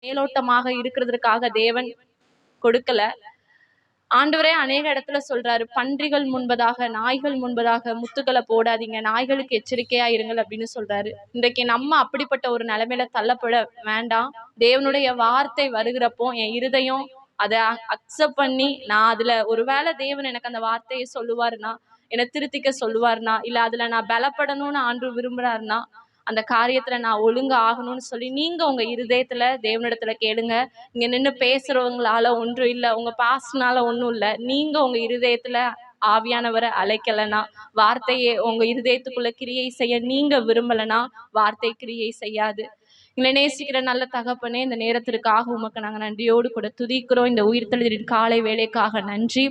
மேலோட்டமாக இருக்கிறதுக்காக தேவன் கொடுக்கல. ஆண்டவரே அநேக இடத்துல சொல்றாரு, பன்றிகள் முன்பதாக நாய்கள் முன்பதாக முத்துக்களை போடாதீங்க, நாய்களுக்கு எச்சரிக்கையா இருங்கள் அப்படின்னு சொல்றாரு. இன்றைக்கு நம்ம அப்படிப்பட்ட ஒரு நிலைமையில தள்ளப்பட வேண்டாம். தேவனுடைய வார்த்தை வருகிறப்போ என் இருதயம் அதை அக்செப்ட் பண்ணி, நான் அதுல ஒருவேளை தேவன் எனக்கு அந்த வார்த்தையை சொல்லுவாருன்னா, என்னை திருத்திக்க சொல்லுவாருன்னா, இல்ல அதுல நான் பலப்படணும்னு ஆண்டு விரும்புறாருன்னா, அந்த காரியத்துல நான் ஒழுங்கு ஆகணும்னு சொல்லி நீங்க உங்க இருதயத்துல தேவனிடத்துல கேளுங்க. இங்க நின்று பேசுறவங்களால ஒன்றும் இல்லை, உங்க பாஸ்ட்னால ஒன்றும் இல்லை. நீங்க உங்க இருதயத்துல ஆவியானவரை அழைக்கலனா, வார்த்தையை உங்க இருதயத்துக்குள்ள கிரியை செய்ய நீங்க விரும்பலனா, வார்த்தை கிரியை செய்யாது. எங்களை நேசிக்கிற நல்ல தகப்பனே, இந்த நேரத்திற்காக உமக்கு நாங்க நன்றியோடு கூட துதிக்கிறோம். இந்த உயிர்த்தெழுதலின் காலை வேலைக்காக நன்றி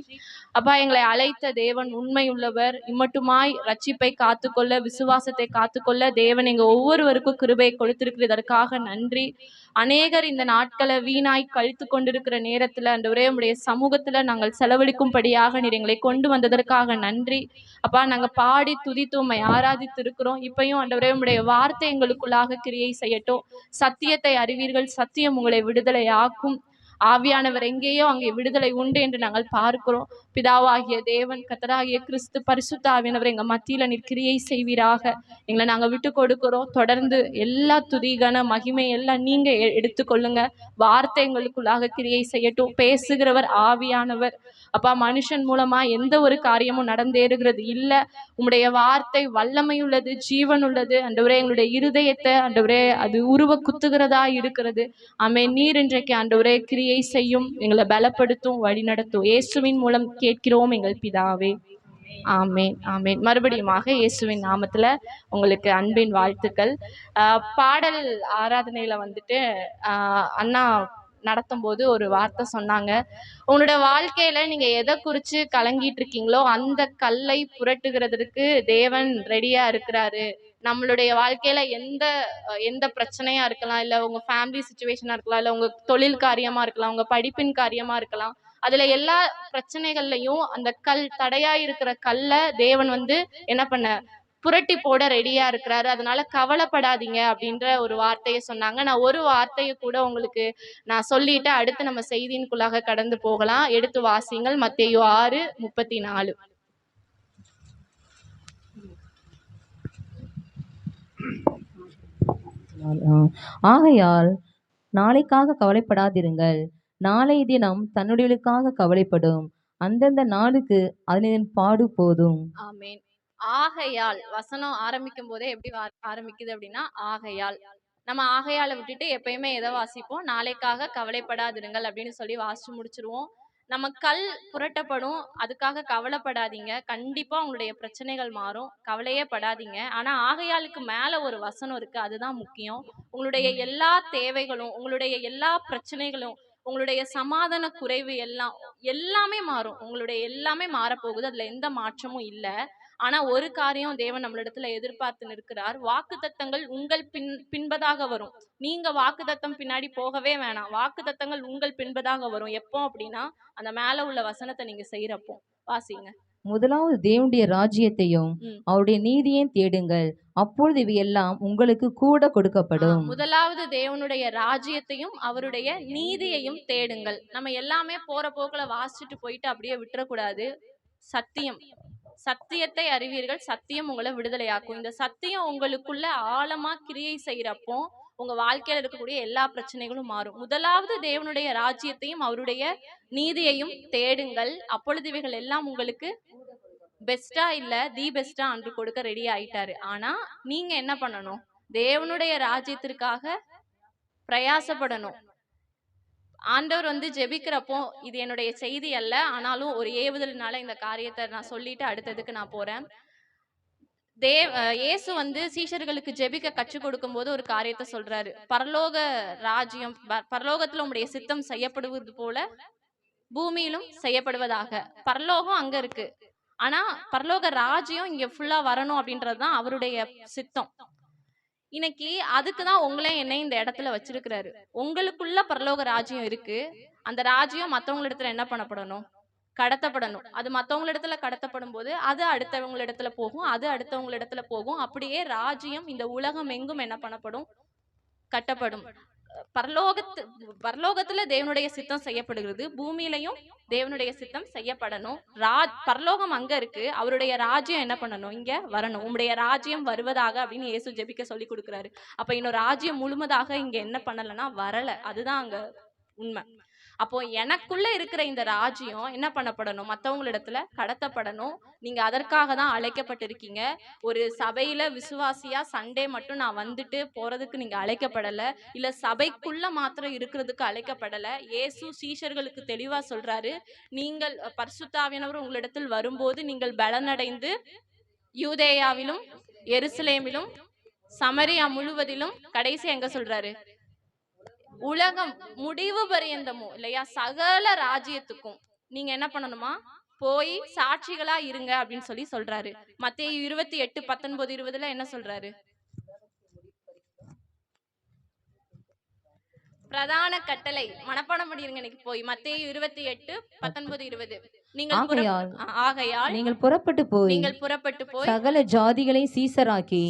அப்பா. எங்களை அழைத்த தேவன் உண்மை உள்ளவர். இம்மட்டுமாய் ரட்சிப்பை காத்துக்கொள்ள, விசுவாசத்தை காத்துக்கொள்ள தேவன் எங்க ஒவ்வொருவருக்கும் கிருபையை கொடுத்திருக்கிறதற்காக நன்றி. அநேகர் இந்த நாட்களை வீணாய் கழித்து கொண்டிருக்கிற நேரத்துல ஆண்டவரே, உம்முடைய சமூகத்துல நாங்கள் செலவழிக்கும்படியாக நீர் எங்களை கொண்டு வந்ததற்காக நன்றி அப்பா. நாங்க பாடி துதித்து உம்மை ஆராதித்து இருக்கிறோம். இப்பயும் ஆண்டவரே, உம்முடைய வார்த்தை எங்களுக்குள்ளாக கிரியை செய்யட்டும். சத்தியத்தை அறிவீர்கள், சத்தியம் உங்களை விடுதலை ஆக்கும். ஆவியானவர் எங்கேயோ அங்கே விடுதலை உண்டு என்று நாங்கள் பார்க்கிறோம். பிதாவாகிய தேவன், கர்த்தராகிய கிறிஸ்து, பரிசுத்த ஆவியானவர் எங்க மத்தியில நீர் கிரியை செய்வீராக. எங்களை நாங்க விட்டு கொடுக்கிறோம். தொடர்ந்து எல்லா துதிகன மகிமை எல்லாம் நீங்க எடுத்துக்கொள்ளுங்க. வார்த்தை எங்களுக்குள்ளாக கிரியை செய்யட்டும். பேசுகிறவர் ஆவியானவர் அப்பா. மனுஷன் மூலமா எந்த ஒரு காரியமும் நடந்தேறுகிறது இல்லை. உம்முடைய வார்த்தை வல்லமை உள்ளது, ஜீவன் உள்ளது. ஆண்டவரே, எங்களுடைய இருதயத்தை ஆண்டவரே அது உருவ குத்துகிறதா இருக்கிறது. ஆமென். நீர் இன்றைக்கு ஆண்டவரே கிரியை செய்யும், எங்களை பலப்படுத்தும், வழி நடத்தும். இயேசுவின் மூலம் கேட்கிறோம் எங்கள் பிதாவே. ஆமேன், ஆமேன். மறுபடியுமாக இயேசுவின் நாமத்துல உங்களுக்கு அன்பின் வாழ்த்துக்கள். பாடல் ஆராதனையில வந்துட்டு அண்ணா நடத்தும் போது ஒரு வார்த்தை சொன்னாங்க. உங்களோட வாழ்க்கையில நீங்க எதை குறிச்சு கலங்கிட்டு இருக்கீங்களோ அந்த கல்லை புரட்டுகிறதுக்கு தேவன் ரெடியா இருக்கிறாரு. நம்மளுடைய வாழ்க்கையில எந்த பிரச்சனையா இருக்கலாம், இல்ல உங்க ஃபேமிலி சிச்சுவேஷனா இருக்கலாம், இல்ல உங்க தொழில் காரியமா இருக்கலாம், உங்க படிப்பின் காரியமா இருக்கலாம். அதுல எல்லா பிரச்சனைகள்லையும் அந்த தடையா இருக்கிற கல்லை தேவன் என்ன பண்ண புரட்டி போட ரெடியா இருக்கிறாரு. அதனால கவலைப்படாதீங்க அப்படின்ற ஒரு வார்த்தையை சொன்னாங்க. நான் ஒரு வார்த்தையை கூட உங்களுக்கு நான் சொல்லிட்டு அடுத்து நம்ம செய்தியின்குள்ளாக கடந்து போகலாம். எடுத்து வாசிங்கள். மத்தேயு 6:34. ஆகையால் நாளைக்காக கவலைப்படாதிருங்கள், நாளைய தினம் தன்னுடையவர்களுக்காக கவலைப்படும். அந்தந்த நாளுக்கு அதனின் பாடு போதும். ஆமேன். ஆகையால் வசனம் ஆரம்பிக்கும் போதே எப்படி ஆரம்பிக்குது அப்படின்னா, ஆகையால். நம்ம ஆகையால விட்டுட்டு எப்பயுமே எதை வாசிப்போம், நாளைக்காக கவலைப்படாதிருங்கள் அப்படின்னு சொல்லி வாசிச்சு முடிச்சிருவோம். நம்ம கல் புரட்டப்படும், அதுக்காக கவலைப்படாதீங்க. கண்டிப்பா உங்களுடைய பிரச்சனைகள் மாறும், கவலையே படாதீங்க. ஆனா ஆகையாளுக்கு மேல ஒரு வசனம் இருக்கு, அதுதான் முக்கியம். உங்களுடைய எல்லா தேவைகளும், உங்களுடைய எல்லா பிரச்சனைகளும், உங்களுடைய சமாதான குறைவு எல்லாமே மாறும். உங்களுடைய எல்லாமே மாறப்போகுது, அதுல எந்த மாற்றமும் இல்லை. ஆனா ஒரு காரியம் தேவன் நம்மளிடத்துல எதிர்பார்த்து நிற்கிறார். வாக்குத்தத்தங்கள் உங்கள் பின்பதாக வரும். நீங்க வாக்குத்தத்தம் பின்னாடி போகவே வேணாம். வாக்குத்தத்தங்கள் உங்கள் பின்பதாக வரும். எப்போ அப்படின்னா, அந்த மேல உள்ள வசனத்தை நீங்க செய்யறப்போ. வாசிங்க. முதலாவது தேவனுடைய ராஜ்யத்தையும் அவருடைய நீதியையும் தேடுங்கள், அப்பொழுது இவையெல்லாம் உங்களுக்கு கூட கொடுக்கப்படும். முதலாவது தேவனுடைய ராஜ்யத்தையும் அவருடைய நீதியையும் தேடுங்கள். நம்ம எல்லாமே போற போக்குல வாசிச்சுட்டு போயிட்டு அப்படியே விட்டுறக்கூடாது. சத்தியத்தை அறிவீர்கள், சத்தியம் உங்களை விடுதலையாக்கும். இந்த சத்தியம் உங்களுக்குள்ள ஆழமா கிரியை செய்யறப்போ உங்க வாழ்க்கையில இருக்கக்கூடிய எல்லா பிரச்சனைகளும் மாறும். முதலாவது தேவனுடைய ராஜ்யத்தையும் அவருடைய நீதியையும் தேடுங்கள், அப்பொழுது இவைகள் எல்லாம் உங்களுக்கு பெஸ்டா இல்ல தி பெஸ்டா அன்று கொடுக்க ரெடி ஆயிட்டாரு. ஆனா நீங்க என்ன பண்ணணும்? தேவனுடைய ராஜ்யத்திற்காக பிரயாசப்படணும். ஆண்டவர் ஜெபிக்கிறப்போ, இது என்னுடைய செய்தி அல்ல, ஆனாலும் ஒரு ஏவுதலினால இந்த காரியத்தை நான் சொல்லிட்டு அடுத்ததுக்கு நான் போறேன். இயேசு சீஷர்களுக்கு ஜெபிக்க கற்றுக் கொடுக்கும் போது ஒரு காரியத்தை சொல்றாரு. பரலோக ராஜ்யம், பரலோகத்துல உங்களுடைய சித்தம் செய்யப்படுவது போல பூமியிலும் செய்யப்படுவதாக. பரலோகம் அங்க இருக்கு, ஆனா பரலோக ராஜ்யம் இங்க ஃபுல்லா வரணும் அப்படின்றதுதான் அவருடைய சித்தம். இன்னைக்கு அதுக்குதான் உங்களே என்னை இந்த இடத்துல வச்சிருக்கிறாரு. உங்களுக்குள்ள பரலோக ராஜ்யம் இருக்கு. அந்த ராஜ்யம் மற்றவங்களிடத்துல என்ன பண்ணப்படணும்? கடத்தப்படணும். அது மற்றவங்களிடத்துல கடத்தப்படும் போது அது அடுத்தவங்களிடத்துல போகும், அது அடுத்தவங்களிடத்துல போகும். அப்படியே ராஜ்யம் இந்த உலகம் எங்கும் என்ன பண்ணப்படும்? கட்டப்படும். பரலோகத்துல தேவனுடைய சித்தம் செய்யப்படுகிறது, பூமியிலையும் தேவனுடைய சித்தம் செய்யப்படணும். பரலோகம் அங்க இருக்கு, அவருடைய ராஜ்யம் என்ன பண்ணணும், இங்க வரணும். உம்முடைய ராஜ்யம் வருவதாக அப்படின்னு இயேசு ஜெபிக்க சொல்லி கொடுக்குறாரு. அப்ப இன்னும் ராஜ்யம் முழுவதாக இங்க என்ன பண்ணலன்னா வரல. அதுதான் அங்க உண்மை. அப்போ எனக்குள்ள இருக்கிற இந்த ராஜ்யம் என்ன பண்ணப்படணும், மற்றவங்களிடத்துல கடத்தப்படணும். நீங்க அதற்காக தான் அழைக்கப்பட்டிருக்கீங்க. ஒரு சபையில விசுவாசியா சண்டே மட்டும் நான் வந்துட்டு போறதுக்கு நீங்க அழைக்கப்படல, இல்ல சபைக்குள்ள மாத்திரம் இருக்கிறதுக்கு அழைக்கப்படல. இயேசு சீஷர்களுக்கு தெளிவா சொல்றாரு, நீங்கள் பரிசுத்த ஆவியானவர் உங்களிடத்தில் வரும்போது நீங்கள் பலனடைந்து யூதேயாவிலும் எருசலேமிலும் சமரியா முழுவதிலும், கடைசி எங்க சொல்றாரு, உலகம் முடிவு பரியந்தமும் இல்லையா, சகல ராஜ்யத்துக்கும் நீங்க என்ன பண்ணணுமா, போய் சாட்சிகளா இருங்க அப்படின்னு சொல்லி சொல்றாரு. மத்தேயு 28:19-20 என்ன சொல்றாரு, பிரதான கட்டளை மனப்பாடம் பண்ணிருங்க இன்னைக்கு போய். மத்தேயு 28:19-20 ஆகையால் நீங்கள் புறப்பட்டு போய் சகல ஜாதிகளையும் சீஷராக்கி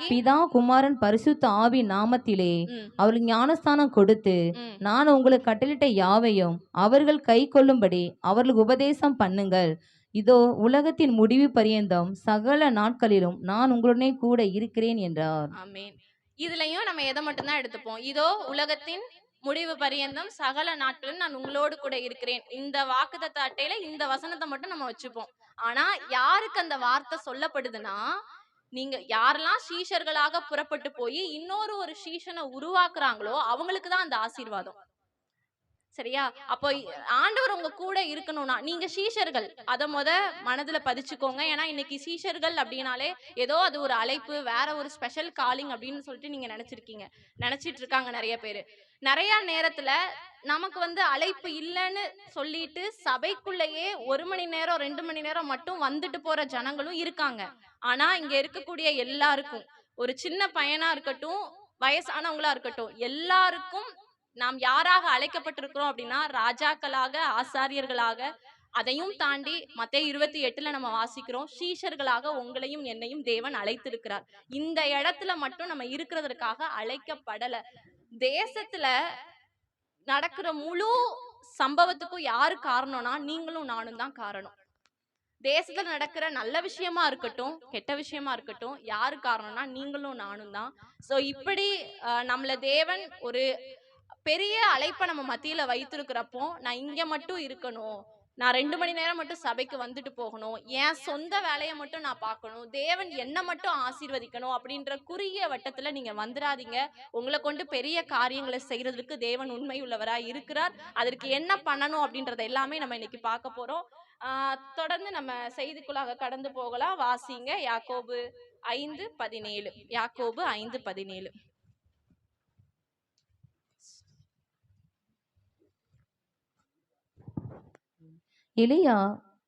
பிதா குமாரன் பரிசுத்த ஆவி நாமத்திலே அவர்களுக்கு ஞானஸ்தானம் கொடுத்து நான் உங்களுக்கு கட்டளிட்ட யாவையும் அவர்கள் கை கொள்ளும்படி அவர்களுக்கு உபதேசம் பண்ணுங்கள். இதோ உலகத்தின் முடிவு பரியந்தம் சகல நாட்களிலும் நான் உங்களுடனே கூட இருக்கிறேன் என்றார். ஆமென். இதுலயும் நம்ம எதை மட்டும்தான் எடுத்துப்போம், இதோ உலகத்தின் முடிவு பரியந்தம் சகல நாட்களும் நான் உங்களோடு கூட இருக்கிறேன். இந்த வாக்குத்தத்த அட்டையில இந்த வசனத்தை மட்டும் நம்ம வச்சுப்போம். ஆனா யாருக்கு அந்த வார்த்தை சொல்லப்படுதுன்னா, நீங்க யாரெல்லாம் சீஷர்களாக புறப்பட்டு போய் இன்னொரு ஒரு சீஷனை உருவாக்குறாங்களோ அவங்களுக்கு தான் அந்த ஆசீர்வாதம். சரியா? அப்போ ஆண்டவர் உங்க கூட இருக்கணும்னா நீங்க சீஷர்கள், அத மனதுல பதிச்சுக்கோங்க. ஏன்னா இன்னைக்கு சீஷர்கள் அப்படின்னாலே ஏதோ அது ஒரு அழைப்பு, வேற ஒரு ஸ்பெஷல் காலிங் அப்படின்னு சொல்லிட்டு நீங்க நினைச்சிட்டு இருக்காங்க நிறைய பேரு. நிறைய நேரத்துல நமக்கு அழைப்பு இல்லைன்னு சொல்லிட்டு சபைக்குள்ளேயே 1 மணி நேரம் 2 மணி நேரம் மட்டும் வந்துட்டு போற ஜனங்களும் இருக்காங்க. ஆனா இங்க இருக்கக்கூடிய எல்லாருக்கும், ஒரு சின்ன பையனா இருக்கட்டும் வயசானவங்களா இருக்கட்டும், எல்லாருக்கும் நாம் யாராக அழைக்கப்பட்டிருக்கிறோம் அப்படின்னா, ராஜாக்களாக, ஆசாரியர்களாக, அதையும் தாண்டி மத்தேயு 28 நம்ம வாசிக்கிறோம், சீஷர்களாக உங்களையும் என்னையும் தேவன் அழைத்திருக்கிறார். இந்த இடத்துல மட்டும் நம்ம இருக்கிறதற்காக அழைக்கப்படல. தேசத்துல நடக்கிற முழு சம்பவத்துக்கும் யாரு காரணம்னா நீங்களும் நானும் தான் காரணம். தேசத்துல நடக்கிற நல்ல விஷயமா இருக்கட்டும் கெட்ட விஷயமா இருக்கட்டும், யாரு காரணம்னா நீங்களும் நானும் தான். சோ இப்படி நம்மள தேவன் ஒரு பெரிய அழைப்பை நம்ம மத்தியில வைத்திருக்கிறப்போ, நான் இங்க மட்டும் இருக்கணும், நான் 2 மணி நேரம் மட்டும் சபைக்கு வந்துட்டு போகணும், என் சொந்த வேலையை மட்டும் நான் பார்க்கணும், தேவன் என்ன மட்டும் ஆசீர்வதிக்கணும் அப்படின்ற குறுகிய வட்டத்துல நீங்க வந்துடாதீங்க. உங்களை கொண்டு பெரிய காரியங்களை செய்யறதுக்கு தேவன் உண்மை உள்ளவரா இருக்கிறார். அதற்கு என்ன பண்ணணும் அப்படின்றத எல்லாமே நம்ம இன்னைக்கு பார்க்க போறோம். தொடர்ந்து நம்ம செய்திக்குள்ளாக கடந்து போகலாம். வாசிங்க யாக்கோபு 5:17. யாக்கோபு 5:17.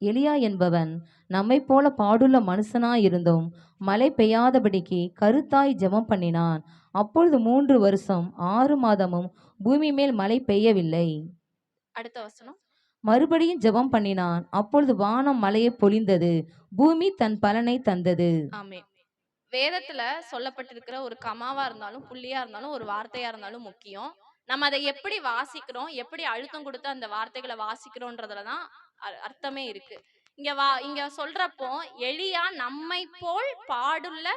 எலியா என்பவன் நம்மை போல பாடுள்ள மனுஷனாயிருந்தும் மழை பெய்யாதபடிக்கு கருத்தாய் ஜெபம் பண்ணினான். அப்பொழுது 3 வருஷம் 6 மாதமும் பூமி மேல் மழை பெய்யவில்லை. அடுத்த வசனம். மறுபடியும் ஜெபம் பண்ணினான். அப்பொழுது வானம் மழையை பொழிந்தது, பூமி தன் பலனை தந்தது. ஆமென். வேதத்துல சொல்லப்பட்டிருக்கிற ஒரு கமாவா இருந்தாலும் புள்ளியா இருந்தாலும் ஒரு வார்த்தையா இருந்தாலும் முக்கியம். நம்ம அதை எப்படி வாசிக்கிறோம், எப்படி அழுத்தம் கொடுத்து அந்த வார்த்தைகளை வாசிக்கிறோன்றதுலதான் அர்த்தமே இருக்கு. இங்க சொல்றப்போ எலியா நம்மை போல் பாடுள்ள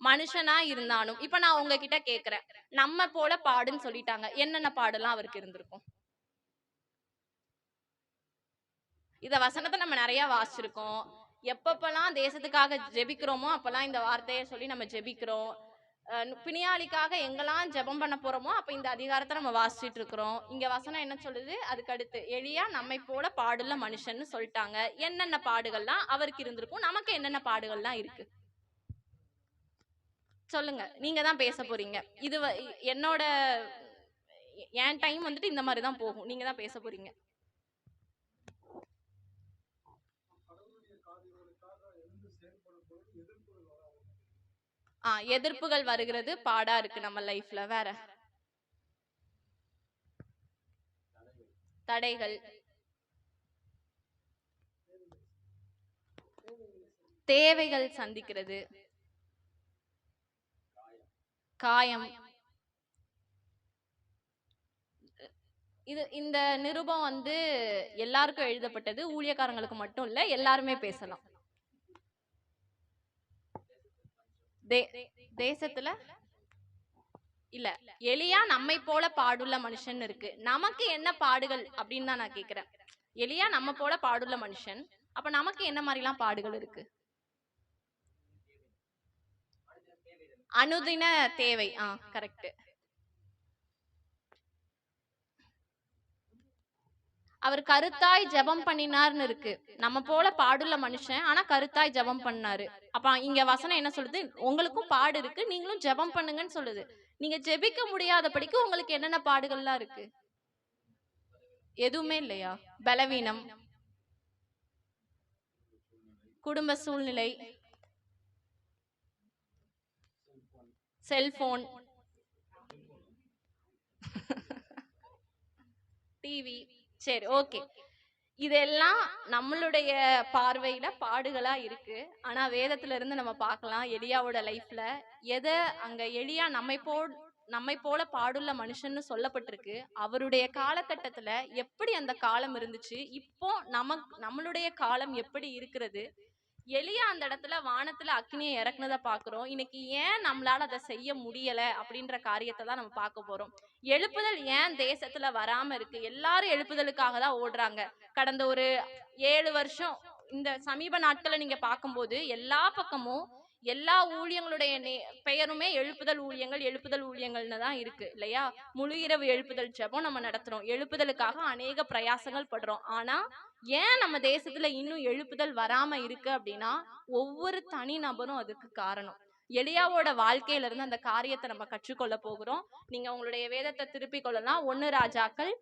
மனுஷனா இருந்தாலும், இப்ப நான் உங்ககிட்ட கேக்குறேன், நம்ம போல பாடுன்னு சொல்லிட்டாங்க, என்னென்ன பாடெல்லாம் அவருக்கு இருந்திருக்கும்? இத வசனத்தை நம்ம நிறைய வாசிச்சிருக்கோம். எப்பப்பெல்லாம் தேசத்துக்காக ஜெபிக்கிறோமோ அப்பெல்லாம் இந்த வார்த்தையை சொல்லி நம்ம ஜெபிக்கிறோம். பிணியாளிக்காக எங்கெல்லாம் ஜெபம் பண்ண போறோமோ அப்ப இந்த அதிகாரத்தை நம்ம வாசிச்சுட்டு இருக்கிறோம். இங்க வசனம் என்ன சொல்லுது, அதுக்கு அடுத்து எலியா நம்மை போல பாடுள்ள மனுஷன்னு சொல்லிட்டாங்க. என்னென்ன பாடுகள்லாம் அவருக்கு இருந்திருக்கும், நமக்கு என்னென்ன பாடுகள்லாம் இருக்கு சொல்லுங்க. நீங்க தான் பேச போறீங்க. இது என்னோட என் டைம் இந்த மாதிரிதான் போகும். நீங்க தான் பேச போறீங்க. எதிர்ப்புகள் வருகிறது பாடா இருக்கு நம்ம லைஃப்ல. வேற தடைகள், தேவைகள் சந்திக்கிறது, காயம், இந்த நிருபம் எல்லாருக்கும் எழுதப்பட்டது, ஊழியக்காரங்களுக்கு மட்டும் இல்ல, எல்லாருமே பேசலாம். தேசத்துல இல்ல, எலியா நம்மை போல பாடுள்ள மனுஷன் இருக்கு. நமக்கு என்ன பாடுகள் அப்படின்னு தான் நான் கேக்குறேன். எலியா நம்ம போல பாடுள்ள மனுஷன், அப்ப நமக்கு என்ன மாதிரி எல்லாம் பாடுகள் இருக்கு? அனுதின தேவை. கரெக்ட். அவர் கருத்தாய் ஜெபம் பண்ணினார்னு இருக்கு. நம்ம போல பாடுள்ள மனுஷன், ஆனா கருத்தாய் ஜெபம் பண்ணாரு. அப்ப இங்க வசனம் என்ன சொல்லுது? உங்களுக்கும் பாடு இருக்கு, நீங்களும் ஜெபம் பண்ணுங்கன்னு சொல்லுது. நீங்க ஜெபிக்க முடியாதபடிக்கு உங்களுக்கு என்னென்ன பாடுகள்லாம் இருக்கு? எதுவுமே இல்லையா? பலவீனம், குடும்ப சூழ்நிலை, செல்போன், டிவி. சரி, ஓகே. இதெல்லாம் நம்மளுடைய பார்வையில பாடுகளா இருக்கு. ஆனா வேதத்துல இருந்து நம்ம பார்க்கலாம் எலியாவோட லைஃப்ல அங்க எலியா நம்மை போல பாடுள்ள மனுஷன்னு சொல்லப்பட்டிருக்கு. அவருடைய காலகட்டத்துல எப்படி அந்த காலம் இருந்துச்சு, இப்போ நம்மளுடைய காலம் எப்படி இருக்கிறது? எலியா அந்த இடத்துல வானத்துல அக்னியை இறக்குனதை பாக்குறோம். இன்னைக்கு ஏன் நம்மளால அதை செய்ய முடியல அப்படின்ற காரியத்தை தான் நம்ம பார்க்க போறோம். எழுப்புதல் ஏன் தேசத்துல வராம இருக்கு? எல்லாரும் எழுப்புதலுக்காக தான் ஓடுறாங்க. கடந்த ஒரு 7 வருஷம் இந்த சமீப நாட்களை நீங்க பார்க்கும்போது எல்லா பக்கமும் எல்லா ஊழியங்களுடைய பெயருமே எழுப்புதல் ஊழியங்கள்னு தான் இருக்கு இல்லையா? முழு இரவு எழுப்புதல் ஜெபம் நம்ம நடத்துறோம். எழுப்புதலுக்காக அநேக பிரயாசங்கள் படுறோம். ஆனா ஏன் நம்ம தேசத்துல இன்னும் எழுப்புதல் வராம இருக்கு அப்படின்னா, ஒவ்வொரு தனி நபரும் அதுக்கு காரணம். எலியாவோட வாழ்க்கையில இருந்து அந்த காரியத்தை நம்ம கற்றுக்கொள்ள போகிறோம். நீங்க உங்களுடைய வேதத்தை திருப்பிக் கொள்ளலாம். 1 ராஜாக்கள்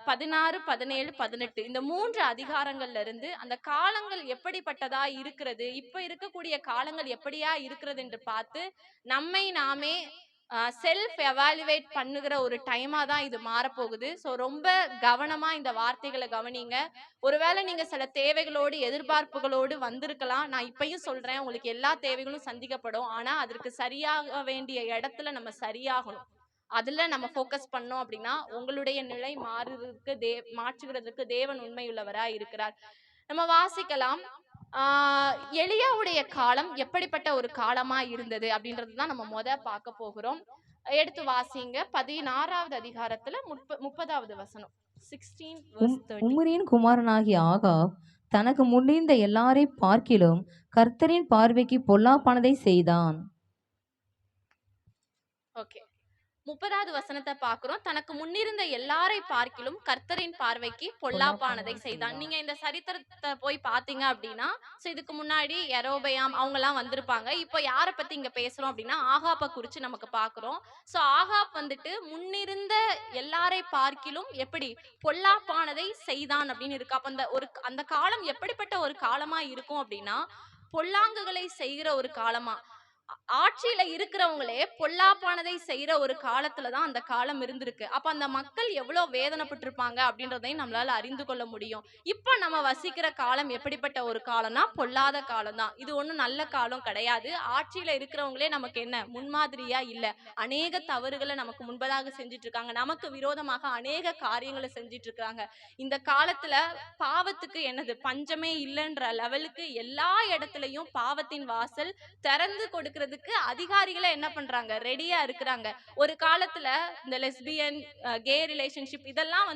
16, 17, 18 இந்த 3 அதிகாரங்கள்ல இருந்து அந்த காலங்கள் எப்படிப்பட்டதா இருக்கிறது, இப்ப இருக்கக்கூடிய காலங்கள் எப்படியா இருக்கிறது என்று பார்த்து நம்மை நாமே செல்ஃப் எவாலுவேட் பண்ணுகிற ஒரு டைமா தான் இது மாறப்போகுது. ஸோ ரொம்ப கவனமா இந்த வார்த்தைகளை கவனிங்க. ஒருவேளை நீங்க சில தேவைகளோடு எதிர்பார்ப்புகளோடு வந்திருக்கலாம். நான் இப்பயும் சொல்றேன், உங்களுக்கு எல்லா தேவைகளும் சந்திக்கப்படும். ஆனா அதற்கு சரியாக வேண்டிய இடத்துல நம்ம சரியாகணும். அதுல நம்ம ஃபோக்கஸ் பண்ணோம் அப்படின்னா உங்களுடைய நிலை மாற்றுகிறதுக்கு தேவன் உண்மையுள்ளவரா இருக்கிறார். நம்ம வாசிக்கலாம். எலியாவுடைய காலம் எப்படிப்பட்ட ஒரு காலமா இருந்தது அப்படின்றதுதான் நம்ம பார்க்க போகிறோம். எடுத்து வாசிங்க 16வது அதிகாரத்துல 30வது வசனம். 16 உம்ரியின் குமாரனாகிய ஆகாப் தனக்கு முன்னிருந்த எல்லாரை பார்க்கிலும் கர்த்தரின் பார்வைக்கு பொல்லாப்பானதை செய்தான். ஓகே, 30வது வசனத்தை பார்க்கிறோம். தனக்கு முன்னிருந்த எல்லாரை பார்க்கிலும் கர்த்தரின் பார்வைக்கு பொல்லாப்பானதை செய்தான். நீங்க இந்த சரித்திரத்தை போய் பாத்தீங்க அப்படின்னா, இதுக்கு முன்னாடி யெரொபெயாம் அவங்க எல்லாம் வந்திருப்பாங்க. இப்போ யாரை பத்தி இங்க பேசுறோம் அப்படின்னா ஆகாப்பை குறிச்சு நமக்கு பாக்குறோம். சோ ஆகாப் முன்னிருந்த எல்லாரை பார்க்கிலும் எப்படி பொல்லாப்பானதை செய்தான் அப்படின்னு இருக்கு. அப்ப அந்த காலம் எப்படிப்பட்ட ஒரு காலமா இருக்கும் அப்படின்னா, பொல்லாங்குகளை செய்கிற ஒரு காலமா, ஆட்சியில இருக்கிறவங்களே பொல்லாப்பானதை செய்யற ஒரு காலத்துலதான் அந்த காலம் இருந்திருக்கு. அப்ப அந்த மக்கள் எவ்வளவு வேதனைப்பட்டிருப்பாங்க அப்படின்றதையும் நம்மளால அறிந்து கொள்ள முடியும். இப்ப நம்ம வசிக்கிற காலம் எப்படிப்பட்ட ஒரு காலம்னா பொல்லாத காலம் தான். இது ஒண்ணும் நல்ல காலம் கிடையாது. ஆட்சியில இருக்கிறவங்களே நமக்கு என்ன முன்மாதிரியா இல்ல. அநேக தவறுகளை நமக்கு முன்பதாக செஞ்சிட்டு இருக்காங்க. நமக்கு விரோதமாக அநேக காரியங்களை செஞ்சிட்டு இருக்காங்க. இந்த காலத்துல பாவத்துக்கு என்னது பஞ்சமே இல்லைன்ற லெவலுக்கு எல்லா இடத்துலயும் பாவத்தின் வாசல் திறந்து கொடுக்கிறதுக்கு அதிகாரிகளை என்ன பண்றாங்க, ரெடியா இருக்கிறாங்க. ஒரு காலத்துல இந்த லெஸ்பியன் கே ரிலேஷன்ஷிப் இதெல்லாம்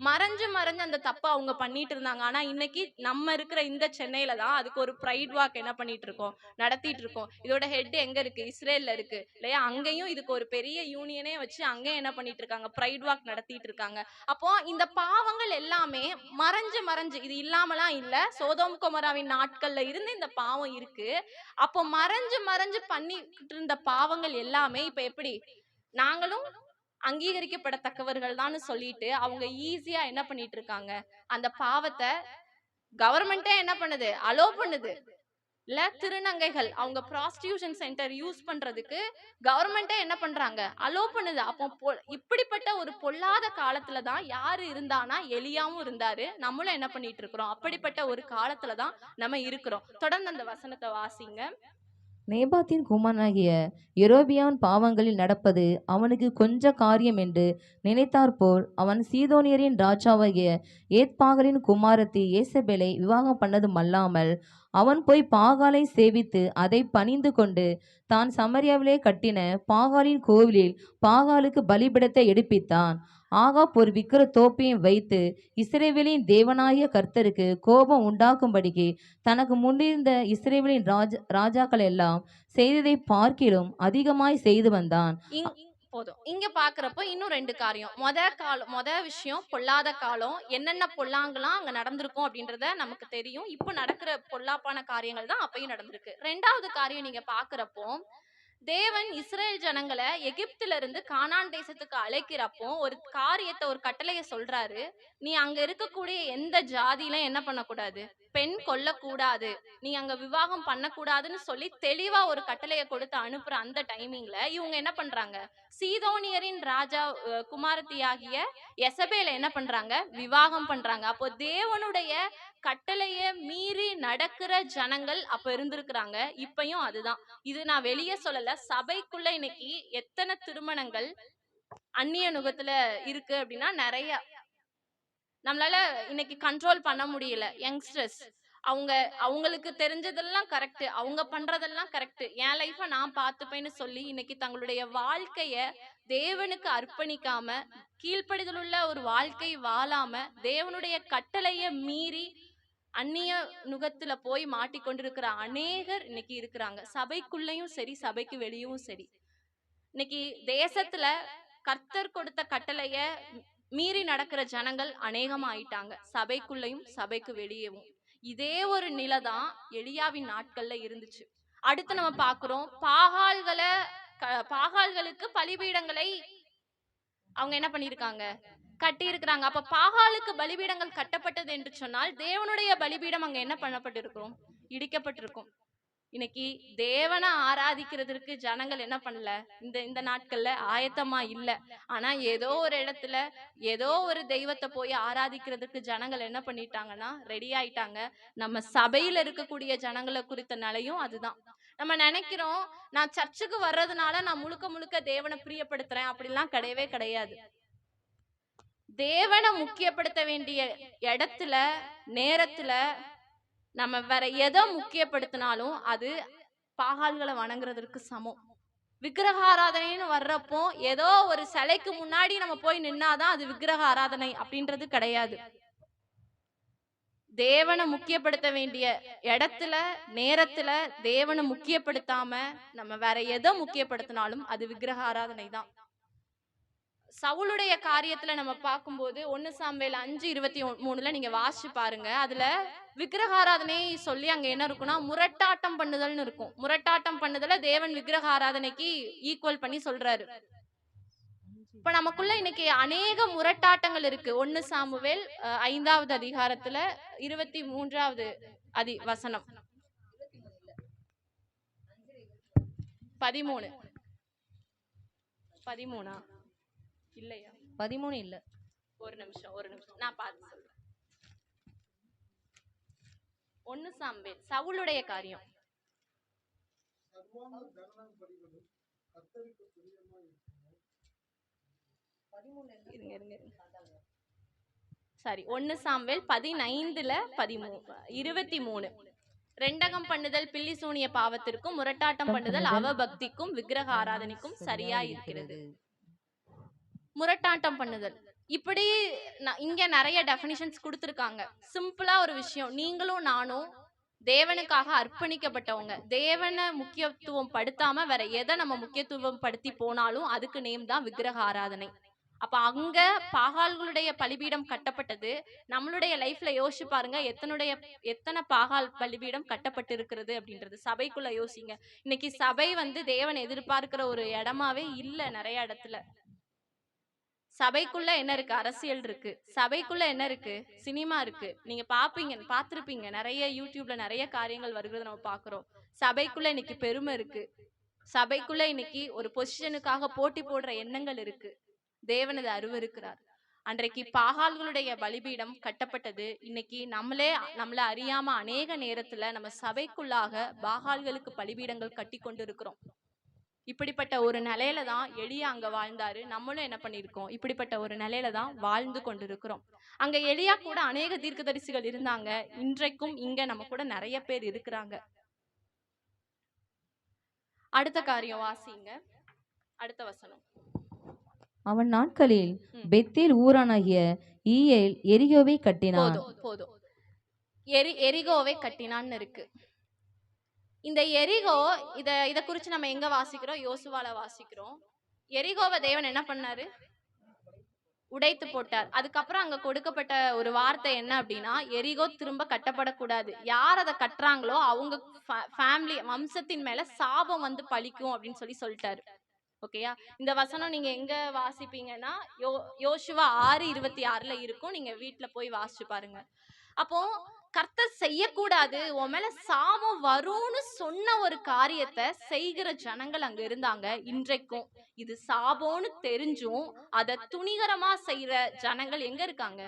மறைஞ்சு அந்த தப்பை அவங்க பண்ணிட்டு இருந்தாங்க. ஆனா இன்னைக்கு நம்ம இருக்கிற இந்த சென்னையில தான் அதுக்கு ஒரு பிரைட் வாக் என்ன பண்ணிட்டு இருக்கோம், நடத்திட்டு இருக்கோம். இதோட ஹெட் எங்க இருக்கு, இஸ்ரேல்ல இருக்கு இல்லையா? அங்கேயும் இதுக்கு ஒரு பெரிய யூனியனே வச்சு அங்கேயும் என்ன பண்ணிட்டு இருக்காங்க, பிரைட் வாக் நடத்திட்டு இருக்காங்க. அப்போ இந்த பாவங்கள் எல்லாமே மறைஞ்சு இது இல்லாமலாம் இல்ல, சோதோம் கொமோராவின் நாட்கள்ல இருந்து இந்த பாவம் இருக்கு. அப்போ மறைஞ்சு பண்ணிட்டு இருந்த பாவங்கள் எல்லாமே இப்ப எப்படி நாங்களும் அங்கீகரிக்கப்படத்தக்கவர்கள் தான் சொல்லிட்டு அவங்க ஈஸியா என்ன பண்ணிட்டு இருக்காங்க, அந்த பாவத்தை கவர்மெண்டே என்ன பண்ணுது, அலோ பண்ணுது இல்ல. திருநங்கைகள் அவங்க ப்ராஸ்டியூஷன் சென்டர் யூஸ் பண்றதுக்கு கவர்மெண்டே என்ன பண்றாங்க, அலோ பண்ணுது. அப்போ இப்படிப்பட்ட ஒரு பொல்லாத காலத்துலதான் யாரு இருந்தானா, எலியாவும் இருந்தாரு. நம்மளும் என்ன பண்ணிட்டு இருக்கிறோம், அப்படிப்பட்ட ஒரு காலத்துலதான் நம்ம இருக்கிறோம். தொடர்ந்து அந்த வசனத்தை வாசிங்க. நேபாத்தின் குமாரனாகிய யெரொபெயாம் பாவங்களில் நடப்பது அவனுக்கு கொஞ்ச காரியம் என்று நினைத்தாற்போல் அவன் சீதோனியரின் ராஜாவாகிய ஏத்பாகலின் குமாரத்தி ஏசபேலை விவாகம் பண்ணதுமல்லாமல் அவன் போய் பாகாலை சேவித்து அதை பணிந்து கொண்டு தான் சமரியாவிலே கட்டின பாகாலின் கோவிலில் பாகாலுக்கு பலிபிடத்தை எடுப்பித்தான். ஆகாப் ஒரு விக்கிர தோப்பையும் வைத்து இஸ்ரவேலின் தேவனாகிய கர்த்தருக்கு கோபம் உண்டாக்கும்படிக்கு தனக்கு முன்னிருந்த இஸ்ரவேலின் ராஜாக்கள் எல்லாம் செய்ததை பார்க்கிலும் அதிகமாய் செய்து வந்தான். போதும். இங்க பாக்குறப்போ இன்னும் 2 காரியம். முத விஷயம் பொல்லாத காலம், என்னென்ன பொல்லாங்கெல்லாம் அங்க நடந்திருக்கும் அப்படின்றத நமக்கு தெரியும். இப்போ நடக்கிற பொல்லாப்பான காரியங்கள் தான் அப்பயும் நடந்திருக்கு. 2வது காரியம் நீங்க பாக்குறப்போ, தேவன் இஸ்ரேல் ஜனங்களை எகிப்துல இருந்து கானான் தேசத்துக்கு அழைக்கிறப்போ ஒரு காரியத்தை, ஒரு கட்டளைய சொல்றாரு. நீ அங்க இருக்கக்கூடிய எந்த ஜாதியில என்ன பண்ணக்கூடாது, பெண் கொல்லக்கூடாது, நீ அங்க விவாகம் பண்ணக்கூடாதுன்னு சொல்லி தெளிவா ஒரு கட்டளைய கொடுத்து அனுப்புற அந்த டைமிங்ல இவங்க என்ன பண்றாங்க, சீதோனியரின் ராஜா குமாரத்தியாகிய எசபேல என்ன பண்றாங்க, விவாகம் பண்றாங்க. அப்போ தேவனுடைய கட்டளைய மீறி நடக்கிற ஜனங்கள் அப்ப இருந்திருக்கிறாங்க. இப்பயும் அதுதான். இது நான் வெளியே சொல்லல, சபைக்குள்ள இன்னைக்கு எத்தனை திருமணங்கள் அந்நிய நுகத்துல இருக்கு அப்படின்னா நிறைய. நம்மளால இன்னைக்கு கண்ட்ரோல் பண்ண முடியல. யங்ஸ்டர்ஸ் அவங்களுக்கு தெரிஞ்சதெல்லாம் கரெக்ட், அவங்க பண்றதெல்லாம் கரெக்ட், என் லைஃப நான் பார்த்துப்பேன்னு சொல்லி இன்னைக்கு தங்களுடைய வாழ்க்கைய தேவனுக்கு அர்ப்பணிக்காம, கீழ்ப்படிதல் உள்ள ஒரு வாழ்க்கை வாழாம, தேவனுடைய கட்டளைய மீறி அந்நிய நுகத்துல போய் மாட்டிக்கொண்டிருக்கிற அநேகர் இன்னைக்கு இருக்கிறாங்க. சபைக்குள்ளேயும் சரி, சபைக்கு வெளியும் சரி. இன்னைக்கு தேசத்துல கர்த்தர் கொடுத்த கட்டளைய மீறி நடக்கிற ஜனங்கள் அநேகமாயிட்டாங்க, சபைக்குள்ளேயும் சபைக்கு வெளியேவும். இதே ஒரு நிலைதான் எலியாவின் நாட்கள்ல இருந்துச்சு. அடுத்து நம்ம பாக்குறோம், பாகால்களுக்கு பலிபீடங்களை அவங்க என்ன பண்ணிருக்காங்க, கட்டி இருக்கிறாங்க. அப்ப பாகாலுக்கு பலிபீடங்கள் கட்டப்பட்டது என்று சொன்னால் தேவனுடைய பலிபீடம் அங்க என்ன பண்ணப்பட்டிருக்கும், இடிக்கப்பட்டிருக்கும். இன்னைக்கு தேவனை ஆராதிக்கிறதுக்கு ஜனங்கள் என்ன பண்ணல, இந்த நாட்கள்ல ஆயத்தமா இல்ல. ஆனா ஏதோ ஒரு இடத்துல ஏதோ ஒரு தெய்வத்தை போய் ஆராதிக்கிறதுக்கு ஜனங்கள் என்ன பண்ணிட்டாங்கன்னா ரெடி ஆயிட்டாங்க. நம்ம சபையில இருக்கக்கூடிய ஜனங்களை குறித்த நிலையும் அதுதான். நம்ம நினைக்கிறோம், நான் சர்ச்சுக்கு வர்றதுனால நான் முழுக்க முழுக்க தேவனை பிரியப்படுத்துறேன், அப்படிலாம் கிடையவே கிடையாது. தேவனை முக்கியப்படுத்த வேண்டிய இடத்துல நேரத்துல நம்ம வேற எதை முக்கியப்படுத்தினாலும் அது பாகால்களை வணங்குறதற்கு சமம். விக்கிரக ஆராதனைன்னு வர்றப்போ ஏதோ ஒரு சிலைக்கு முன்னாடி நம்ம போய் நின்னாதான் அது விக்கிரக ஆராதனை அப்படின்றது கிடையாது. தேவனை முக்கியப்படுத்த வேண்டிய இடத்துல நேரத்துல தேவனை முக்கியப்படுத்தாம நம்ம வேற எதை முக்கியப்படுத்தினாலும் அது விக்கிரக ஆராதனை தான். சவுளுடைய காரியத்துல நம்ம பார்க்கும்போது 1 சாமுவேல் 5:23 நீங்க வாசிச்சு பாருங்க. அதுல விக்கிரகாராதனை சொல்லி அங்க என்ன இருக்குன்னா முரட்டாட்டம் பண்ணுதல்னு இருக்கும். முரட்டாட்டம் பண்ணுதல தேவன் விக்கிரக ஆராதனைக்கு ஈக்குவல் பண்ணி சொல்றாரு. இப்ப நமக்குள்ள இன்னைக்கு அநேக முரட்டாட்டங்கள் இருக்கு. 1 சாமுவேல் 5வது அதிகாரத்துல 23வது வசனம் 13 இல்லையா, 13 இல்ல, ஒரு நிமிஷம் நான் பார்த்து சொல்றேன். 1 சாமுவேல் சவுளுடைய காரியம். சரி, 1 சாமுவேல் 15:23 ரெண்டகம் பண்ணுதல் பில்லி சூனிய பாவத்திற்கும் முரட்டாட்டம் பண்ணுதல் அவபக்திக்கும் விக்கிரக ஆராதனைக்கும் சரியா இருக்கிறது. முரட்டாட்டம் பண்ணுதல் இப்படி இங்க நிறைய டெஃபினிஷன்ஸ் கொடுத்திருக்காங்க. சிம்பிளா ஒரு விஷயம், நீங்களும் நானும் தேவனுக்காக அர்ப்பணிக்கப்பட்டவங்க. தேவனை முக்கியத்துவம் படுத்தாம வேற எதை நம்ம முக்கியத்துவம் படுத்தி போனாலும் அதுக்கு நேம் தான் விக்கிரக ஆராதனை. அப்ப அங்க பாகால்களுடைய பலிபீடம் கட்டப்பட்டது. நம்மளுடைய லைஃப்ல யோசிச்சு பாருங்க, எத்தனை பாகால் பலிபீடம் கட்டப்பட்டு இருக்கிறது அப்படின்றது. சபைக்குள்ள யோசிங்க. இன்னைக்கு சபை தேவன் எதிர்பார்க்கிற ஒரு இடமாவே இல்ல. நிறைய இடத்துல சபைக்குள்ள என்ன இருக்கு, அரசியல் இருக்கு. சபைக்குள்ள என்ன இருக்கு, சினிமா இருக்கு. நீங்க பார்த்திருப்பீங்க, நிறைய யூடியூப்ல நிறைய காரியங்கள் வருகிறது நம்ம பாக்குறோம். சபைக்குள்ள இன்னைக்கு பெருமை இருக்கு. சபைக்குள்ள இன்னைக்கு ஒரு பொசிஷனுக்காக போட்டி போடுற எண்ணங்கள் இருக்கு. தேவன் அதை அருவருக்கிறார். அன்றைக்கு பாகால்களுடைய பலிபீடம் கட்டப்பட்டது. இன்னைக்கு நம்மள அறியாம அநேக நேரத்துல நம்ம சபைக்குள்ளாக பாகால்களுக்கு பலிபீடங்கள் கட்டி கொண்டு இருக்கிறோம். இப்படிப்பட்ட ஒரு நிலையில தான் எலியா அங்க வாழ்ந்தாரு. நம்மளும் என்ன பண்ணிருக்கோம், இப்படிப்பட்ட ஒரு நிலையில தான் வாழ்ந்து கொண்டிருக்கிறோம். அங்க எலியா கூட அநேக தீர்க்கதரிசிகள் இருந்தாங்க. இன்றைக்கும் இங்க நம்ம கூட நிறைய பேர் இருக்கிறாங்க. அடுத்த காரியம் வாசிங்க, அடுத்த வசனம். அவன் நாட்களில் பெத்தேல் ஊரானாகிய ஈயேல் எரிகோவை கட்டினான். போதும் எரிகோவை கட்டினான்னு இருக்கு. இந்த எரிகோ இத குறிச்சு நம்ம எங்க வாசிக்கிறோம்? யோசுவால வாசிக்கிறோம். எரிகோவை தேவன் என்ன பண்ணாரு? உடைத்து போட்டார். அதுக்கப்புறம் அங்க கொடுக்கப்பட்ட ஒரு வார்த்தை என்ன அப்படின்னா, எரிகோ திரும்ப கட்டப்படக்கூடாது. யார் அதை கட்டுறாங்களோ அவங்க ஃபேமிலி வம்சத்தின் மேல சாபம் வந்து பழிக்கும் அப்படின்னு சொல்லிட்டாரு. ஓகேயா? இந்த வசனம் நீங்க எங்க வாசிப்பீங்கன்னா யோசுவா 6:26 இருக்கும். நீங்க வீட்டுல போய் வாசிச்சு பாருங்க. அப்போ கர்த்தர் செய்யக்கூடாது, உன் மேல சாபம் வரும்னு சொன்ன ஒரு காரியத்தை செய்கிற ஜனங்கள் அங்க இருந்தாங்க. இன்றைக்கும் இது சாபம்னு தெரிஞ்சும் அதை துணிகரமா செய்யற ஜனங்கள் எங்க இருக்காங்க?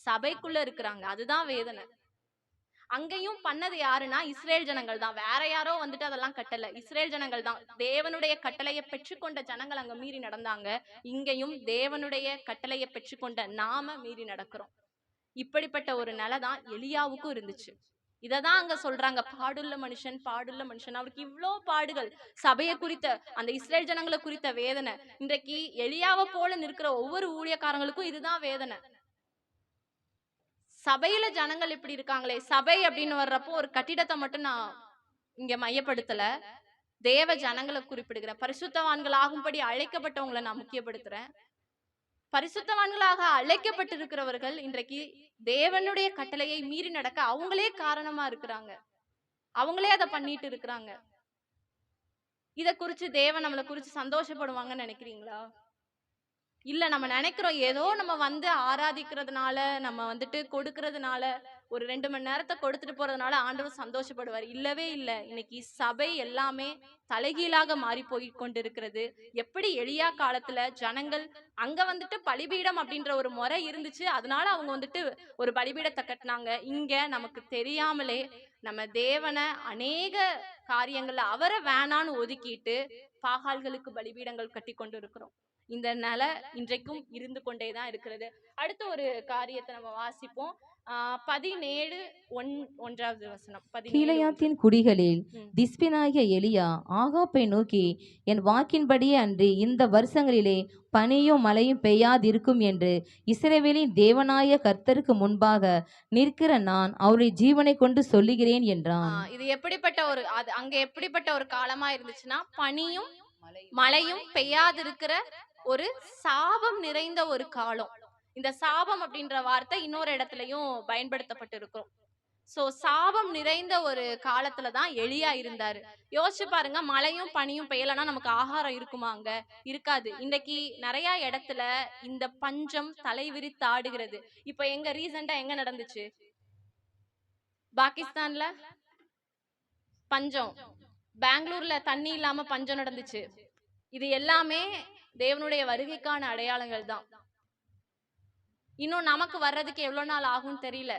சபைக்குள்ள இருக்கிறாங்க. அதுதான் வேதனை. அங்கேயும் பண்ணது யாருன்னா இஸ்ரேல் ஜனங்கள் தான். வேற யாரோ வந்துட்டு அதெல்லாம் கட்டல, இஸ்ரேல் ஜனங்கள் தான். தேவனுடைய கட்டளையை பெற்றுக்கொண்ட ஜனங்கள் அங்க மீறி நடந்தாங்க. இங்கேயும் தேவனுடைய கட்டளையை பெற்றுக்கொண்ட நாம மீறி நடக்கிறோம். இப்படிப்பட்ட ஒரு நிலை தான் எலியாவுக்கும் இருந்துச்சு. இததான் அங்க சொல்றாங்க, பாடுள்ள மனுஷன், பாடுள்ள மனுஷன். அவருக்கு இவ்வளோ பாடுகள், சபையை குறித்த, அந்த இஸ்ரேல் ஜனங்களை குறித்த வேதனை. இன்றைக்கு எலியாவை போல நிற்கிற ஒவ்வொரு ஊழியக்காரங்களுக்கும் இதுதான் வேதனை. சபையில ஜனங்கள் இப்படி இருக்காங்களே. சபை அப்படின்னு வர்றப்போ ஒரு கட்டிடத்தை மட்டும் நான் இங்க மையப்படுத்தல, தேவ ஜனங்களை குறிப்பிடுகிறேன். பரிசுத்தவான்கள் ஆகும்படி அழைக்கப்பட்டவங்களை நான் முக்கியப்படுத்துறேன். பரிசுத்தவான்களாக அழைக்கப்பட்டிருக்கிறவர்கள் இன்றைக்கு தேவனுடைய கட்டளையை மீறி நடக்க அவங்களே காரணமா இருக்கிறாங்க. அவங்களே அதை பண்ணிட்டு இருக்கிறாங்க. இத குறிச்சு தேவன் நம்மளை குறிச்சு சந்தோஷப்படுவாங்கன்னு நினைக்கிறீங்களா? இல்ல, நம்ம நினைக்கிறோம் ஏதோ நம்ம வந்து ஆராதிக்கிறதுனால, நம்ம வந்துட்டு கொடுக்கறதுனால, ஒரு 2 மணி நேரத்தை கொடுத்துட்டு போறதுனால ஆண்டவர் சந்தோஷப்படுவார். இல்லவே இல்லை. இன்னைக்கு சபை எல்லாமே தலைகீழாக மாறி போய் கொண்டிருக்கிறது. எப்படி எலியா காலத்துல ஜனங்கள் அங்க வந்துட்டு பலிபீடம் அப்படின்ற ஒரு முறை இருந்துச்சு, அதனால அவங்க வந்துட்டு ஒரு பலிபீடத்தை கட்டினாங்க. இங்க நமக்கு தெரியாமலே நம்ம தேவனை அநேக காரியங்கள்ல அவரை வேணான்னு ஒதுக்கிட்டு பாகால்களுக்கு பலிபீடங்கள் கட்டி கொண்டு இருக்கிறோம். இந்த நிலை இன்றைக்கும் இருந்து கொண்டேதான் இருக்கிறது. அடுத்த ஒரு காரியத்தை நம்ம வாசிப்போம். 17:1 வசனம். கீலேயாத்தின் குடிகளில் திஸ்பினாகிய எலியா ஆகாப்பை நோக்கி, என் வாக்கின்படியே அன்றி இந்த வருஷங்களிலே பனியும் மழையும் பெய்யாதிருக்கும் என்று இஸ்ரவேலின் தேவனாய கர்த்தருக்கு முன்பாக நிற்கிற நான் அவருடைய ஜீவனை கொண்டு சொல்லுகிறேன் என்றான். இது எப்படிப்பட்ட ஒரு அங்க எப்படிப்பட்ட ஒரு காலமா இருந்துச்சுன்னா, பனியும் மழையும் பெய்யாதிருக்கிற ஒரு சாபம் நிறைந்த ஒரு காலம். இந்த சாபம் அப்படின்ற வார்த்தை இன்னொரு இடத்துலயும் பயன்படுத்தப்பட்டிருக்கும். சோ சாபம் நிறைந்த ஒரு காலத்துலதான் எலியா இருந்தாரு. யோசிச்சு பாருங்க, மழையும் பனியும் பெய்யலன்னா நமக்கு ஆகாரம் இருக்குமா? அங்க இருக்காது. இன்னைக்கு நிறைய இடத்துல இந்த பஞ்சம் தலைவிரித்து ஆடுகிறது. இப்ப எங்க ரீசெண்டா எங்க நடந்துச்சு? பாகிஸ்தான்ல பஞ்சம், பெங்களூர்ல தண்ணி இல்லாம பஞ்சம் நடந்துச்சு. இது எல்லாமே தேவனுடைய வருகைக்கான அடையாளங்கள் தான். இன்னும் நமக்கு வர்றதுக்கு எவ்வளவு நாள் ஆகும் தெரியல.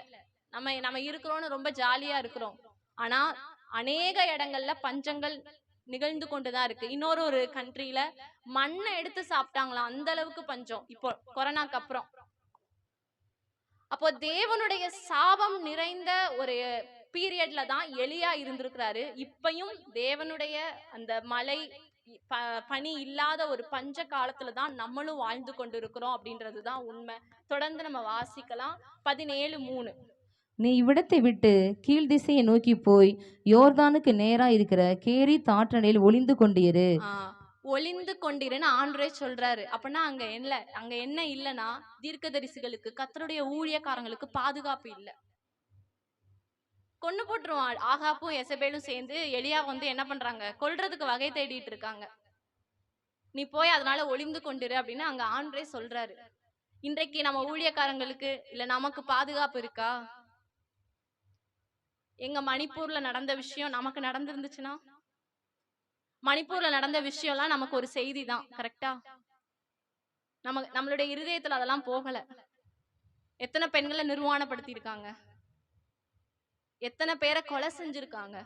நம்ம இருக்கிறோம்னு ரொம்ப ஜாலியா இருக்கிறோம். ஆனா அநேக இடங்கள்ல பஞ்சங்கள் நிகழ்ந்து கொண்டுதான் இருக்கு. இன்னொரு ஒரு கண்ட்ரியில மண்ணை எடுத்து சாப்பிட்டாங்களாம், அந்த அளவுக்கு பஞ்சம் இப்போ கொரோனாக்கு அப்புறம். அப்போ தேவனுடைய சாபம் நிறைந்த ஒரு பீரியட்ல தான் எலியா இருந்திருக்கிறாரு. இப்பயும் தேவனுடைய அந்த மழை பனி இல்லாத ஒரு பஞ்ச காலத்துலதான் நம்மளும் வாழ்ந்து கொண்டு இருக்கிறோம் அப்படின்றதுதான் உண்மை. தொடர்ந்து நம்ம வாசிக்கலாம். 17:3. நீ இவ்விடத்தை விட்டு கீழ் திசையை நோக்கி போய் யோர்தானுக்கு நேரா இருக்கிற கேரி தாற்றனில் ஒளிந்து கொண்டிரு. ஒளிந்து கொண்டிருன்னு ஆண்டவரே சொல்றாரு. அப்படின்னா அங்க என்ன இல்லைன்னா, தீர்க்கதரிசிகளுக்கு, கர்த்தருடைய ஊழியக்காரங்களுக்கு பாதுகாப்பு இல்லை. கொண்டு போட்டுருவான். ஆகாப்பும் எசபேலும் சேர்ந்து எலியா வந்து என்ன பண்றாங்க, கொல்றதுக்கு வகை தேடிட்டு இருக்காங்க. நீ போய் அதனால ஒளிந்து கொண்டிரு அப்படின்னு அங்க ஆண்டவரே சொல்றாரு. இன்றைக்கு நம்ம ஊழியக்காரங்களுக்கு இல்ல நமக்கு பாதுகாப்பு இருக்கா? எங்க மணிப்பூர்ல நடந்த விஷயம் நமக்கு நடந்திருந்துச்சுன்னா, மணிப்பூர்ல நடந்த விஷயம் எல்லாம் நமக்கு ஒரு செய்தி தான். கரெக்டா? நம்மளுடைய இருதயத்துல அதெல்லாம் போகல. எத்தனை பெண்களை நிர்வாணப்படுத்தி இருக்காங்க, எத்தனை பேரை கொலை செஞ்சிருக்காங்க.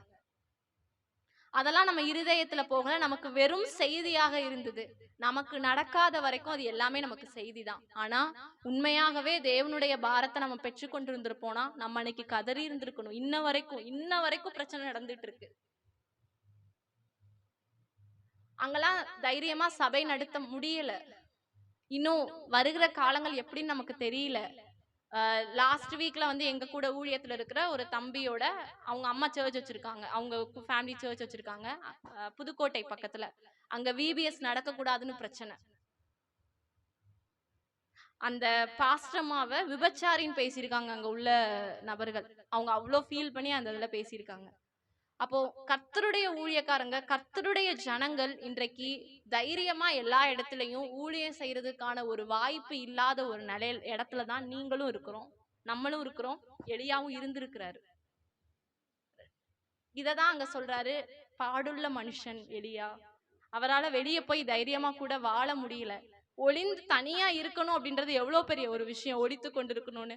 அதெல்லாம் நம்ம இருதயத்துல போகல, நமக்கு வெறும் செய்தியாக இருந்தது. நமக்கு நடக்காத வரைக்கும் அது எல்லாமே நமக்கு செய்தி தான். ஆனா உண்மையாகவே தேவனுடைய பாரத்தை நம்ம பெற்றுக்கொண்டு இருந்திருப்போனா நம்ம அன்னைக்கு கதறி இருந்திருக்கணும். இன்ன வரைக்கும் பிரச்சனை நடந்துட்டு இருக்கு. அங்கெல்லாம் தைரியமா சபை நடத்த முடியல. இன்னும் வருகிற காலங்கள் எப்படின்னு நமக்கு தெரியல. லாஸ்ட் வீக்ல வந்து எங்க கூட ஊழியத்துல இருக்கிற ஒரு தம்பியோட அவங்க அம்மா சர்ச் வச்சிருக்காங்க, அவங்க ஃபேமிலி சர்ச் வச்சிருக்காங்க புதுக்கோட்டை பக்கத்துல. அங்க VBS நடக்க கூடாதுன்னு பிரச்சனை. அந்த பாஸ்டம்மாவை விபச்சாரின்னு பேசியிருக்காங்க அங்க உள்ள நபர்கள். அவங்க அவ்வளோ ஃபீல் பண்ணி அந்த இதுல பேசியிருக்காங்க. அப்போ கர்த்தருடைய ஊழியக்காரங்க, கர்த்தருடைய ஜனங்கள் இன்றைக்கு தைரியமா எல்லா இடத்துலயும் ஊழியம் செய்யறதுக்கான ஒரு வாய்ப்பு இல்லாத ஒரு இடத்துலதான் நீங்களும் இருக்கிறோம், நம்மளும் இருக்கிறோம், எலியாவும் இருந்திருக்கிறாரு. இததான் அங்க சொல்றாரு, பாடுள்ள மனுஷன் எலியா. அவரால் வெளியே போய் தைரியமா கூட வாழ முடியல. ஒளிந்து தனியா இருக்கணும் அப்படின்றது எவ்வளவு பெரிய ஒரு விஷயம், ஒளித்து கொண்டிருக்கணும்னு.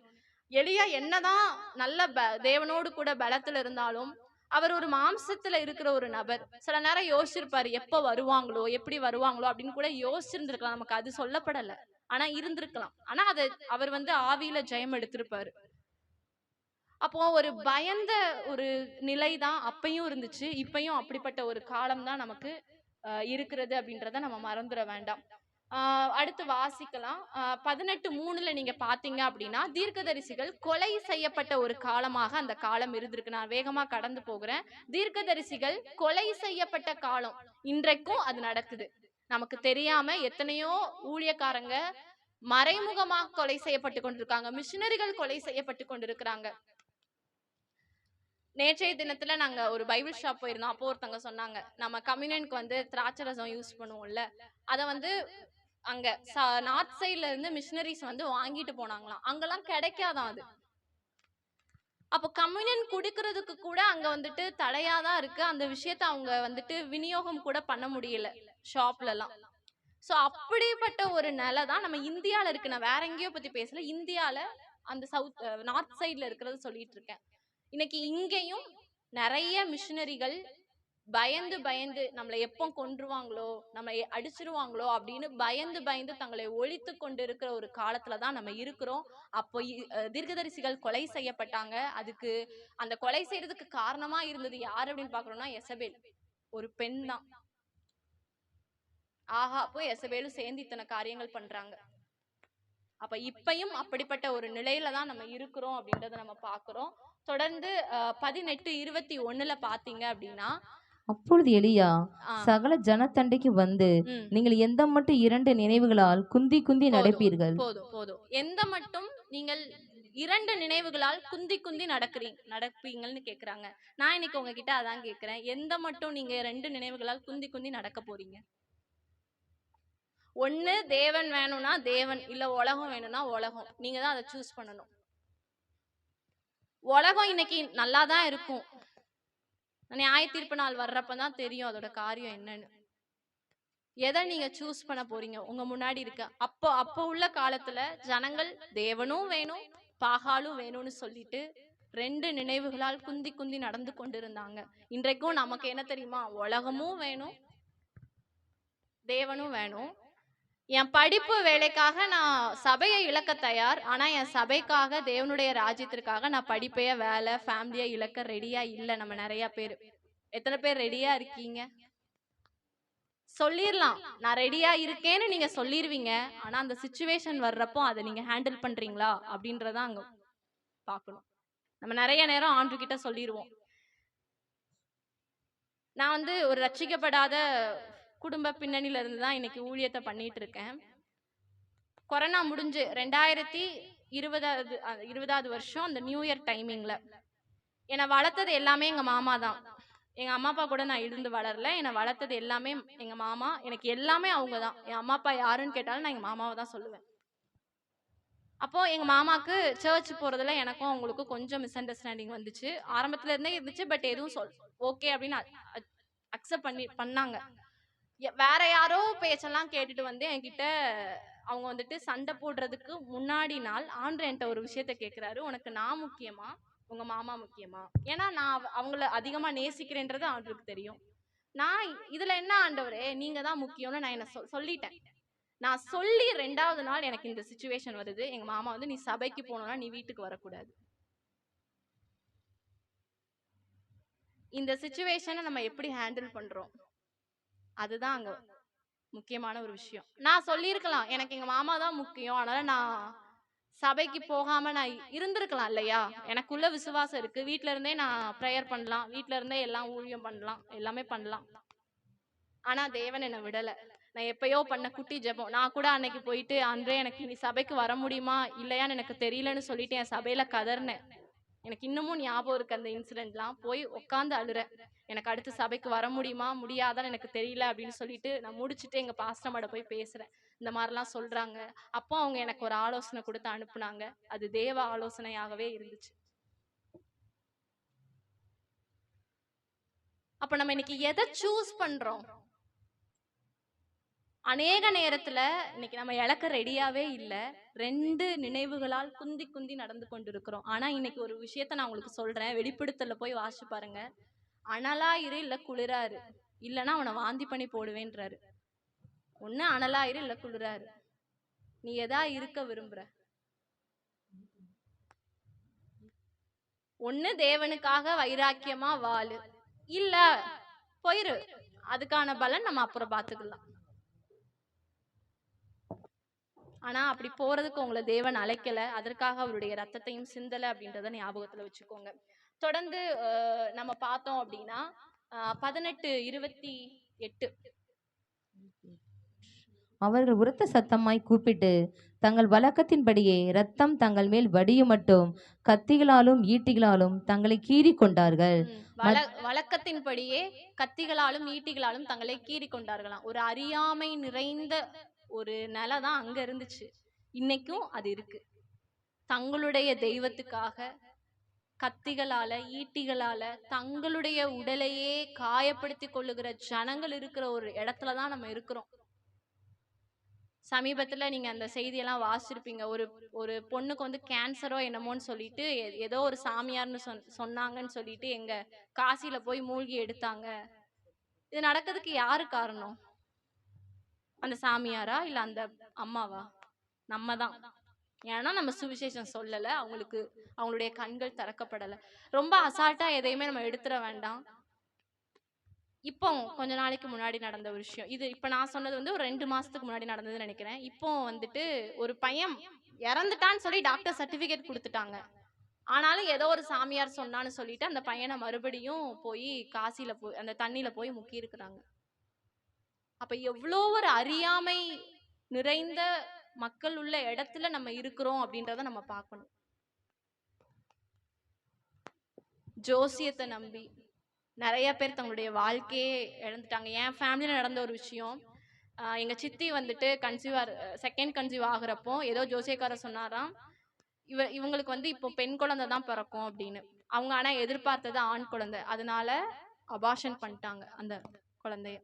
எலியா என்னதான் நல்ல தேவனோடு கூட பலத்துல இருந்தாலும் அவர் ஒரு மாம்சத்துல இருக்கிற ஒரு நபர். சில நேரம் யோசிச்சிருப்பாரு, எப்ப வருவாங்களோ எப்படி வருவாங்களோ அப்படின்னு கூட யோசிச்சிருந்திருக்கலாம். நமக்கு அது சொல்லப்படல, ஆனா இருந்திருக்கலாம். ஆனா அது அவர் வந்து ஆவியில ஜெயம் எடுத்திருப்பாரு. அப்போ ஒரு பயந்த ஒரு நிலைதான் அப்பையும் இருந்துச்சு, இப்பையும் அப்படிப்பட்ட ஒரு காலம் தான் நமக்கு இருக்கிறது அப்படின்றத நம்ம மறந்துட வேண்டாம். அடுத்து வாசிக்கலாம். 18:3 நீங்க பாத்தீங்க அப்படின்னா, தீர்க்கதரிசிகள் கொலை செய்யப்பட்ட ஒரு காலமாக அந்த காலம் இருந்திருக்கு. நான் வேகமா கடந்து போகிறேன். தீர்க்கதரிசிகள் கொலை செய்யப்பட்ட காலம், இன்றைக்கும் அது நடக்குது. நமக்கு தெரியாம எத்தனையோ ஊழியக்காரங்க மறைமுகமாக கொலை செய்யப்பட்டு கொண்டிருக்காங்க, மிஷினரிகள் கொலை செய்யப்பட்டு கொண்டிருக்கிறாங்க. நேற்றைய தினத்துல நாங்க ஒரு பைபிள் ஷாப் போயிருந்தோம். அப்போ ஒருத்தவங்க சொன்னாங்க, நம்ம கம்யூனியனுக்கு வந்து திராட்சை ரசம் யூஸ் பண்ணுவோம்ல, அதை வந்து அங்க நார்த் சைட்ல இருந்து மிஷினரிஸ் வந்து வாங்கிட்டு போனாங்களாம். அங்கெல்லாம் கிடைக்காதான் அது. அப்போ கம்யூனியன் குடிக்கிறதுக்கு கூட அங்க வந்துட்டு தடையாதான் இருக்கு. அந்த விஷயத்த அவங்க வந்துட்டு விநியோகம் கூட பண்ண முடியல ஷாப்ல எல்லாம். சோ அப்படிப்பட்ட ஒரு நிலை தான் நம்ம இந்தியால இருக்கு. நான் வேற எங்கேயோ பத்தி பேசல, இந்தியால அந்த நார்த் சைட்ல இருக்கிறது சொல்லிட்டு இருக்கேன். இன்னைக்கு இங்கேயும் நிறைய மிஷினரிகள் பயந்து பயந்து நம்மளை எப்போ கொன்றுவாங்களோ, நம்மளை அடிச்சிருவாங்களோ அப்படின்னு பயந்து பயந்து தங்களை ஒழித்து கொண்டு இருக்கிற ஒரு காலத்துலதான் நம்ம இருக்கிறோம். அப்போ தீர்க்கதரிசிகள் கொலை செய்யப்பட்டாங்க. அதுக்கு அந்த கொலை செய்யறதுக்கு காரணமா இருந்தது யாரு அப்படின்னு பாக்குறோம்னா எசபேல், ஒரு பெண் தான். ஆகாபோ எசபேலும் சேர்ந்து இத்தனை காரியங்கள் பண்றாங்க. அப்ப இப்பயும் அப்படிப்பட்ட ஒரு நிலையில தான் நம்ம இருக்கிறோம் அப்படின்றத நம்ம பாக்குறோம். தொடர்ந்து 18:21 பாத்தீங்க அப்படின்னா, அப்பொழுது எலியா சகல ஜனத்தண்டைக்கு வந்து, நீங்கள் எந்த மட்டும் 2 நினைவுகளால் குந்தி குந்தி நடப்பீர்கள். போதும் எந்த மட்டும் நீங்கள் 2 நினைவுகளால் குந்தி குந்தி நடப்பீங்கன்னு கேக்குறாங்க. நான் இன்னைக்கு உங்ககிட்ட அதான் கேக்குறேன், எந்த மட்டும் நீங்க 2 நினைவுகளால் குந்தி குந்தி நடக்க போறீங்க? ஒண்ணு தேவன் வேணும்னா தேவன், இல்ல உலகம் வேணும்னா உலகம். நீங்க தான் அதை சூஸ் பண்ணணும். உலகம் இன்னைக்கு நல்லாதான் இருக்கும், நியாய தீர்ப்பு நாள் வர்றப்பதான் தெரியும் அதோட காரியம் என்னன்னு. எதை நீங்க சூஸ் பண்ண போறீங்க? உங்க முன்னாடி இருக்க அப்போ உள்ள காலத்துல ஜனங்கள் தேவனும் வேணும் பாகாலும் வேணும்னு சொல்லிட்டு 2 நினைவுகளால் குந்தி குந்தி நடந்து கொண்டிருந்தாங்க. இன்றைக்கும் நமக்கு என்ன தெரியுமா? உலகமும் வேணும் தேவனும் வேணும். என் படிப்பு வேலைக்காக நான் சபையை இழக்க தயார், ஆனா என் சபைக்காக தேவனுடைய ராஜ்யத்திற்காக நான் படிப்பைய வேலை ஃபேமிலியை இழக்க ரெடியா இல்லை. நம்ம நிறைய பேர். எத்தனை பேர் ரெடியா இருக்கீங்க? சொல்லிடலாம், நான் ரெடியா இருக்கேன்னு நீங்க சொல்லிருவீங்க. ஆனா அந்த சிச்சுவேஷன் வர்றப்போ அதை நீங்க ஹேண்டில் பண்றீங்களா அப்படின்றத அங்க பார்க்கணும். நம்ம நிறைய நேரம் ஆண்டு கிட்ட சொல்லிடுவோம். நான் வந்து ஒரு ரட்சிக்கப்படாத குடும்ப பின்னணியில இருந்து தான் இன்னைக்கு ஊழியத்தை பண்ணிட்டு இருக்கேன். கொரோனா முடிஞ்சு 2020 வருஷம் அந்த நியூ இயர் டைமிங்ல என்னை வளர்த்தது எல்லாமே எங்க மாமா தான். எங்க அம்மா அப்பா கூட நான் இருந்து வளரல. என்னை வளர்த்தது எல்லாமே எங்க மாமா. எனக்கு எல்லாமே அவங்க தான். என் அம்மா அப்பா யாருன்னு கேட்டாலும் நான் எங்க மாமாவை தான் சொல்லுவேன். அப்போ எங்க மாமாக்கு சர்ச் போறதுல எனக்கும் அவங்களுக்கும் கொஞ்சம் மிஸ் அண்டர்ஸ்டாண்டிங் வந்துச்சு. ஆரம்பத்துல இருந்தே இருந்துச்சு. பட் எதுவும் ஓகே அப்படின்னு அக்செப்ட் பண்ணாங்க. வேற யாரோ பேச்செல்லாம் கேட்டுட்டு வந்து என்கிட்ட அவங்க வந்துட்டு சண்டை போடுறதுக்கு முன்னாடி நாள் ஆண்டவர் என்கிட்ட ஒரு விஷயத்த கேட்கிறாரு, உனக்கு நான் முக்கியமா உங்க மாமா முக்கியமா? ஏன்னா நான் அவங்கள அதிகமா நேசிக்கிறேன்றது ஆண்டவருக்கு தெரியும். நான் இதுல என்ன ஆண்டவரே, நீங்க தான் முக்கியம்னு நான் என்ன சொல்லிட்டேன். நான் சொல்லி 2வது நாள் எனக்கு இந்த சிச்சுவேஷன் வருது. எங்க மாமா வந்து, நீ சபைக்கு போனோம்னா நீ வீட்டுக்கு வரக்கூடாது. இந்த சிச்சுவேஷனை நம்ம எப்படி ஹேண்டில் பண்றோம், அதுதான் அங்க முக்கியமான ஒரு விஷயம். நான் சொல்லியிருக்கலாம், எனக்கு எங்க மாமா தான் முக்கியம், அதனால நான் சபைக்கு போகாம நான் இருந்திருக்கலாம் இல்லையா? எனக்குள்ள விசுவாசம் இருக்கு, வீட்ல இருந்தே நான் ப்ரேயர் பண்ணலாம், வீட்ல இருந்தே எல்லாம் ஊழியம் பண்ணலாம், எல்லாமே பண்ணலாம். ஆனா தேவன் என்னை விடல. நான் எப்பயோ பண்ண குட்டி ஜெபம், நான் கூட அன்னைக்கு போயிட்டு, அன்றே எனக்கு நீ சபைக்கு வர முடியுமா இல்லையான்னு எனக்கு தெரியலன்னு சொல்லிட்டு என் சபையில கதறினேன். எனக்கு இன்னமும் ஞாபகம் இருக்கு அந்த இன்சிடென்ட்லாம். போய் உட்காந்து அழுறேன், எனக்கு அடுத்து சபைக்கு வர முடியுமா முடியாதான்னு எனக்கு தெரியல அப்படின்னு சொல்லிட்டு நான் முடிச்சுட்டு எங்க பாஸ்டர்மாட போய் பேசுறேன். இந்த மாதிரிலாம் சொல்றாங்க. அப்போ அவங்க எனக்கு ஒரு ஆலோசனை கொடுத்து அனுப்புனாங்க. அது தேவ ஆலோசனையாகவே இருந்துச்சு. அப்ப நம்ம இன்னைக்கு எதை சூஸ் பண்றோம்? அநேக நேரத்துல இன்னைக்கு நம்ம இழக்க ரெடியாவே இல்ல. 2 நினைவுகளால் குந்தி குந்தி நடந்து கொண்டிருக்கிறோம். ஆனா இன்னைக்கு ஒரு விஷயத்த நான் உங்களுக்கு சொல்றேன், வெளிப்படுத்தல போய் வாசிச்சு பாருங்க. அனலா இரு இல்ல குளிரா இரு, இல்லன்னா அவனை வாந்தி பண்ணி போடுவேன்றாரு. ஒண்ணு அனலா இரு இல்ல குளிரா இரு. நீ எதா இருக்க விரும்புற? ஒண்ணு தேவனுக்காக வைராக்கியமா வாழு, இல்ல போயிரு. அதுக்கான பலன் நம்ம அப்புறம் பாத்துக்கலாம். ஆனா அப்படி போறதுக்கு உங்களை தேவன் அழைக்கல, அதற்காக அவருடைய ரத்தத்தையும் சிந்தல அப்படின்றத ஞாபகத்துல வச்சுக்கோங்க. தொடர்ந்து நம்ம பார்த்தோம் அப்படின்னா 18:28 அவர்கள் உரத்த சத்தமாய் கூப்பிட்டு தங்கள் வழக்கத்தின்படியே ரத்தம் தங்கள் மேல் வடியும் மட்டும் கத்திகளாலும் ஈட்டிகளாலும் தங்களை கீறி கொண்டார்கள். வழக்கத்தின்படியே கத்திகளாலும் ஈட்டிகளாலும் தங்களை கீறி கொண்டார்களாம். ஒரு அறியாமை நிறைந்த ஒரு நிலை தான் அங்க இருந்துச்சு. இன்னைக்கும் அது இருக்கு. தங்களுடைய தெய்வத்துக்காக கத்திகளால ஈட்டிகளால தங்களுடைய உடலையே காயப்படுத்தி கொள்ளுகிற ஜனங்கள் இருக்கிற ஒரு இடத்துலதான் நம்ம இருக்கிறோம். சமீபத்துல நீங்க அந்த செய்தியெல்லாம் வாசிச்சிருப்பீங்க. ஒரு பொண்ணுக்கு வந்து கேன்சரோ என்னமோன்னு சொல்லிட்டு ஏதோ ஒரு சாமியார்னு சொன்னாங்கன்னு சொல்லிட்டு எங்க காசில போய் மூழ்கி எடுத்தாங்க. இது நடக்கிறதுக்கு யாரு காரணம்? அந்த சாமியாரா இல்ல அந்த அம்மாவா? நம்ம தான். ஏன்னா நம்ம சுவிசேஷம் சொல்லல, அவங்களுக்கு அவங்களுடைய கண்கள் திறக்கப்படல. ரொம்ப அசால்ட்டா எதையுமே நம்ம எடுத்துட வேண்டாம். இப்போ கொஞ்ச நாளைக்கு முன்னாடி நடந்த ஒரு விஷயம் இது. இப்ப நான் சொன்னது வந்து ஒரு 2 மாசத்துக்கு முன்னாடி நடந்ததுன்னு நினைக்கிறேன். இப்போ வந்துட்டு ஒரு பையன் இறந்துட்டான்னு சொல்லி டாக்டர் சர்டிபிகேட் கொடுத்துட்டாங்க. ஆனாலும் ஏதோ ஒரு சாமியார் சொன்னான்னு சொல்லிட்டு அந்த பையனை மறுபடியும் போய் காசில போய் அந்த தண்ணியில போய் முக்கி இருக்கிறாங்க. அப்ப எவ்வளோ ஒரு அறியாமை நிறைந்த மக்கள் உள்ள இடத்துல நம்ம இருக்கிறோம் அப்படின்றத நம்ம பார்க்கணும். ஜோசியத்தை நம்பி நிறைய பேர் தங்களுடைய வாழ்க்கையே இழந்துட்டாங்க. என் ஃபேமிலியில் நடந்த ஒரு விஷயம், எங்க சித்தி வந்துட்டு செகண்ட் கன்சீவ் ஆகுறப்போ ஏதோ ஜோசியக்காரர் சொன்னாராம், இவங்களுக்கு வந்து இப்போ பெண் குழந்தை தான் பிறக்கும் அப்படின்னு. அவங்க ஆனா எதிர்பார்த்தது ஆண் குழந்தை, அதனால அபார்ஷன் பண்ணிட்டாங்க அந்த குழந்தைய.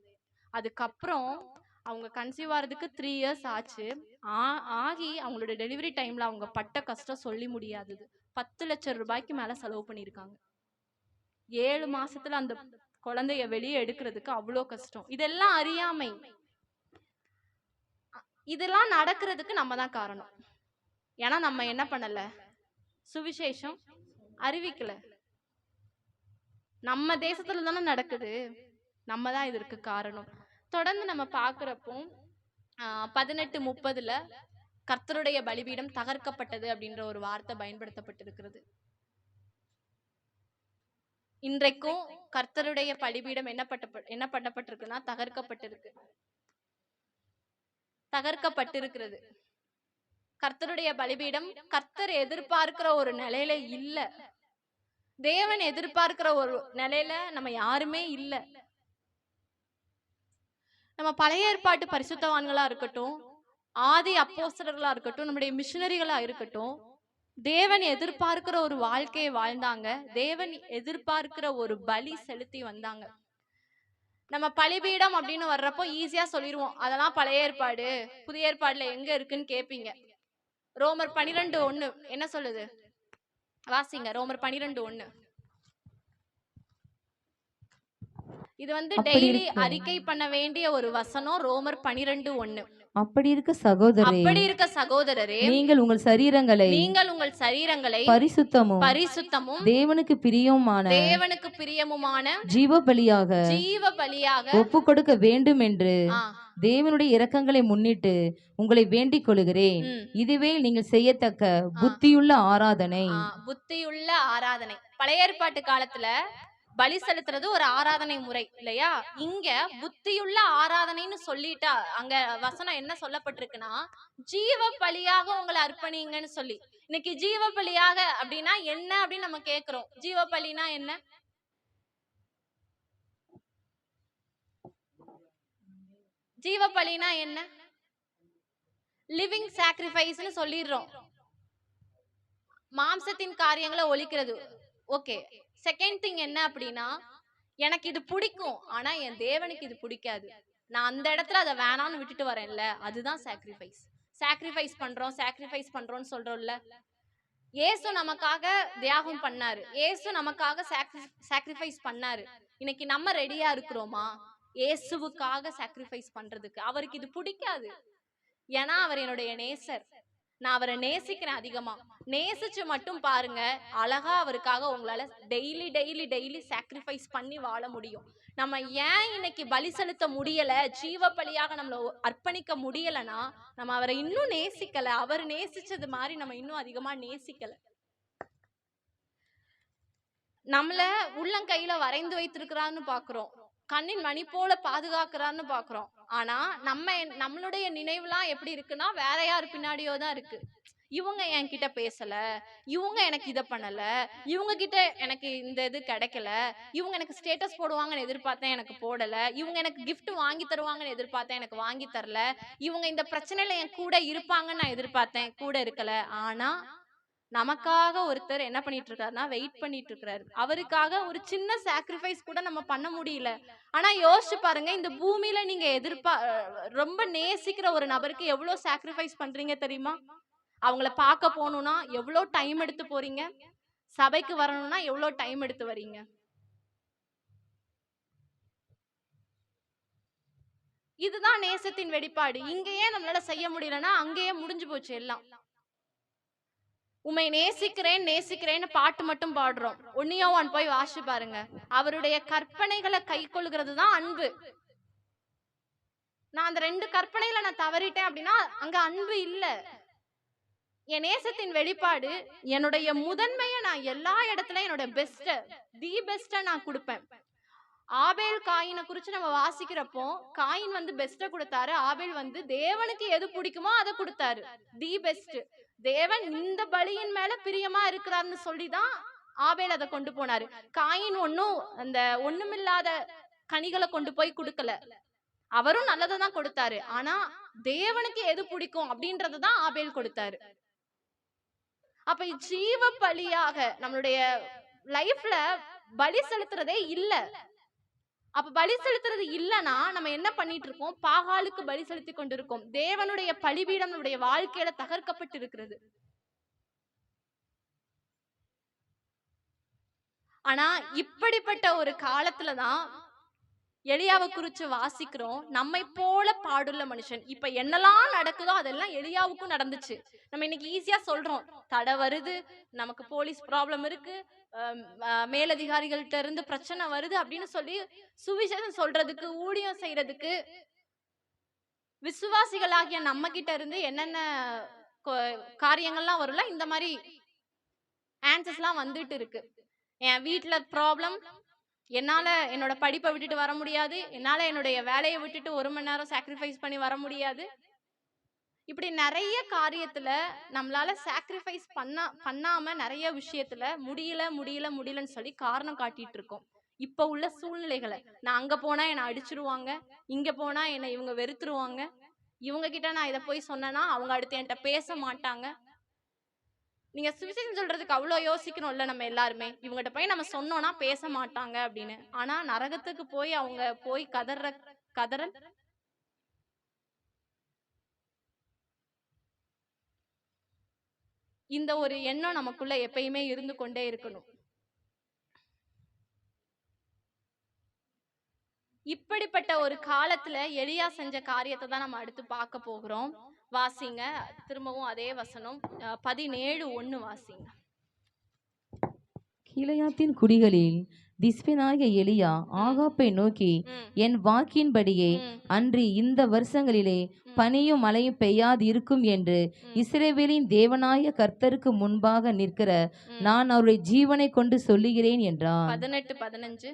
அதுக்கப்புறம் அவங்க கன்சீவ் ஆகிறதுக்கு 3 இயர்ஸ் ஆச்சு. ஆகி அவங்களோட டெலிவரி டைம்ல அவங்க பட்ட கஷ்டம் சொல்லி முடியாதது. 10 லட்சம் ரூபாய்க்கு மேல செலவு பண்ணியிருக்காங்க. 7 மாசத்துல அந்த குழந்தைய வெளியே எடுக்கிறதுக்கு அவ்வளோ கஷ்டம். இதெல்லாம் அறியாமை. இதெல்லாம் நடக்கிறதுக்கு நம்ம தான் காரணம். ஏன்னா நம்ம என்ன பண்ணல, சுவிசேஷம் அறிவிக்கல. நம்ம தேசத்துல தானே நடக்குது, நம்ம தான் இதற்கு காரணம். தொடர்ந்து நம்ம பாக்குறப்போ 18:30 கர்த்தருடைய பலிபீடம் தகர்க்கப்பட்டது அப்படின்ற ஒரு வார்த்தை பயன்படுத்தப்பட்டிருக்கிறது. இன்றைக்கும் கர்த்தருடைய பலிபீடம் என்ன பண்ணப்பட்டிருக்குன்னா தகர்க்கப்பட்டிருக்கிறது. கர்த்தருடைய பலிபீடம் கர்த்தர் எதிர்பார்க்கிற ஒரு நிலையில இல்ல. தேவன் எதிர்பார்க்கிற ஒரு நிலையில நம்ம யாருமே இல்ல. நம்ம பழைய ஏற்பாட்டு பரிசுத்தவான்களா இருக்கட்டும், ஆதி அப்போஸ்தலர்களா இருக்கட்டும், நம்முடைய மிஷனரிகளா இருக்கட்டும், தேவன் எதிர்பார்க்கிற ஒரு வாழ்க்கையை வாழ்ந்தாங்க. தேவன் எதிர்பார்க்கிற ஒரு பலி செலுத்தி வந்தாங்க. நம்ம பலிபீடம் அப்படின்னு வர்றப்போ ஈஸியா சொல்லிடுவோம், அதெல்லாம் பழைய ஏற்பாடு, புதிய ஏற்பாடுல எங்க இருக்குன்னு கேட்பீங்க. ரோமர் 12:1 என்ன சொல்லுது? வாசிங்க. ரோமர் 12:1. இது வந்து டெய்லி அறிக்கை பண்ண வேண்டிய ஒரு வசனம். ரோமர் 12:1. அப்படி இருக்க சகோதரரே, நீங்கள் உங்கள் சரீரங்களை பரிசுத்தமும் தேவனுக்கு பிரியமுமான ஜீவ பலியாக ஒப்பு கொடுக்க வேண்டும் என்று தேவனுடைய இரக்கங்களை முன்னிட்டு உங்களை வேண்டிக் கொள்கிறேன். இதுவே நீங்கள் செய்யத்தக்க புத்தியுள்ள ஆராதனை. பழைய ஏற்பாட்டு காலத்துல பலி செலுத்துறது ஒரு ஆராதனை முறை இல்லையா? இங்க புத்தியுள்ள ஆராதனைன்னு சொல்லிட்டா அங்க வசனம் என்ன சொல்லப்பட்டிருக்குன்னா, ஜீவ பலியாக உங்களை அர்ப்பணிங்கன்னு சொல்லி. இன்னைக்கு ஜீவ பலியாக அப்படின்னா என்ன அப்படின்னு நம்ம கேக்குறோம். ஜீவ பலினா என்ன? ஜீவ பலினா என்ன? லிவிங் சாக்ரிஃபைஸ்னு சொல்லிடுறோம். மாம்சத்தின் காரியங்களை ஒழிக்கிறது. ஓகே. செகண்ட் திங் என்ன அப்படின்னா, எனக்கு இது பிடிக்கும் ஆனா என் தேவனுக்கு இது பிடிக்காது, நான் அந்த இடத்துல அதை வேணான்னு விட்டுட்டு வரேன்ல, அதுதான் சாக்ரிஃபைஸ். சாக்ரிஃபைஸ் பண்றோம்னு சொல்றோம்ல. இயேசு நமக்காக தியாகம் பண்ணாரு, இயேசு நமக்காக சாக்ரிஃபைஸ் பண்ணாரு. இன்னைக்கு நம்ம ரெடியா இருக்கிறோமா இயேசுவுக்காக சாக்ரிஃபைஸ் பண்றதுக்கு? அவருக்கு இது பிடிக்காது, ஏன்னா அவர் என்னுடைய நேசர். நான் அவரை நேசிக்கிறேன். அதிகமா நேசிச்சு மட்டும் பாருங்க, அழகா அவருக்காக உங்களால டெய்லி சாக்ரிஃபைஸ் பண்ணி வாழ முடியும். நம்ம ஏன் இன்னைக்கு பலி செலுத்த முடியல, ஜீவ பலியாக நம்மள அர்ப்பணிக்க முடியலன்னா, நம்ம அவரை இன்னும் நேசிக்கல. அவர் நேசிச்சது மாதிரி நம்ம இன்னும் அதிகமா நேசிக்கல. நம்மள உள்ளங்கையில வரைந்து வைத்திருக்கிறான்னு பாக்குறோம், கண்ணின் மணி போல பாதுகாக்கிறான்னு பாக்குறோம். ஆனா நம்மளுடைய நினைவுலாம் எப்படி இருக்குன்னா, வேற யார் பின்னாடியோ தான் இருக்கு. இவங்க என்கிட்ட பேசல, இவங்க எனக்கு இதை பண்ணல, இவங்க கிட்ட எனக்கு இந்த இது கிடைக்கல, இவங்க எனக்கு ஸ்டேட்டஸ் போடுவாங்கன்னு எதிர்பார்த்தேன் எனக்கு போடல, இவங்க எனக்கு கிஃப்ட் வாங்கி தருவாங்கன்னு எதிர்பார்த்தேன் எனக்கு வாங்கி தரல, இவங்க இந்த பிரச்சனையில என் கூட இருப்பாங்கன்னு நான் எதிர்பார்த்தேன் கூட இருக்கல. ஆனா நமக்காக ஒருத்தர் என்ன பண்ணிட்டு இருக்காருன்னா வெயிட் பண்ணிட்டு இருக்காரு. அவருக்காக ஒரு சின்ன சாக்ரிஃபைஸ் கூட நம்ம பண்ண முடியல. ஆனா யோசிச்சு பாருங்க, இந்த பூமியில நீங்க ரொம்ப நேசிக்கிற ஒரு நபருக்கு எவ்வளவு சாக்ரிஃபைஸ் பண்றீங்க தெரியுமா? அவங்கள பார்க்க போகணும்னா எவ்வளவு டைம் எடுத்து போறீங்க, சபைக்கு வரணும்னா எவ்வளவு டைம் எடுத்து வரீங்க. இதுதான் நேசத்தின் வெளிப்பாடு. இங்கேயே நம்மளால செய்ய முடியலன்னா அங்கேயே முடிஞ்சு போச்சு எல்லாம். உம்மை நேசிக்கிறேன்னு பாட்டு மட்டும் பாடுறோம். 1 யோவான் போய் வாசி பாருங்க. அவருடைய கற்பனைகளை கை கொள்கிறது தான் அன்பு. நான் அந்த 2 கற்பனைகளை நான் தவறிட்டேன் அப்படின்னா அங்க அன்பு இல்ல. என் நேசத்தின் வெளிப்பாடு, என்னுடைய முதன்மையை நான் எல்லா இடத்துலயும் என்னோட பெஸ்ட நான் கொடுப்பேன். ஆபேல் காயினை குறிச்சு நம்ம வாசிக்கிறப்போ, காயின் வந்து பெஸ்ட கொடுத்தாரு, ஆபேல் வந்து தேவனுக்கு எது பிடிக்குமோ அதை கொடுத்தாரு, தி பெஸ்ட். தேவன் இந்த பலியின் மேல பிரியமா இருக்கிறார்னு சொல்லிதான் ஆபேல் அதை கொண்டு போனாரு. காயின் அந்த ஒண்ணுமில்லாத கனிகளை கொண்டு போய் கொடுக்கல, அவரும் நல்லதான் கொடுத்தாரு. ஆனா தேவனுக்கு எது பிடிக்கும் அப்படின்றதுதான் ஆபேல் கொடுத்தாரு. அப்ப ஜீவ பலியாக நம்மளுடைய லைஃப்ல பலி செலுத்துறதே இல்ல. அப்ப பலி செலுத்துறது இல்லைன்னா நம்ம என்ன பண்ணிட்டு இருக்கோம்? பாகாலுக்கு பலி செலுத்தி கொண்டிருக்கோம். தேவனுடைய பலிபீடம் நம்முடைய வாழ்க்கையில தகர்க்கப்பட்டு இருக்கிறது. ஆனா இப்படிப்பட்ட ஒரு காலத்துலதான் எலியாவை குறிச்சு வாசிக்கிறோம். நம்மை போல பாடுள்ள மனுஷன். இப்ப என்னெல்லாம் நடக்குதோ அதெல்லாம் எலியாவுக்கும் நடந்துச்சு. நம்ம இன்னைக்கு ஈஸியா சொல்றோம், தடை வருது, நமக்கு போலீஸ் ப்ராப்ளம் இருக்கு, மேலதிகாரிகள்ட்ட இருந்து பிரச்சனை வருது அப்படின்னு சொல்லி சுவிசேஷம் சொல்றதுக்கு, ஊழியம் செய்யறதுக்கு விசுவாசிகளாகிய நம்ம கிட்ட இருந்து என்னென்ன காரியங்கள்லாம் வரும்ல, இந்த மாதிரி ஆன்சர்ஸ் எல்லாம் வந்துட்டு இருக்கு. என் வீட்டுல ப்ராப்ளம், என்னால என்னோட படிப்பை விட்டுட்டு வர முடியாது, என்னால என்னுடைய வேலையை விட்டுட்டு 1 மணி நேரம் சாக்ரிஃபைஸ் பண்ணி வர முடியாது. இப்படி நிறைய காரியத்துல நம்மளால சாக்ரிஃபைஸ் பண்ணாம நிறைய விஷயத்துல முடியலன்னு சொல்லி காரணம் காட்டிட்டு இருக்கோம். இப்ப உள்ள சூழ்நிலைகளை, நான் அங்க போனா என்னை அடிச்சிருவாங்க, இங்க போனா என்னை இவங்க வெறுத்துருவாங்க, இவங்க கிட்ட நான் இதை போய் சொன்னேன்னா அவங்க அடுத்து என்கிட்ட பேச மாட்டாங்க, நீங்க சுவிசேஷம் சொல்றதுக்கு அவ்வளோ யோசிக்கணும்ல நம்ம எல்லாருமே. இவங்ககிட்ட போய் நம்ம சொன்னோம்னா பேச மாட்டாங்க அப்படின்னு. ஆனா நரகத்துக்கு போய் அவங்க போய் கதறல் இந்த ஒரு எண்ணம் நமக்குள்ள எப்பயுமே இருந்து கொண்டே இருக்கணும். இப்படிப்பட்ட ஒரு காலத்துல எலியா செஞ்ச காரியத்தை தான் நம்ம அடுத்து பார்க்க போகிறோம். வாசிங்க திரும்பவும் அதே வசனம் 17:1 வாசிங்க. கீலேயாத்தின் குடிகளில் திஸ்பினாகிய எலியா ஆகாப்பை நோக்கி, என் வாக்கின்படியே அன்றி இந்த வருஷங்களிலே பனியும் மழையும் பெய்யாது இருக்கும் என்று இஸ்ரவேலின் தேவனாய கர்த்தருக்கு முன்பாக நிற்கிற நான் அவருடைய ஜீவனை கொண்டு சொல்லுகிறேன் என்றான். 18-15.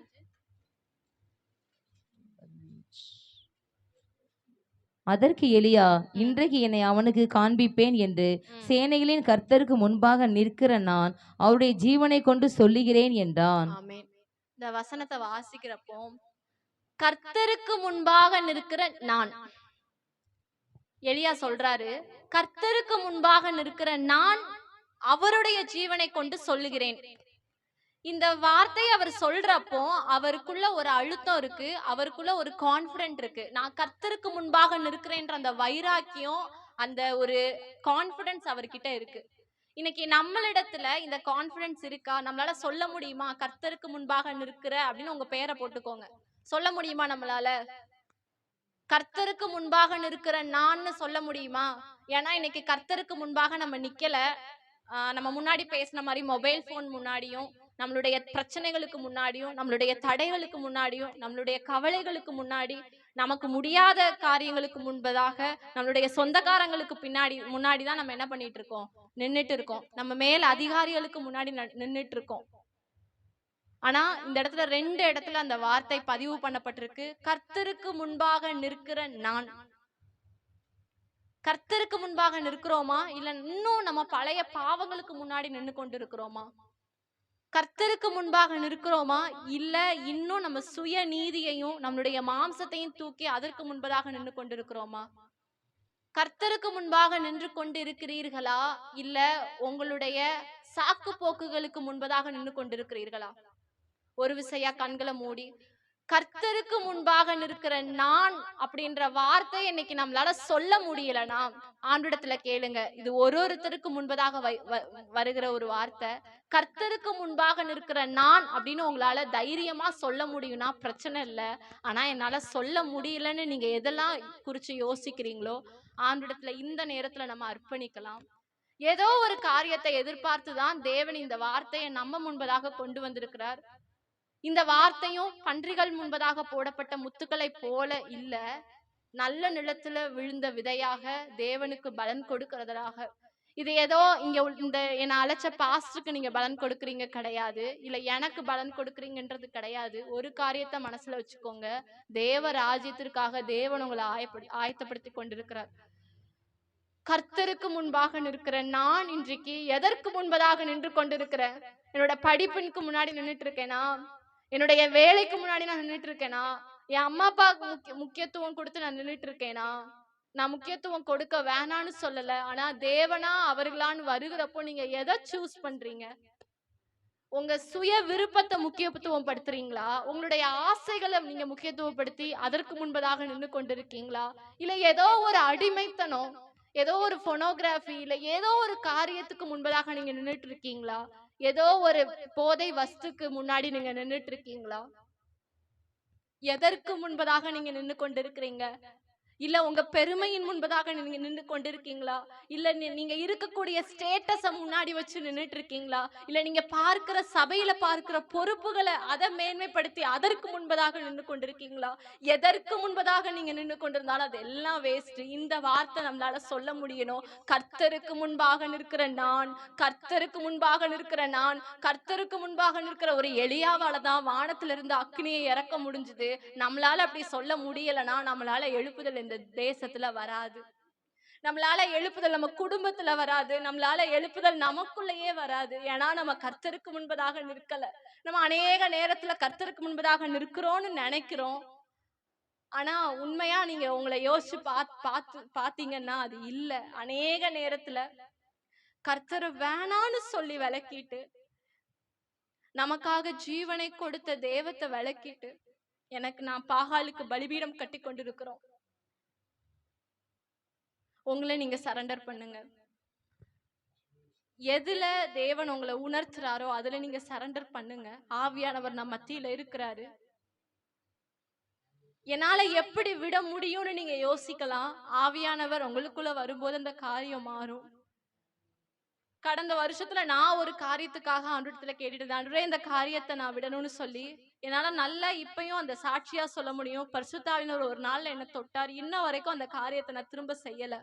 அதற்கு எலியா, இன்றைக்கு என்னை அவனுக்கு காண்பிப்பேன் என்று சேனைகளின் கர்த்தருக்கு முன்பாக நிற்கிற நான் அவருடைய ஜீவனை கொண்டு சொல்லுகிறேன் என்றான். இந்த வசனத்தை வாசிக்கிறப்போ கர்த்தருக்கு முன்பாக நிற்கிற நான், எலியா சொல்றாரு, கர்த்தருக்கு முன்பாக நிற்கிற நான் அவருடைய ஜீவனை கொண்டு சொல்லுகிறேன். இந்த வார்த்தையை அவர் சொல்றப்போ அவருக்குள்ள ஒரு அழுத்தம் இருக்கு, அவருக்குள்ள ஒரு கான்பிடன்ட் இருக்கு. நான் கர்த்தருக்கு முன்பாக நிற்கிறேன்ற அந்த வைராக்கியம், அந்த ஒரு கான்பிடன்ஸ் அவர்கிட்ட இருக்கு. இன்னைக்கு நம்மளிடத்துல இந்த கான்பிடன்ஸ் இருக்கா? நம்மளால சொல்ல முடியுமா கர்த்தருக்கு முன்பாக நிற்கிற அப்படின்னு உங்க பேரை போட்டுக்கோங்க. சொல்ல முடியுமா? நம்மளால கர்த்தருக்கு முன்பாக நிற்கிற நான் சொல்ல முடியுமா? ஏன்னா இன்னைக்கு கர்த்தருக்கு முன்பாக நம்ம நிக்கல. நம்ம முன்னாடி பேசின மாதிரி மொபைல் போன் முன்னாடியும், நம்மளுடைய பிரச்சனைகளுக்கு முன்னாடியும், நம்மளுடைய தடைகளுக்கு முன்னாடியும், நம்மளுடைய கவலைகளுக்கு முன்னாடி, நமக்கு முடியாத காரியங்களுக்கு முன்பதாக, நம்மளுடைய சொந்தக்காரங்களுக்கு முன்னாடிதான் நம்ம என்ன பண்ணிட்டு இருக்கோம்? நின்னுட்டு இருக்கோம். நம்ம மேல் அதிகாரிகளுக்கு முன்னாடி நின்னுட்டு இருக்கோம். ஆனா இந்த இடத்துல 2 இடத்துல அந்த வார்த்தை பதிவு பண்ணப்பட்டிருக்கு. கர்த்தருக்கு முன்பாக நிற்கிற நான். கர்த்தருக்கு முன்பாக நிற்கிறோமா? இல்ல இன்னும் நம்ம பழைய பாவங்களுக்கு முன்னாடி நின்று கொண்டு இருக்கிறோமா? கர்த்தருக்கு முன்பாக நிற்கிறோமா? இல்ல இன்னும் நம்ம சுய நீதியையும் நம்மளுடைய மாம்சத்தையும் தூக்கி அதற்கு முன்பதாக நின்று கொண்டிருக்கிறோமா? கர்த்தருக்கு முன்பாக நின்று கொண்டு இருக்கிறீர்களா? இல்ல உங்களுடைய சாக்கு போக்குகளுக்கு முன்பதாக நின்று கொண்டிருக்கிறீர்களா? ஒரு விசையா கண்களை மூடி கர்த்தருக்கு முன்பாக நிற்கிற நான் அப்படின்ற வார்த்தை இன்னைக்கு நம்மளால சொல்ல முடியலனா ஆண்டிடத்துல கேளுங்க. இது ஒருத்தருக்கு முன்பதாக வருகிற ஒரு வார்த்தை. கர்த்தருக்கு முன்பாக நிற்கிற நான் அப்படின்னு உங்களால தைரியமா சொல்ல முடியும்னா பிரச்சனை இல்லை. ஆனா என்னால சொல்ல முடியலன்னு நீங்க எதெல்லாம் குறிச்சு யோசிக்கிறீங்களோ ஆண்டிடத்துல இந்த நேரத்துல நம்ம அர்ப்பணிக்கலாம். ஏதோ ஒரு காரியத்தை எதிர்பார்த்துதான் தேவன் இந்த வார்த்தையை நம்ம முன்பதாக கொண்டு வந்திருக்கிறார். இந்த வார்த்தையும் பன்றிகள் முன்பதாக போடப்பட்ட முத்துக்களை போல இல்ல, நல்ல நிலத்துல விழுந்த விதையாக தேவனுக்கு பலன் கொடுக்கிறதாக. இது ஏதோ இங்க இந்த என்ன அழைச்ச பாஸ்டருக்கு நீங்க பலன் கொடுக்குறீங்க கிடையாது, இல்ல எனக்கு பலன் கொடுக்குறீங்கன்றது கிடையாது. ஒரு காரியத்தை மனசுல வச்சுக்கோங்க, தேவ ராஜ்யத்திற்காக தேவன் உங்களை ஆயத்தப்படுத்தி கொண்டிருக்கிறார். கர்த்தருக்கு முன்பாக நிற்கிற நான் இன்றைக்கு எதற்கு முன்பதாக நின்று கொண்டிருக்கிறேன்? என்னோட படிப்புக்கு முன்னாடி நின்றுட்டு இருக்கேனா? என்னுடைய வேலைக்கு முன்னாடி நான் நின்றுட்டு இருக்கேனா? என் அம்மா அப்பாவுக்கு முக்கியத்துவம் கொடுத்து நான் நின்றுட்டு இருக்கேனா? நான் முக்கியத்துவம் கொடுக்க வேணான்னு சொல்லல, ஆனா தேவனா அவர்களான்னு வருகிறப்போ நீங்க எதை சூஸ் பண்றீங்க? உங்க சுய விருப்பத்தை முக்கியத்துவம் படுத்துறீங்களா? உங்களுடைய ஆசைகளை நீங்க முக்கியத்துவப்படுத்தி அதற்கு முன்பதாக நின்று கொண்டிருக்கீங்களா? இல்ல ஏதோ ஒரு அடிமைத்தனம், ஏதோ ஒரு போனோகிராஃபி, இல்ல ஏதோ ஒரு காரியத்துக்கு முன்பதாக நீங்க நின்றுட்டு இருக்கீங்களா? ஏதோ ஒரு போதை வஸ்துக்கு முன்னாடி நீங்க நின்றுட்டு இருக்கீங்களா? எதற்கு முன்பதாக நீங்க நின்று கொண்டிருக்கிறீங்க? இல்ல உங்க பெருமையின் முன்பதாக நீங்க நின்று கொண்டிருக்கீங்களா? இல்ல நீங்க இருக்கக்கூடிய ஸ்டேட்டஸ முன்னாடி வச்சு நின்றுட்டு இருக்கீங்களா? இல்ல நீங்க பார்க்கிற சபையில பார்க்கிற பொறுப்புகளை அதை மேன்மைப்படுத்தி அதற்கு முன்பதாக நின்று கொண்டிருக்கீங்களா? எதற்கு முன்பதாக நீங்க நின்று கொண்டிருந்தாலும் அது எல்லாம் வேஸ்ட். இந்த வார்த்தை நம்மளால சொல்ல முடியணும். கர்த்தருக்கு முன்பாக நிற்கிற நான், கர்த்தருக்கு முன்பாக நிற்கிற நான், கர்த்தருக்கு முன்பாக நிற்கிற ஒரு எலியாவாலதான் வானத்திலிருந்து அக்னியை இறக்க முடிஞ்சது. நம்மளால அப்படி சொல்ல முடியலன்னா நம்மளால எழுப்புதல் இந்த தேசத்துல வராது. நம்மளால எழுப்புதல் நம்ம குடும்பத்துல வராது. நம்மளால எழுப்புதல் நமக்குள்ளேயே வராது. ஏன்னா நம்ம கர்த்தருக்கு முன்பதாக நிற்கல. நம்ம அநேக நேரத்துல கர்த்தருக்கு முன்பதாக நிற்கிறோம்னு நினைக்கிறோம். ஆனா உண்மையா நீங்க உங்களை யோசிச்சு பாத்தீங்கன்னா அது இல்ல. அநேக நேரத்துல கர்த்தரை வேணான்னு சொல்லி விலக்கிட்டு, நமக்காக ஜீவனை கொடுத்த தேவத்தை விலக்கிட்டு, நான் பாகாலுக்கு பலிபீடம் கட்டி கொண்டிருக்கிறோம். உங்களை நீங்க சரண்டர் பண்ணுங்க. எதுல தேவன் உங்களை உணர்த்துறாரோ அதுல நீங்க சரண்டர் பண்ணுங்க. ஆவியானவர் நம்ம மத்தியில இருக்கிறாரு. என்னால எப்படி விட முடியும்னு நீங்க யோசிக்கலாம். ஆவியானவர் உங்களுக்குள்ள வரும்போது அந்த காரியம் மாறும். கடந்த வருஷத்துல நான் ஒரு காரியத்துக்காக ஆண்டவரிடத்துல கேட்டுட்டு ஆண்டவரே இந்த காரியத்தை நான் விடணும்னு சொல்லி, என்னால நல்லா இப்பயும் அந்த சாட்சியா சொல்ல முடியும். பரிசுத்தாவினர் ஒரு நாள்ல என்ன தொட்டார். இன்ன வரைக்கும் அந்த காரியத்தை நான் திரும்ப செய்யல.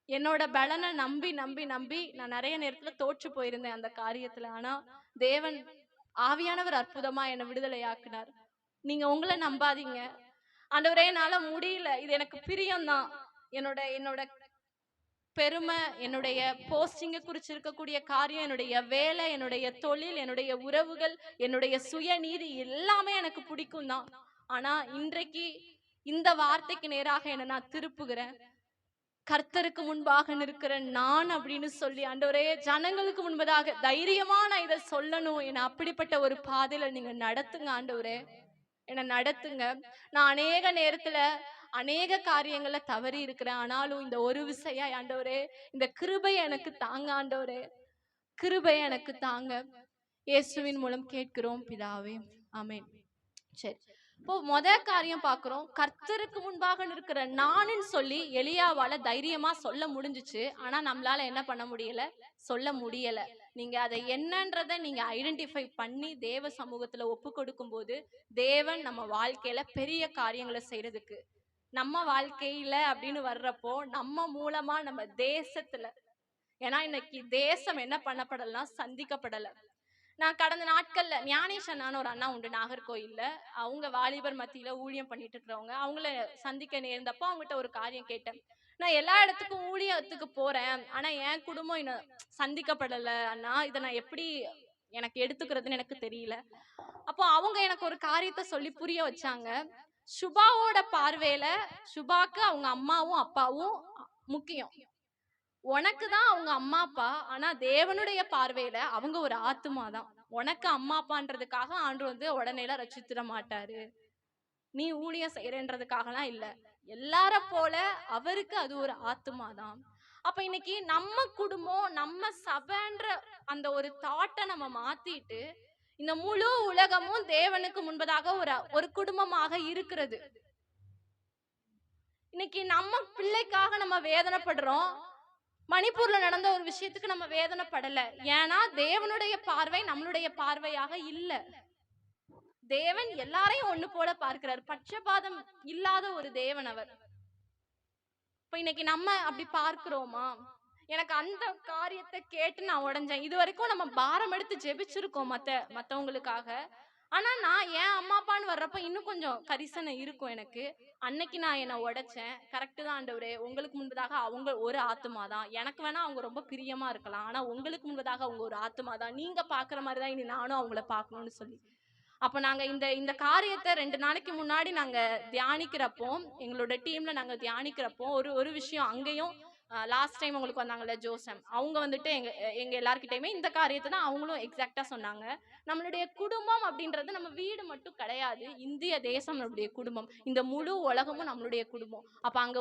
என்னோட பலனை நம்பி நம்பி நம்பி நான் நிறைய நேரத்துல தோற்று போயிருந்தேன் அந்த காரியத்துல. ஆனா தேவன் ஆவியானவர் அற்புதமா என்னை விடுதலையாக்குனார். நீங்க உங்களை நம்பாதீங்க. ஆண்டவரே என்னால முடியல, இது எனக்கு பிரியம்தான், என்னோட பெருமை, என்னுடைய போஸ்டிங்க குறிச்சு இருக்கக்கூடிய காரியம், என்னுடைய வேலை, என்னுடைய தொழில், என்னுடைய உறவுகள், என்னுடைய சுயநீதி எல்லாமே எனக்கு பிடிக்கும் தான். ஆனா இன்றைக்கு இந்த வார்த்தைக்கு நேராக என்ன நான் திருப்புகிறேன். கர்த்தருக்கு முன்பாக நிற்கிற நான் அப்படின்னு சொல்லி, ஆண்டவரே ஜனங்களுக்கு முன்பதாக தைரியமா நான் இதை சொல்லணும், என்ன அப்படிப்பட்ட ஒரு பாதையில நீங்க நடத்துங்க ஆண்டவரே, என்ன நடத்துங்க. நான் அநேக நேரத்துல அநேக காரியங்கள்ல தவறி இருக்கிறேன். ஆனாலும் இந்த ஒரு விஷயம் ஆண்டவரே, இந்த கிருபையை எனக்கு தாங்க ஆண்டவரே, கிருபையை எனக்கு தாங்க. இயேசுவின் மூலம் கேட்கிறோம் பிதாவே, ஆமென். சரி, இப்போ காரியம் பாக்குறோம். கர்த்தருக்கு முன்பாக நிற்கிற நானுன்னு சொல்லி எலியாவால தைரியமா சொல்ல முடிஞ்சுச்சு. ஆனா நம்மளால என்ன பண்ண முடியல, சொல்ல முடியல. நீங்க அதை என்னன்றத நீங்க ஐடென்டிஃபை பண்ணி தேவ சமூகத்துல ஒப்பு கொடுக்கும் போது, தேவன் நம்ம வாழ்க்கையில பெரிய காரியங்களை செய்யறதுக்கு, நம்ம வாழ்க்கையில அப்படின்னு வர்றப்போ நம்ம மூலமா நம்ம தேசத்துல, ஏன்னா இன்னைக்கு தேசம் என்ன பண்ணப்படலாம், சந்திக்கப்படல. நான் கடந்த நாட்கள்ல ஞானேஷ் அண்ணான்னு ஒரு அண்ணா உண்டு நாகர்கோயில்ல. அவங்க வாலிபர் மத்தியில ஊழியம் பண்ணிட்டு இருக்கிறவங்க. அவங்கள சந்திக்க நேர்ந்தப்போ அவங்ககிட்ட ஒரு காரியம் கேட்டேன். நான் எல்லா இடத்துக்கும் ஊழியத்துக்கு போறேன், ஆனா என் குடும்பம் இன்னும் சந்திக்கப்படல அண்ணா, இதை நான் எப்படி எனக்கு எடுத்துக்கிறதுன்னு எனக்கு தெரியல. அப்போ அவங்க எனக்கு ஒரு காரியத்தை சொல்லி புரிய வச்சாங்க. சுபாவோட பார்வையில சுபாக்கு அவங்க அம்மாவும் அப்பாவும் முக்கியம், உனக்கு தான் அவங்க அம்மா அப்பா. ஆனா தேவனுடைய பார்வையில அவங்க ஒரு ஆத்துமா தான். உனக்கு அம்மா அப்பான்றதுக்காக ஆண்டு உடனே ரட்சித்திட மாட்டாரு. நீ ஊழியம் செய்யறன்றதுக்காகலாம் இல்ல, எல்லார போல அவருக்கு அது ஒரு ஆத்துமா தான். அப்ப இன்னைக்கு நம்ம குடும்பம், நம்ம சபைன்ற அந்த ஒரு தாட்டை நம்ம மாத்திட்டு, இந்த முழு உலகமும் தேவனுக்கு முன்பதாக ஒரு குடும்பமாக இருக்கிறது. இன்னைக்கு நம்ம பிள்ளைக்காக நம்ம வேதனைப்படுறோம். மணிப்பூர்ல நடந்த ஒரு விஷயத்துக்கு நம்ம வேதனைப்படல. ஏன்னா தேவனுடைய பார்வை நம்மளுடைய பார்வையாக இல்ல. தேவன் எல்லாரையும் ஒண்ணு போல பார்க்கிறார். பட்சபாதம் இல்லாத ஒரு தேவன் அவர். இப்ப இன்னைக்கு நம்ம அப்படி பார்க்கிறோமா? எனக்கு அந்த காரியத்தை கேட்டு நான் உடைஞ்சேன். இது வரைக்கும் நம்ம பாரம் எடுத்து ஜெபிச்சிருக்கோம் மத்தவங்களுக்காக. ஆனா நான் என் அம்மா அப்பான்னு வர்றப்ப இன்னும் கொஞ்சம் கரிசனை இருக்கும் எனக்கு. அன்னைக்கு நான் என்ன உடைச்சேன். கரெக்டு தான் ஆண்டவரே, உங்களுக்கு முன்பதாக அவங்க ஒரு ஆத்துமா தான். எனக்கு வேணா அவங்க ரொம்ப பிரியமா இருக்கலாம், ஆனா உங்களுக்கு முன்பதாக அவங்க ஒரு ஆத்துமா தான். நீங்க பாக்குற மாதிரிதான் இனி நானும் அவங்கள பாக்கணும்னு சொல்லி, அப்ப நாங்க இந்த காரியத்தை 2 நாளைக்கு முன்னாடி நாங்க தியானிக்கிறப்போ, எங்களோட டீம்ல நாங்க தியானிக்கிறப்போ ஒரு விஷயம் அங்கேயும் லாஸ்ட் டைம் உங்களுக்கு வந்தாங்கல்ல ஜோசம், அவங்க வந்துட்டு எங்க எல்லார்கிட்டயுமே இந்த காரியத்தை தான் அவங்களும் எக்ஸாக்டா சொன்னாங்க. நம்மளுடைய குடும்பம் அப்படின்றது நம்ம வீடு மட்டும் கிடையாது. இந்திய தேசம் நம்மளுடைய குடும்பம். இந்த முழு உலகமும் நம்மளுடைய குடும்பம். அப்ப அங்க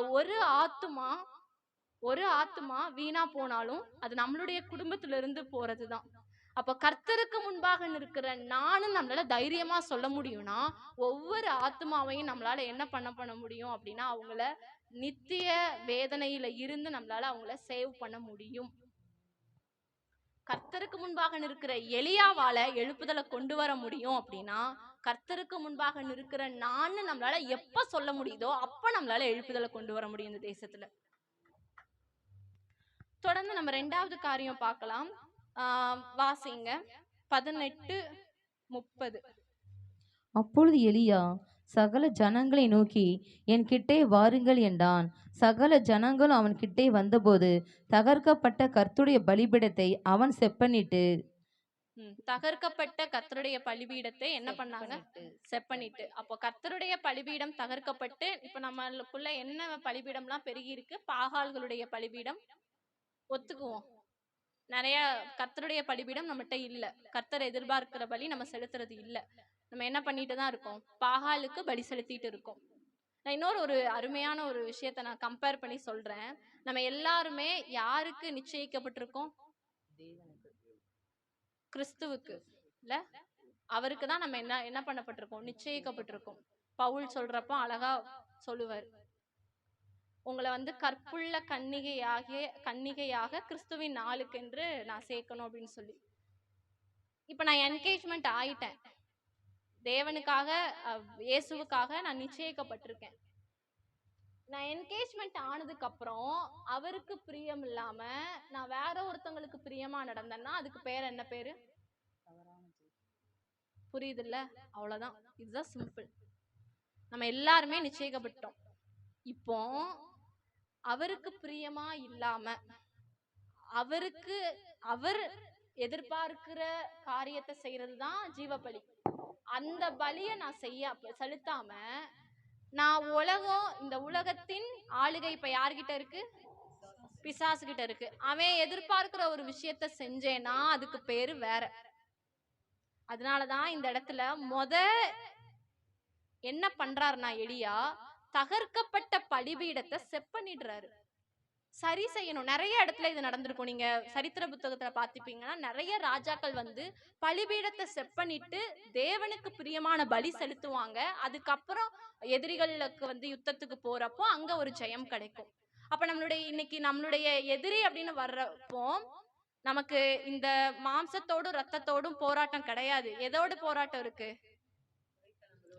ஒரு ஆத்துமா வீணா போனாலும் அது நம்மளுடைய குடும்பத்துல இருந்து போறதுதான். அப்ப கர்த்தருக்கு முன்பாக நிற்கிற நானும் நம்மளால தைரியமா சொல்ல முடியும்னா, ஒவ்வொரு ஆத்மாவையும் நம்மளால என்ன பண்ண முடியும் அப்படின்னா, அவங்கள நித்திய வேதனையில இருந்து நம்மளால அவங்கள சேவ் பண்ண முடியும். கர்த்தருக்கு முன்பாக நிற்கிற எலியாவால எழுப்புதலை கொண்டு வர முடியும் அப்படின்னா, கர்த்தருக்கு முன்பாக நிற்கிற நான் நம்மளால எப்ப சொல்ல முடியுதோ அப்ப நம்மளால எழுப்புதலை கொண்டு வர முடியும் இந்த தேசத்துல. தொடர்ந்து நம்ம 2வது காரியம் பார்க்கலாம். வாசிங்க 18:30. அப்பொழுது எலியா சகல ஜனங்களை நோக்கி என் கிட்டே வாருங்கள் என்றான். சகல ஜனங்களும் அவன் கிட்டே வந்தபோது தகர்க்கப்பட்ட கர்த்தருடைய பலிபீடத்தை அவன் செப்பனிட்டு தகர்க்கப்பட்ட கர்த்தருடைய பலிபீடத்தை என்ன பண்ணாங்க, செப்பனிட்டு. அப்போ கர்த்தருடைய பலிபீடம் தகர்க்கப்பட்டு இப்ப நம்மளுக்குள்ள என்ன பலிபீடம்லாம் பெருகி இருக்கு, பாகால்களுடைய பலிபீடம் ஒத்துக்குவோம். நிறைய கர்த்தருடைய பலிபீடம் நம்மகிட்ட இல்ல. கர்த்தர் எதிர்பார்க்கிற பலி நம்ம செலுத்துறது இல்ல. நம்ம என்ன பண்ணிட்டு தான் இருக்கோம்? பாகாலுக்கு பலி செலுத்திட்டு இருக்கோம். நான் இன்னொரு ஒரு அருமையான ஒரு விஷயத்த நான் கம்பேர் பண்ணி சொல்றேன். நம்ம எல்லாருமே யாருக்கு நிச்சயிக்கப்பட்டிருக்கோம்? கிறிஸ்துவுக்கு இல்ல, அவருக்கு தான் நம்ம என்ன என்ன பண்ணப்பட்டிருக்கோம்? நிச்சயிக்கப்பட்டிருக்கோம். பவுல் சொல்றப்போ அழகா சொல்லுவார், உங்களை வந்து கற்புள்ள கன்னிகையாக கிறிஸ்துவின் நாளுக்கென்று நான் சேர்க்கணும் அப்படின்னு சொல்லி. இப்ப நான் என்கேஜ்மெண்ட் ஆயிட்டேன், தேவனுக்காக இயேசுவுக்காக நான் நிச்சயிக்கப்பட்டிருக்கேன். நான் என்கேஜ்மெண்ட் ஆனதுக்கு அப்புறம் அவருக்கு பிரியம் இல்லாம நான் வேற ஒருத்தங்களுக்கு பிரியமா நடந்தேன்னா அதுக்கு பேர் என்ன பேரு? புரியுது இல்ல? அவ்வளவுதான். இதுதான் சிம்பிள். நம்ம எல்லாருமே நிச்சயிக்கப்பட்டோம். இப்போ அவருக்கு பிரியமா இல்லாம அவர் எதிர்பார்க்கிற காரியத்தை செய்யறதுதான் ஜீவபலி. அந்த பலியை நான் செலுத்தாம நான் இந்த உலகத்தின் ஆளுகை இப்ப யார்கிட்ட இருக்கு? பிசாசு கிட்ட இருக்கு. அவன் எதிர்பார்க்கிற ஒரு விஷயத்த செஞ்சேன்னா அதுக்கு பேரு வேற. அதனாலதான் இந்த இடத்துல என்ன பண்றாருன்னா எலியா தகர்க்கப்பட்ட பலிபீடத்தை செப்பனிடுறாரு. சரி செய்யணும். நிறைய இடத்துல இது நடந்திருக்கும். நீங்க சரித்திர புத்தகத்துல பாத்துப்பீங்கன்னா நிறைய ராஜாக்கள் வந்து பலிபீடத்தை செப்பனிட்டு தேவனுக்கு பிரியமான பலி செலுத்துவாங்க. அதுக்கப்புறம் எதிரிகளுக்கு வந்து யுத்தத்துக்கு போறப்போ அங்க ஒரு ஜெயம் கிடைக்கும். அப்ப இன்னைக்கு நம்மளுடைய எதிரி அப்படின்னு வர்றப்போ நமக்கு இந்த மாம்சத்தோடும் ரத்தத்தோடும் போராட்டம் கிடையாது. எதோடு போராட்டம் இருக்கு?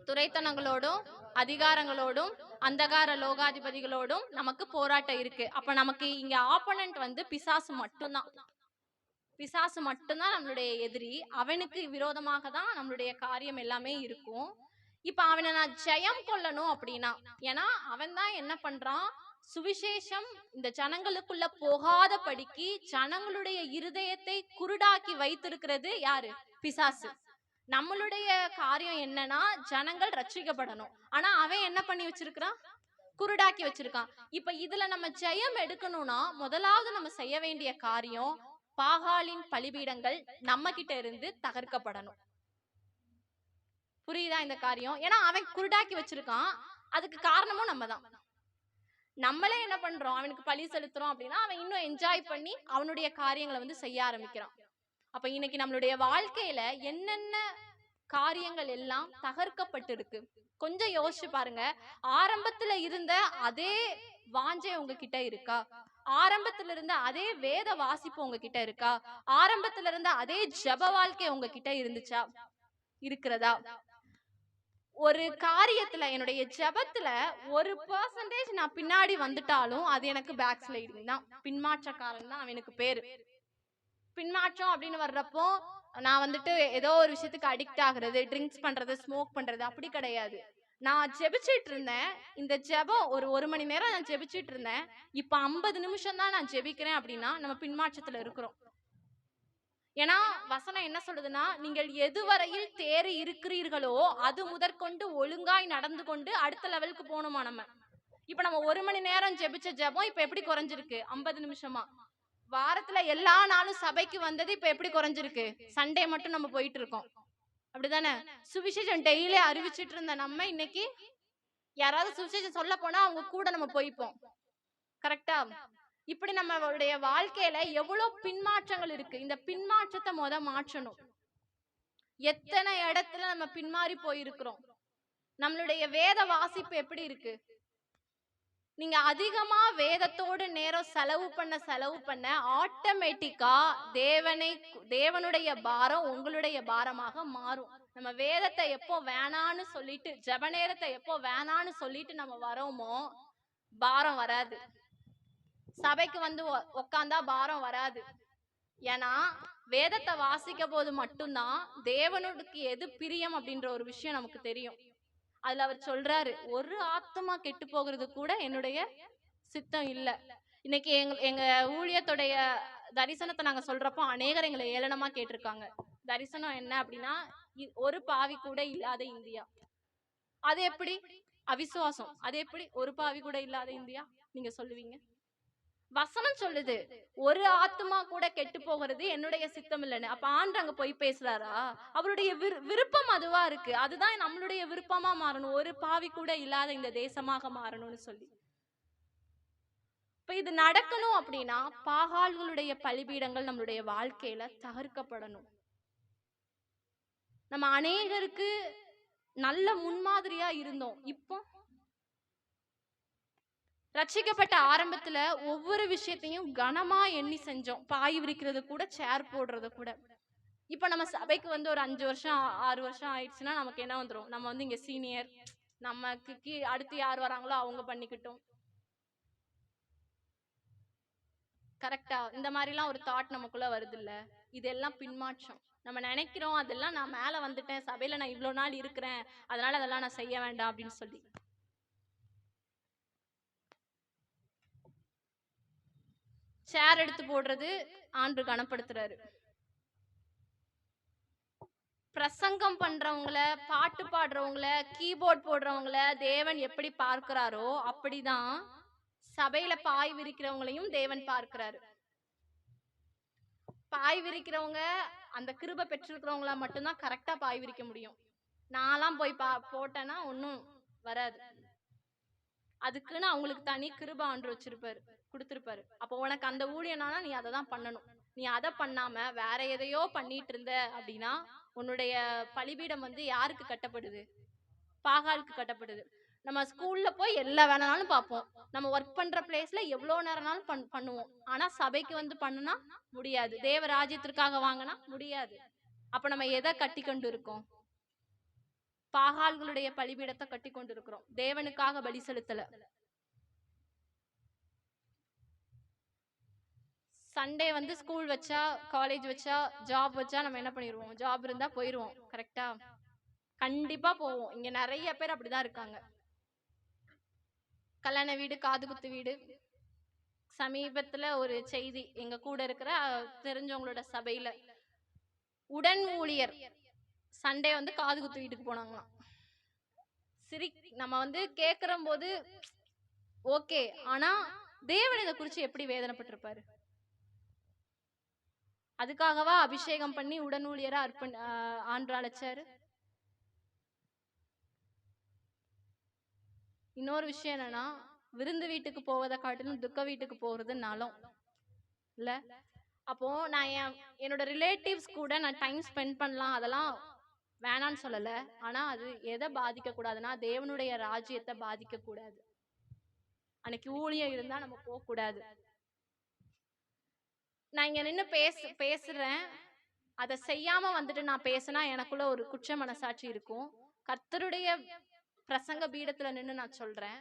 துரைத்தனங்களோடும் அதிகாரங்களோடும் அந்தகார லோகாதிபதிகளோடும் நமக்கு போராட்டம் இருக்கு. அப்ப நமக்கு இங்க ஆப்போனன்ட் வந்து பிசாசு மட்டும்தான். பிசாசு மட்டும்தான் நம்மளுடைய எதிரி. அவனுக்கு விரோதமாக தான் நம்மளுடைய காரியம் எல்லாமே இருக்கும். இப்ப அவனை நான் ஜெயம் கொள்ளணும் அப்படின்னா, ஏன்னா அவன் தான் என்ன பண்றான்? சுவிசேஷம் இந்த ஜனங்களுக்குள்ள போகாத படிக்கு ஜனங்களுடைய இருதயத்தை குருடாக்கி வைத்திருக்கிறது யாரு? பிசாசு. நம்மளுடைய காரியம் என்னன்னா ஜனங்கள் ரட்சிக்கப்படணும். ஆனா அவன் என்ன பண்ணி வச்சிருக்கான்? குருடாக்கி வச்சிருக்கான். இப்ப இதுல நம்ம ஜெயம் எடுக்கணும்னா முதலாவது நம்ம செய்ய வேண்டிய காரியம் பாகாலின் பலிபீடங்கள் நம்ம கிட்ட இருந்து தகர்க்கப்படணும். புரியுதா இந்த காரியம்? ஏன்னா அவன் குருடாக்கி வச்சிருக்கான். அதுக்கு காரணமும் நம்ம தான். நம்மளே என்ன பண்றோம்? அவனுக்கு பலி செலுத்துறோம் அப்படின்னா அவன் இன்னும் என்ஜாய் பண்ணி அவனுடைய காரியங்களை வந்து செய்ய ஆரம்பிக்கிறான். அப்ப இன்னைக்கு நம்மளுடைய வாழ்க்கையில என்னென்ன காரியங்கள் எல்லாம் தகர்க்கப்பட்டிருக்கு கொஞ்சம் யோசிச்சு பாருங்க. ஆரம்பத்துல இருந்த அதே வாஞ்சை உங்ககிட்ட இருக்கா? ஆரம்பத்துல இருந்த அதே வேத வாசிப்பு உங்ககிட்ட இருக்கா? ஆரம்பத்துல இருந்த அதே ஜப வாழ்க்கை உங்ககிட்ட இருந்துச்சா? இருக்கிறதா? ஒரு காரியத்துல என்னுடைய ஜபத்துல 1% நான் பின்னாடி வந்துட்டாலும் அது எனக்கு பேக் ஸ்லைடிங் தான், பின்மாற்றக்காரன் தான் அவனுக்கு பேரு. பின்மாற்றம் அப்படின்னு வர்றப்போ நான் வந்துட்டு ஏதோ ஒரு விஷயத்துக்கு அடிக்ட் ஆகுறது, ட்ரிங்க்ஸ் பண்றது, ஸ்மோக் பண்றது அப்படி கிடையாது. நான் ஜெபிச்சிட்டு இருந்தேன். இந்த ஜெபம் ஒரு மணி நேரம் நான் ஜெபிச்சிட்டு இருந்தேன். இப்ப 50 நிமிஷம் தான் நான் ஜெபிக்கிறேன் அப்படின்னா நம்ம பின்மாற்றத்துல இருக்கிறோம். ஏன்னா வசனம் என்ன சொல்லுதுன்னா, நீங்கள் எதுவரையில் தேறி இருக்கிறீர்களோ அது முதற்கொண்டு ஒழுங்காய் நடந்து கொண்டு அடுத்த லெவலுக்கு போகணுமா நம்ம. இப்ப நம்ம 1 மணி நேரம் ஜெபிச்ச ஜெபம் இப்ப எப்படி குறைஞ்சிருக்கு? 50 நிமிஷமா. வாரத்துல எல்லா நாளும் சபைக்கு வந்தது இப்ப எப்படி குறைஞ்சிருக்கு? சண்டே மட்டும் நம்ம போயிட்டு இருக்கோம். அப்படிதானே? சுவிசேஷம் டெய்லி அறிவிச்சிட்டு இருந்த நம்ம இன்னைக்கு யாராவது சுவிசேஷம் சொல்ல போனா அவங்க கூட நம்ம போய்ப்போம். கரெக்டா? இப்படி நம்மளுடைய வாழ்க்கையில எவ்வளவு பின்மாற்றங்கள் இருக்கு. இந்த பின்மாற்றத்தை மாற்றணும். எத்தனை இடத்துல நம்ம பின்மாறி போயிருக்கிறோம். நம்மளுடைய வேத வாசிப்பு எப்படி இருக்கு? நீங்க அதிகமா வேதத்தோடு நேரம் செலவு பண்ண ஆட்டோமேட்டிக்கா தேவனுடைய பாரம் உங்களுடைய பாரமாக மாறும். நம்ம வேதத்தை எப்போ வேணான்னு சொல்லிட்டு, ஜெப நேரத்தை எப்போ வேணான்னு சொல்லிட்டு நம்ம வரோமோ பாரம் வராது. சபைக்கு வந்து உக்காந்தா பாரம் வராது. ஏன்னா வேதத்தை வாசிக்க போது மட்டும்தான் தேவனுக்கு எது பிரியம் அப்படின்ற ஒரு விஷயம் நமக்கு தெரியும். அதுல அவர் சொல்றாரு, ஒரு ஆத்மா கெட்டு போகிறது கூட என்னுடைய சித்தம் இல்ல. இன்னைக்கு எங்க ஊழியத்துடைய தரிசனத்தை நாங்க சொல்றப்போ அநேகர் எங்களை ஏளனமா கேட்டிருக்காங்க. தரிசனம் என்ன அப்படின்னா, ஒரு பாவி கூட இல்லாத இந்தியா. அது எப்படி? அவிசுவாசம். அது எப்படி ஒரு பாவி கூட இல்லாத இந்தியா நீங்க சொல்லுவீங்க? வசனம் சொல்லுது, ஒரு ஆத்துமா கூட கெட்டு போகிறது என்னுடைய சித்தம் இல்லைன்னு. அப்ப ஆண்டு அங்க போய் பேசுறாரா? அவருடைய விருப்பம் அதுவா இருக்கு. அதுதான் நம்மளுடைய விருப்பமா மாறணும். ஒரு பாவி கூட இல்லாத இந்த தேசமாக மாறணும்னு சொல்லி. இப்ப இது நடக்கணும் அப்படின்னா பாகால்களுடைய பலிபீடங்கள் நம்மளுடைய வாழ்க்கையில தகர்க்கப்படணும். நம்ம அநேகருக்கு நல்ல முன்மாதிரியா இருந்தோம். இப்போ ரட்சிக்கப்பட்ட ஆரம்பத்துல ஒவ்வொரு விஷயத்தையும் கனமா எண்ணி செஞ்சோம். பாய் விரிக்கிறது கூட, சேர் போடுறது கூட. இப்ப நம்ம சபைக்கு வந்து ஒரு 5 வருஷம் 6 வருஷம் ஆயிடுச்சுன்னா நமக்கு என்ன வந்துரும், நம்ம வந்து இங்க சீனியர், நமக்கு அடுத்து யார் வராங்களோ அவங்க பண்ணிக்கிட்டோம். கரெக்டா? இந்த மாதிரிலாம் ஒரு தாட் நமக்குள்ள வருது இல்ல? இதெல்லாம் பின்மாற்றம். நம்ம நினைக்கிறோம் அதெல்லாம் நான் மேல வந்துட்டேன், சபையில நான் இவ்வளவு நாள் இருக்கிறேன், அதனால அதெல்லாம் நான் செய்ய வேண்டாம் அப்படின்னு சொல்லி. சேர் எடுத்து போடுறது ஆண்டு கனப்படுத்துறாரு. பிரசங்கம் பண்றவங்கள, பாட்டு பாடுறவங்கள, கீபோர்ட் போடுறவங்கள தேவன் எப்படி பார்க்கிறாரோ அப்படிதான் சபையில பாய் விரிக்கிறவங்களையும் தேவன் பார்க்கிறாரு. பாய் விரிக்கிறவங்க அந்த கிருபை பெற்றிருக்கிறவங்களா மட்டும்தான் கரெக்டா பாய் விரிக்க முடியும். நான்லாம் போய் போட்டேன்னா ஒன்னும் வராது. அதுக்குன்னு அவங்களுக்கு தனி கிருபை ஆண்டு வச்சிருப்பாரு, கொடுத்திருப்பாரு. அப்போ உனக்கு அந்த ஊழியனானா நீ அதை தான் பண்ணணும். நீ அதை பண்ணாம வேற எதையோ பண்ணிட்டு இருந்த அப்படின்னா உன்னுடைய பலிபீடம் வந்து யாருக்கு கட்டப்படுது? பாகாலுக்கு கட்டப்படுது. நம்ம ஸ்கூல்ல போய் எல்லா வேலைனாலும் பார்ப்போம். நம்ம ஒர்க் பண்ற பிளேஸ்ல எவ்வளவு நேரம்னாலும் பண்ணுவோம். ஆனா சபைக்கு வந்து பண்ணுனா முடியாது. தேவ ராஜ்யத்திற்காக வாங்கினா முடியாது. அப்ப நம்ம எதை கட்டி கொண்டு இருக்கோம்? பாகால்களுடைய பலிபீடத்தை கட்டி கொண்டு இருக்கிறோம். தேவனுக்காக பலி செலுத்தல. சண்டே வந்து ஸ்கூல் வச்சா, காலேஜ் வச்சா, ஜாப் வச்சா நம்ம என்ன பண்ணிடுவோம்? ஜாப் இருந்தா போயிருவோம். கரெக்டா? கண்டிப்பா போவோம். இங்க நிறைய பேர் அப்படிதான் இருக்காங்க. கல்யாண வீடு, காது குத்து வீடு. சமீபத்துல ஒரு செய்தி, எங்க கூட இருக்கிற தெரிஞ்சவங்களோட சபையில உடன் ஊழியர் சண்டே வந்து காது குத்து வீட்டுக்கு போனாங்களாம். நம்ம வந்து கேக்குற போது ஓகே, ஆனா தேவன் இதை குறிச்சு எப்படி வேதனைப்பட்டிருப்பாரு? அதுக்காகவா அபிஷேகம் பண்ணி உடன் ஊழியரா ஆண்டு அழைச்சாரு? இன்னொரு விஷயம் என்னன்னா, விருந்து வீட்டுக்கு போவதை காட்டிலும் துக்க வீட்டுக்கு போறது நலம் இல்ல. அப்போ நான் என்னோட ரிலேட்டிவ்ஸ் கூட நான் டைம் ஸ்பெண்ட் பண்ணலாம், அதெல்லாம் வேணான்னு சொல்லல. ஆனா அது எதை பாதிக்க கூடாதுன்னா தேவனுடைய ராஜ்யத்தை பாதிக்க கூடாது. அன்னைக்கு ஊழியம் இருந்தா நம்ம போக கூடாது. நான் இங்க நின்னு பேசுறேன், அதை செய்யாம வந்துட்டு நான் பேசினா எனக்குள்ள ஒரு குற்ற மனசாட்சி இருக்கும். கர்த்தருடைய பிரசங்க பீடத்துல நின்னு நான் சொல்றேன்,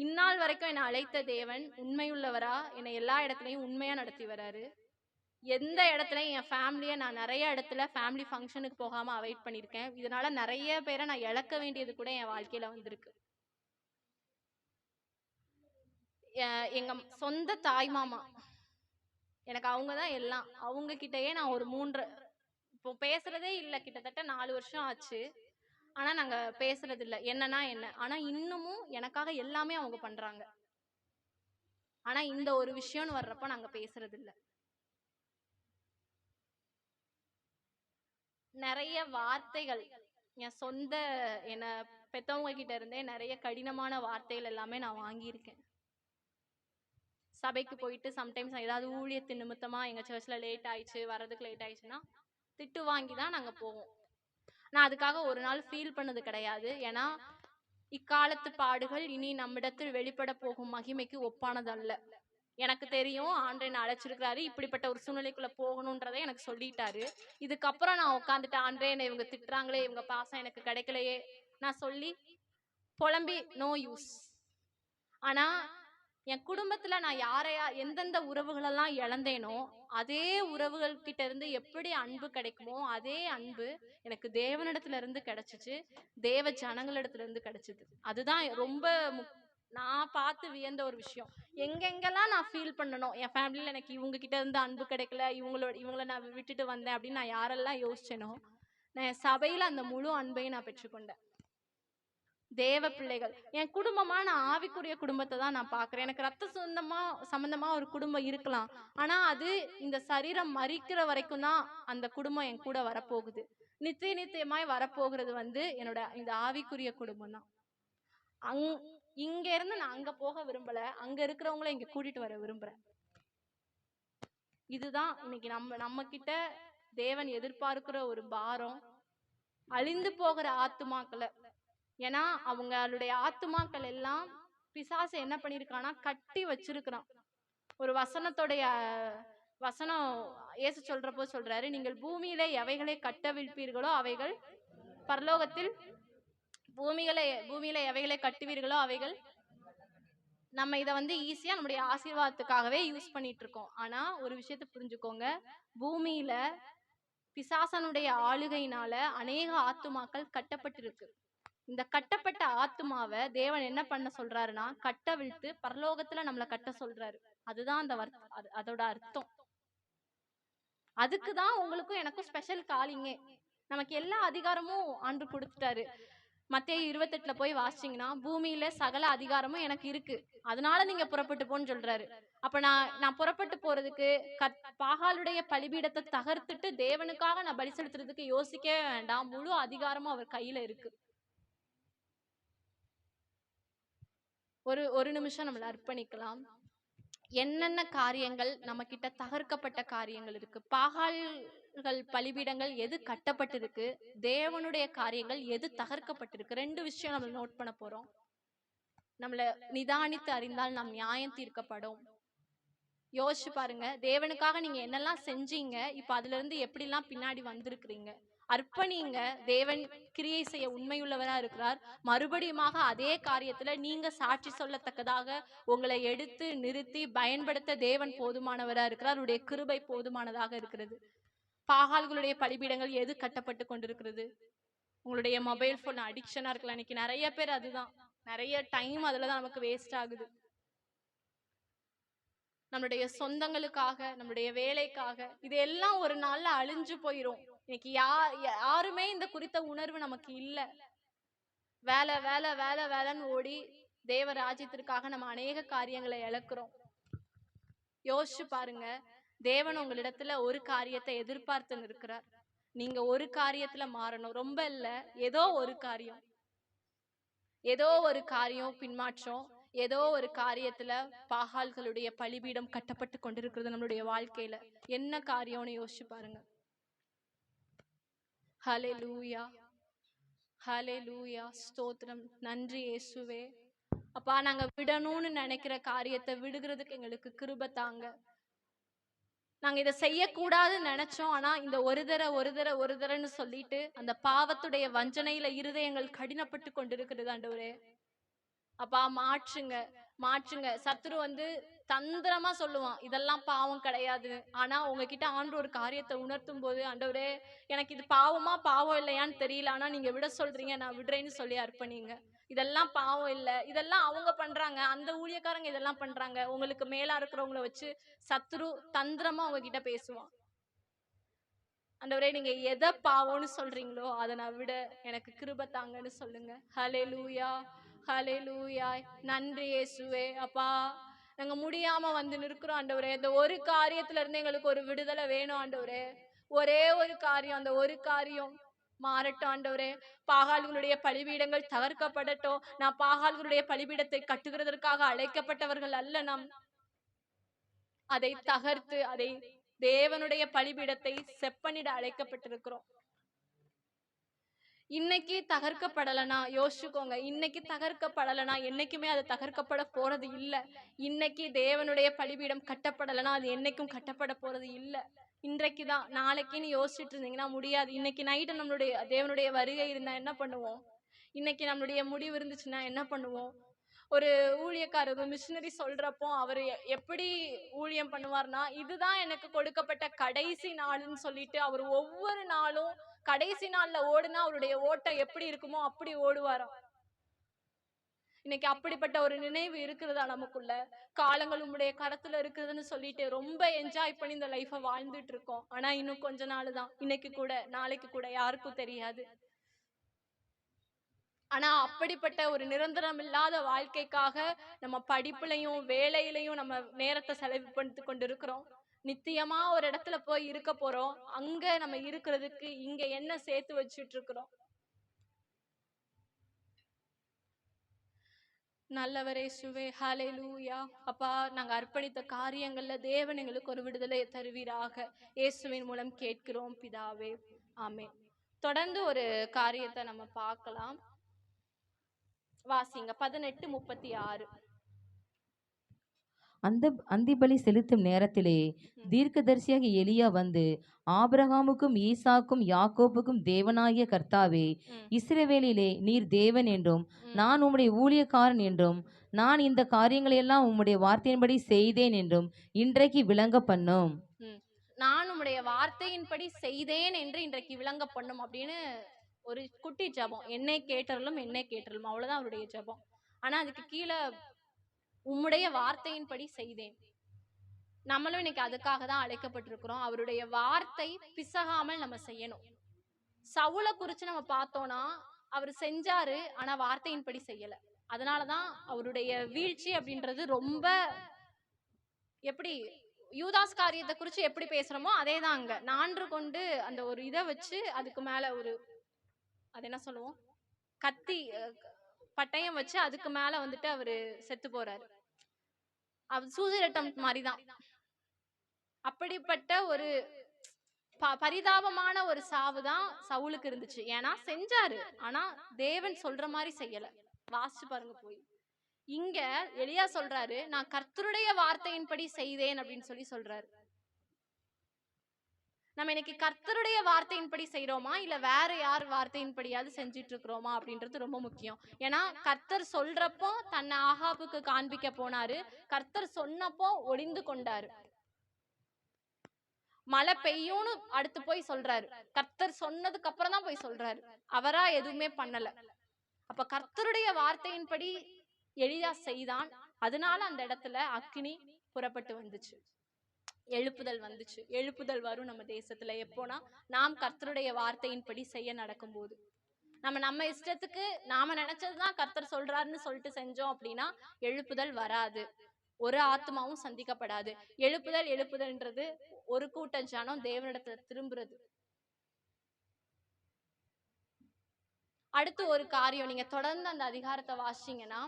இந்நாள் வரைக்கும் என்னை அழைத்த தேவன் உண்மையுள்ளவரா என்னை எல்லா இடத்துலயும் உண்மையா நடத்தி வராரு. எந்த இடத்துலயும் என் ஃபேமிலியை நான் நிறைய இடத்துல ஃபேமிலி ஃபங்க்ஷனுக்கு போகாம அவாய்ட் பண்ணியிருக்கேன். இதனால நிறைய பேரை நான் இழக்க வேண்டியது கூட என் வாழ்க்கையில வந்திருக்கு. எங்க சொந்த தாய் மாமா எனக்கு அவங்கதான் எல்லாம். அவங்க கிட்டயே நான் ஒரு 3 இப்போ பேசுறதே இல்லை, கிட்டத்தட்ட 4 வருஷம் ஆச்சு. ஆனா நாங்க பேசுறது இல்லை. என்னன்னா என்ன, ஆனா இன்னமும் எனக்காக எல்லாமே அவங்க பண்றாங்க. ஆனா இந்த ஒரு விஷயம்னு வர்றப்ப நாங்க பேசுறது இல்லை. நிறைய வார்த்தைகள் என் சொந்த என்ன பெத்தவங்க கிட்ட இருந்தே நிறைய கடினமான வார்த்தைகள் எல்லாமே நான் வாங்கியிருக்கேன். சபைக்கு போயிட்டு சம்டைம்ஸ் ஏதாவது ஊழியத்தின் நிமித்தமா எங்க சர்ச்ல லேட் ஆயிடுச்சு, வர்றதுக்கு லேட் ஆயிடுச்சுன்னா திட்டு வாங்கி தான் நாங்க போவோம். நான் அதுக்காக ஒரு நாள் ஃபீல் பண்ணது கிடையாது. ஏன்னா இக்காலத்து பாடுகள் இனி நம்மிடத்தில் வெளிப்பட போகும் மகிமைக்கு ஒப்பானதல்ல. எனக்கு தெரியும் ஆண்டை நான் அழைச்சிருக்கிறாரு, இப்படிப்பட்ட ஒரு சூழ்நிலைக்குள்ள போகணும்ன்றதை எனக்கு சொல்லிட்டாரு. இதுக்கப்புறம் நான் உட்காந்துட்டு ஆண்டே என்னை இவங்க திட்டுறாங்களே, இவங்க பாசம் எனக்கு கிடைக்கலையே நான் சொல்லி புலம்பி நோ யூஸ். ஆனா என் குடும்பத்துல நான் எந்தெந்த உறவுகளெல்லாம் இழந்தேனோ அதே உறவுகள் கிட்ட இருந்து எப்படி அன்பு கிடைக்குமோ அதே அன்பு எனக்கு தேவனிடத்துல இருந்து கிடைச்சிச்சு, தேவ ஜனங்களிடத்துல இருந்து கிடைச்சது. அதுதான் ரொம்ப நான் பார்த்து வியந்த ஒரு விஷயம். எங்கெங்கெல்லாம் நான் ஃபீல் பண்ணணும் என் ஃபேமிலியில எனக்கு இவங்க கிட்ட இருந்து அன்பு கிடைக்கல, இவங்களை நான் விட்டுட்டு வந்தேன் அப்படின்னு நான் யாரெல்லாம் யோசிச்சேனோ நான் என் சபையில அந்த முழு அன்பையும் நான் பெற்றுக்கொண்டேன். தேவ பிள்ளைகள். என் குடும்பமா நான் ஆவிக்குரிய குடும்பத்தை தான் நான் பார்க்கிறேன். எனக்கு ரத்த சம்பந்தமா ஒரு குடும்பம் இருக்கலாம். ஆனா அது இந்த சரீரம் மரிக்கிற வரைக்கும் தான் அந்த குடும்பம் என் கூட வரப்போகுது. நித்தியமாய் வரப்போகிறது என்னோட இந்த ஆவிக்குரிய குடும்பம் தான். இங்க இருந்து நான் அங்க போக விரும்பல, அங்க இருக்கிறவங்கள இங்க கூட்டிட்டு வர விரும்புறேன். இதுதான் இன்னைக்கு நம்ம கிட்ட தேவன் எதிர்பார்க்கிற ஒரு பாரம். அழிந்து போகிற ஆத்துமாக்களை, ஏன்னா அவங்களுடைய ஆத்துமாக்கள் எல்லாம் பிசாசு என்ன பண்ணிருக்கானா கட்டி வச்சிருக்கிறான். ஒரு வசனம் இயேசு சொல்றப்போ சொல்றாரு, நீங்கள் பூமியிலே எவைகளை கட்டவிழ்ப்பீர்களோ அவைகள் பரலோகத்தில், பூமியில எவைகளை கட்டுவீர்களோ அவைகள். நம்ம இதை ஈஸியா நம்முடைய ஆசீர்வாதத்துக்காகவே யூஸ் பண்ணிட்டு இருக்கோம். ஆனா ஒரு விஷயத்தை புரிஞ்சுக்கோங்க, பூமியில பிசாசனுடைய ஆளுகையினால அநேக ஆத்துமாக்கள் கட்டப்பட்டிருக்கு. இந்த கட்டப்பட்ட ஆத்துமாவை தேவன் என்ன பண்ண சொல்றாருன்னா கட்டவிழ்த்து பரலோகத்துல நம்மளை கட்ட சொல்றாரு. அதுதான் அதோட அர்த்தம். அதுக்குதான் உங்களுக்கும் எனக்கும் ஸ்பெஷல் காலிங்கே. நமக்கு எல்லா அதிகாரமும் ஆண்டு கொடுத்துட்டாரு. மத்தேயு 28 போய் வாசிச்சீங்கன்னா, பூமியில சகல அதிகாரமும் எனக்கு இருக்கு, அதனால நீங்க புறப்பட்டு போன்னு சொல்றாரு. அப்ப நான் புறப்பட்டு போறதுக்கு பாகாலுடைய பலிபீடத்தை தகர்த்துட்டு தேவனுக்காக நான் பலி செலுத்துறதுக்கு யோசிக்கவே வேண்டாம். முழு அதிகாரமும் அவர் கையில இருக்கு. ஒரு நிமிஷம் நம்மள அர்ப்பணிக்கலாம். என்னென்ன காரியங்கள் நம்ம கிட்ட தகர்க்கப்பட்ட காரியங்கள் இருக்கு? பாகால்கள் பலிபீடங்கள் எது கட்டப்பட்டிருக்கு, தேவனுடைய காரியங்கள் எது தகர்க்கப்பட்டிருக்கு? 2 விஷயம் நம்ம நோட் பண்ண போறோம். நம்மள நிதானித்து அறிந்தால் நாம் நியாயம் தீர்க்கப்படும். யோசிச்சு பாருங்க, தேவனுக்காக நீங்க என்னெல்லாம் செஞ்சீங்க, இப்ப அதுல இருந்து எப்படிலாம் பின்னாடி வந்திருக்கிறீங்க. அர்ப்பணிங்க. தேவன் கிரியை செய்ய உண்மையுள்ளவரா இருக்கிறார். மறுபடியுமாக அதே காரியத்துல நீங்க சாட்சி சொல்லத்தக்கதாக உங்களை எடுத்து நிறுத்தி பயன்படுத்த தேவன் போதுமானவரா இருக்கிறார். அவருடைய கிருபை போதுமானதாக இருக்கிறது. பாகால்களுடைய பலிபீடங்கள் எது கட்டப்பட்டு கொண்டிருக்கிறது? உங்களுடைய மொபைல் போன் அடிக்ஷனா இருக்கலாம். இன்னைக்கு நிறைய பேர் அதுதான், நிறைய டைம் அதுலதான் நமக்கு வேஸ்ட் ஆகுது. நம்மளுடைய சொந்தங்களுக்காக, நம்மளுடைய வேலைக்காக, இது எல்லாம் ஒரு நாள்ல அழிஞ்சு போயிரும். இன்னைக்கு யாருமே இந்த குறித்த உணர்வு நமக்கு இல்ல. வேலை வேலை வேலை வேலைன்னு ஓடி தேவ ராஜ்யத்திற்காக நம்ம அநேக காரியங்களை இழக்கிறோம். யோசிச்சு பாருங்க, தேவன் உங்களிடத்துல ஒரு காரியத்தை எதிர்பார்த்து நிற்கிறார். நீங்க ஒரு காரியத்துல மாறணும். ரொம்ப இல்ல, ஏதோ ஒரு காரியம் பின்மாற்றம், ஏதோ ஒரு காரியத்துல பாகால்களுடைய பலிபீடம் கட்டப்பட்டு கொண்டிருக்கிறது நம்மளுடைய வாழ்க்கையில. என்ன காரியம்னு யோசிச்சு பாருங்க. ஹல்லேலூயா, ஹல்லேலூயா, ஸ்தோத்திரம். நன்றி இயேசுவே. அப்பா, நாங்க விடணும்னு நினைக்கிற காரியத்தை விடுகிறதுக்கு எங்களுக்கு கிருபை தாங்க. நாங்க இதை செய்யக்கூடாதுன்னு நினைச்சோம், ஆனா இந்த ஒரு தடவைன்னு சொல்லிட்டு அந்த பாவத்துடைய வஞ்சனையில இருதயங்கள் கடினப்பட்டு கொண்டிருக்கிறது ஆண்டவரே. அப்பா, மாற்றுங்க. சத்துரு தந்திரமா சொல்லுவான் இதெல்லாம் பாவம் கிடையாது. ஆனா உங்ககிட்ட ஆண்டு ஒரு காரியத்தை உணர்த்தும் போது, ஆண்டவரே எனக்கு இது பாவமா பாவம் இல்லையான்னு தெரியல, ஆனா நீங்க விட சொல்றீங்க, நான் விடுறேன்னு சொல்லி அர்ப்பணிங்க. இதெல்லாம் பாவம் இல்ல, இதெல்லாம் அவங்க பண்றாங்க, அந்த ஊழியக்காரங்க இதெல்லாம் பண்றாங்க. உங்களுக்கு மேலா இருக்கிறவங்கள வச்சு சத்துரு தந்திரமா உங்ககிட்ட பேசுவான். ஆண்டவரே, நீங்க எதை பாவம்னு சொல்றீங்களோ அதை நான் விட எனக்கு கிருபை தாங்கன்னு சொல்லுங்க. ஹல்லேலூயா, ஹல்லேலூயா. நன்றி இயேசுவே. அப்பா, நாங்க முடியாம நிற்கிறோம் ஆண்டவரே. இந்த ஒரு காரியத்துல இருந்து எங்களுக்கு ஒரு விடுதலை வேணும் ஆண்டவரே. ஒரே ஒரு காரியம், அந்த ஒரு காரியம் மாறட்டும் ஆண்டவரே. பாகால்களுடைய பலிபீடங்கள் தகர்க்கப்படட்டும். நான் பாகால்களுடைய பலிபீடத்தை கட்டுகிறதற்காக அழைக்கப்பட்டவர்கள் அல்ல. நாம் அதை தகர்த்து அதை தேவனுடைய பலிபீடத்தை செப்பனிட அழைக்கப்பட்டிருக்கிறோம். இன்னைக்கு தகர்க்கப்படலனா யோசிச்சுக்கோங்க. இன்னைக்கு தகர்க்கப்படலனா என்னைக்குமே அது தகர்க்கப்பட போறது இல்ல. இன்னைக்கு தேவனுடைய பலிபீடம் கட்டப்படலனா அது என்னைக்கும் கட்டப்பட போறது இல்ல. இன்றைக்குதான், நாளைக்குன்னு யோசிச்சுட்டு இருந்தீங்கன்னா முடியாது. இன்னைக்கு நைட்டு நம்மளுடைய தேவனுடைய வருகை இருந்தா என்ன பண்ணுவோம்? இன்னைக்கு நம்மளுடைய முடிவு இருந்துச்சுன்னா என்ன பண்ணுவோம்? ஒரு ஊழியக்காரர் மிஷினரி சொல்றப்போ அவர் எப்படி ஊழியம் பண்ணுவார்னா, இதுதான் எனக்கு கொடுக்கப்பட்ட கடைசி நாள்னு சொல்லிட்டு அவர் ஒவ்வொரு நாளும் கடைசி நாள்ல ஓடுனா அவருடைய ஓட்டம் எப்படி இருக்குமோ அப்படி ஓடுவாராம். இன்னைக்கு அப்படிப்பட்ட ஒரு நினைவு இருக்கிறதா நமக்குள்ள? காலங்கள் உங்களுடைய கரத்துல இருக்குதுன்னு சொல்லிட்டு ரொம்ப என்ஜாய் பண்ணி இந்த லைஃபை வாழ்ந்துட்டு இருக்கோம். ஆனா இன்னும் கொஞ்ச நாள் தான். இன்னைக்கு கூட நாளைக்கு கூட யாருக்கும் தெரியாது. ஆனா அப்படிப்பட்ட ஒரு நிரந்தரம் இல்லாத வாழ்க்கைக்காக நம்ம படிப்புலையும் வேலையிலையும் நம்ம நேரத்தை செலவிட்டு கொண்டு இருக்கிறோம். நித்தியமா ஒரு இடத்துல போய் இருக்க போறோம். அங்க நம்ம இருக்கிறதுக்கு இங்க என்ன சேர்த்து வச்சுட்டு இருக்கிறோம்? நல்லவரே சுவே, ஹalleluya. அப்பா, நாங்க அர்ப்பணித்த காரியங்கள்ல தேவன் எங்களுக்கு ஒரு விடுதலை தருவீராக. இயேசுவின் மூலம் கேட்கிறோம் பிதாவே, ஆமென். தொடர்ந்து ஒரு காரியத்தை நம்ம பார்க்கலாம். வாசிங்க 18:36. அந்த அந்திபலி செலுத்தும் நேரத்திலே தீர்க்கதரிசியாக எலியா வந்து, ஆபிரகாமுக்கும் ஈசாக்கும் யாக்கோப்புக்கும் தேவனாகிய கர்த்தாவே, இஸ்ரவேலிலே நீர் தேவன் என்றும் நான் உம்முடைய ஊழியக்காரன் என்றும் நான் இந்த காரியங்களையெல்லாம் உம்முடைய வார்த்தையின்படி செய்தேன் என்றும் இன்றைக்கு விளங்க பண்ணும். நான் உம்முடைய வார்த்தையின்படி செய்தேன் என்று இன்றைக்கு விளங்க பண்ணும் அப்படின்னு ஒரு குட்டி ஜபம். என்னை கேட்டறலும் என்னை கேட்டறலும், அவ்வளவுதான் அவருடைய ஜபம். ஆனா அதுக்கு கீழே உம்முடைய வார்த்தையின்படி செய்தேன். நம்மளும் இன்னைக்கு அதுக்காக தான் அழைக்கப்பட்டிருக்கிறோம். அவருடைய வார்த்தை பிசகாமல் நம்ம செய்யணும். சவுல குறிச்சு நம்ம பார்த்தோம்னா, அவர் செஞ்சாரு, ஆனா வார்த்தையின்படி செய்யல. அதனாலதான் அவருடைய வீழ்ச்சி அப்படின்றது ரொம்ப, எப்படி யூதாஸ் காரியத்தை குறிச்சு எப்படி பேசுறோமோ அதேதான் அங்க. நான்று கொண்டு அந்த ஒரு இதை வச்சு அதுக்கு மேல ஒரு, அது என்ன சொல்லுவோம், கத்தி பட்டயம் வச்சு அதுக்கு மேல வந்துட்டு அவரு செத்து போறாரு. அவர் சூசைட் மாதிரிதான். அப்படிப்பட்ட ஒரு பரிதாபமான ஒரு சாவுதான் சவுலுக்கு இருந்துச்சு. ஏன்னா செஞ்சாரு, ஆனா தேவன் சொல்ற மாதிரி செய்யல. வாசிச்சு பாருங்க போய். இங்க எலியா சொல்றாரு, நான் கர்த்தருடைய வார்த்தையின்படி செய்தேன் அப்படின்னு சொல்லி சொல்றாரு. நம்ம இன்னைக்கு கர்த்தருடைய வார்த்தையின்படி செய்யறோமா, இல்ல வேற யார் வார்த்தையின்படியாவது செஞ்சிட்டு இருக்கிறோமா அப்படின்றது ரொம்ப முக்கியம். ஏன்னா கர்த்தர் சொல்றப்போ தன்னை ஆகாபுக்கு காண்பிக்க போனாரு, கர்த்தர் சொன்னப்போ ஒளிந்து கொண்டாரு. மழை பெய்யும்னு அடுத்து போய் சொல்றாரு, கர்த்தர் சொன்னதுக்கு அப்புறம் தான் போய் சொல்றாரு, அவரா எதுவுமே பண்ணல. அப்ப கர்த்தருடைய வார்த்தையின்படி எலியா செய்தான். அதனால அந்த இடத்துல அக்கினி புறப்பட்டு வந்துச்சு, எழுப்புதல் வந்துச்சு. எழுப்புதல் வரும் நம்ம தேசத்துல எப்போனா, நாம் கர்த்தருடைய வார்த்தையின்படி செய்ய நடக்கும் போது. நம்ம இஷ்டத்துக்கு நாம நினைச்சதுதான் கர்த்தர் சொல்றாருன்னு சொல்லிட்டு செஞ்சோம் அப்படின்னா எழுப்புதல் வராது, ஒரு ஆத்மாவும் சந்திக்கப்படாது. எழுப்புதல்ன்றது ஒரு கூட்ட ஜனம் தேவனிடத்துல திரும்புறது. அடுத்து ஒரு காரியம், நீங்க தொடர்ந்து அந்த அதிகாரத்தை வாசிச்சீங்கன்னா,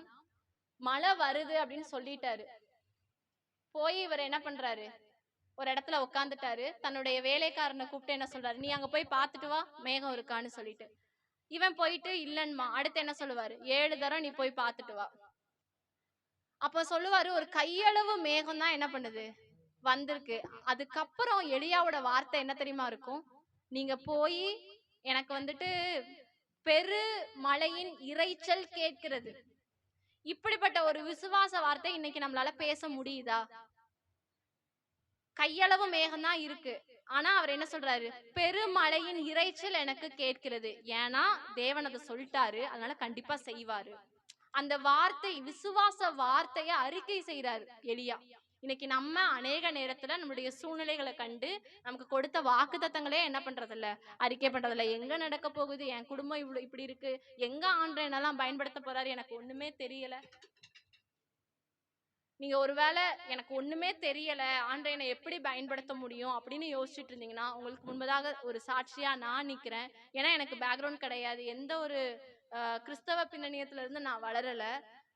மழை வருது அப்படின்னு சொல்லிட்டாரு. போய் இவர் என்ன பண்றாரு, ஒரு இடத்துல உட்காந்துட்டாரு. தன்னுடைய வேலைக்காரனை கூப்பிட்டு என்ன சொல்றாரு, நீ அங்க போய் பார்த்துட்டு வா மேகம் இருக்கான்னு சொல்லிட்டு. இவன் போயிட்டு இல்லன்மா. அடுத்து என்ன சொல்லுவாரு, 7 தரம் நீ போய் பார்த்துட்டு வா. அப்ப சொல்லுவாரு, ஒரு கையளவு மேகம் தான் என்ன பண்ணுது, வந்திருக்கு. அதுக்கப்புறம் எலியாவோட வார்த்தை என்ன தெரியுமா இருக்கும், நீங்க போய் எனக்கு வந்துட்டு பெரு மழையின் இறைச்சல் கேட்கிறது. இப்படிப்பட்ட ஒரு விசுவாச வார்த்தை இன்னைக்கு நம்மளால பேச முடியுதா? கையளவு மேகம் தான் இருக்கு, ஆனா அவர் என்ன சொல்றாரு, பெருமழையின் இறைச்சல் எனக்கு கேட்கிறது. ஏன்னா தேவன் அதை சொல்லிட்டாரு, அதனால கண்டிப்பா செய்வாரு. அந்த வார்த்தை, விசுவாச வார்த்தைய அறிக்கை செய்யறாரு எலியா. இன்னைக்கு நம்ம அநேக நேரத்துல நம்மளுடைய சூழ்நிலைகளை கண்டு நமக்கு கொடுத்த வாக்குத்தத்தங்களே என்ன பண்றதில்ல, அறிக்கை பண்றதில்ல. எங்க நடக்க போகுது, என் குடும்பம் இவ்வளவு இப்படி இருக்கு, எங்க ஆண்டவர் என்னெல்லாம் பயன்படுத்த போறாரு, எனக்கு ஒண்ணுமே தெரியல. நீங்க ஒருவேளை எனக்கு ஒண்ணுமே தெரியல, ஆண்டவர் என்னை எப்படி பயன்படுத்த முடியும் அப்படின்னு யோசிச்சுட்டு இருந்தீங்கன்னா, உங்களுக்கு முன்பதாக ஒரு சாட்சியா நான் நிக்கிறேன். ஏன்னா எனக்கு பேக்ரவுண்ட் கிடையாது, எந்த ஒரு கிறிஸ்தவ பின்னணியத்துல இருந்து நான் வளரல.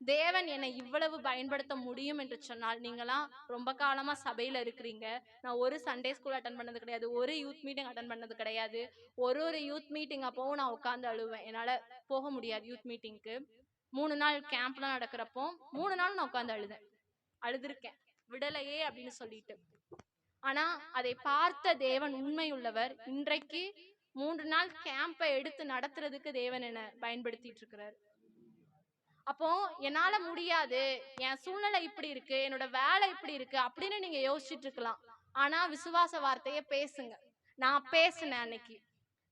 தேவன் என்னை இவ்வளவு பயன்படுத்த முடியும் என்று சொன்னால், நீங்களாம் ரொம்ப காலமா சபையில இருக்கிறீங்க. நான் ஒரு சண்டே ஸ்கூல் அட்டன் பண்ணது கிடையாது, ஒரு யூத் மீட்டிங் அட்டன் பண்ணது கிடையாது. ஒரு யூத் மீட்டிங் அப்பவும் நான் உட்கார்ந்து அழுவேன். என்னால போக முடியாது யூத் மீட்டிங்க்கு. 3 நாள் கேம்ப்லாம் நடக்கிறப்போ 3 நாள் நான் உட்கார்ந்து அழுதுருக்கேன், விடலையே அப்படின்னு சொல்லிட்டு. ஆனா அதை பார்த்த தேவன் உண்மை உள்ளவர். இன்றைக்கு 3 நாள் கேம்பை எடுத்து நடத்துறதுக்கு தேவன் என்ன பயன்படுத்திட்டு இருக்கிறார். அப்போ என்னால முடியாது, என் சூழ்நிலை இப்படி இருக்கு, என்னோட வேலை இப்படி இருக்கு அப்படின்னு நீங்க யோசிச்சுட்டு இருக்கலாம். ஆனா விசுவாச வார்த்தைய பேசுங்க. நான் பேசினேன் அன்னைக்கு.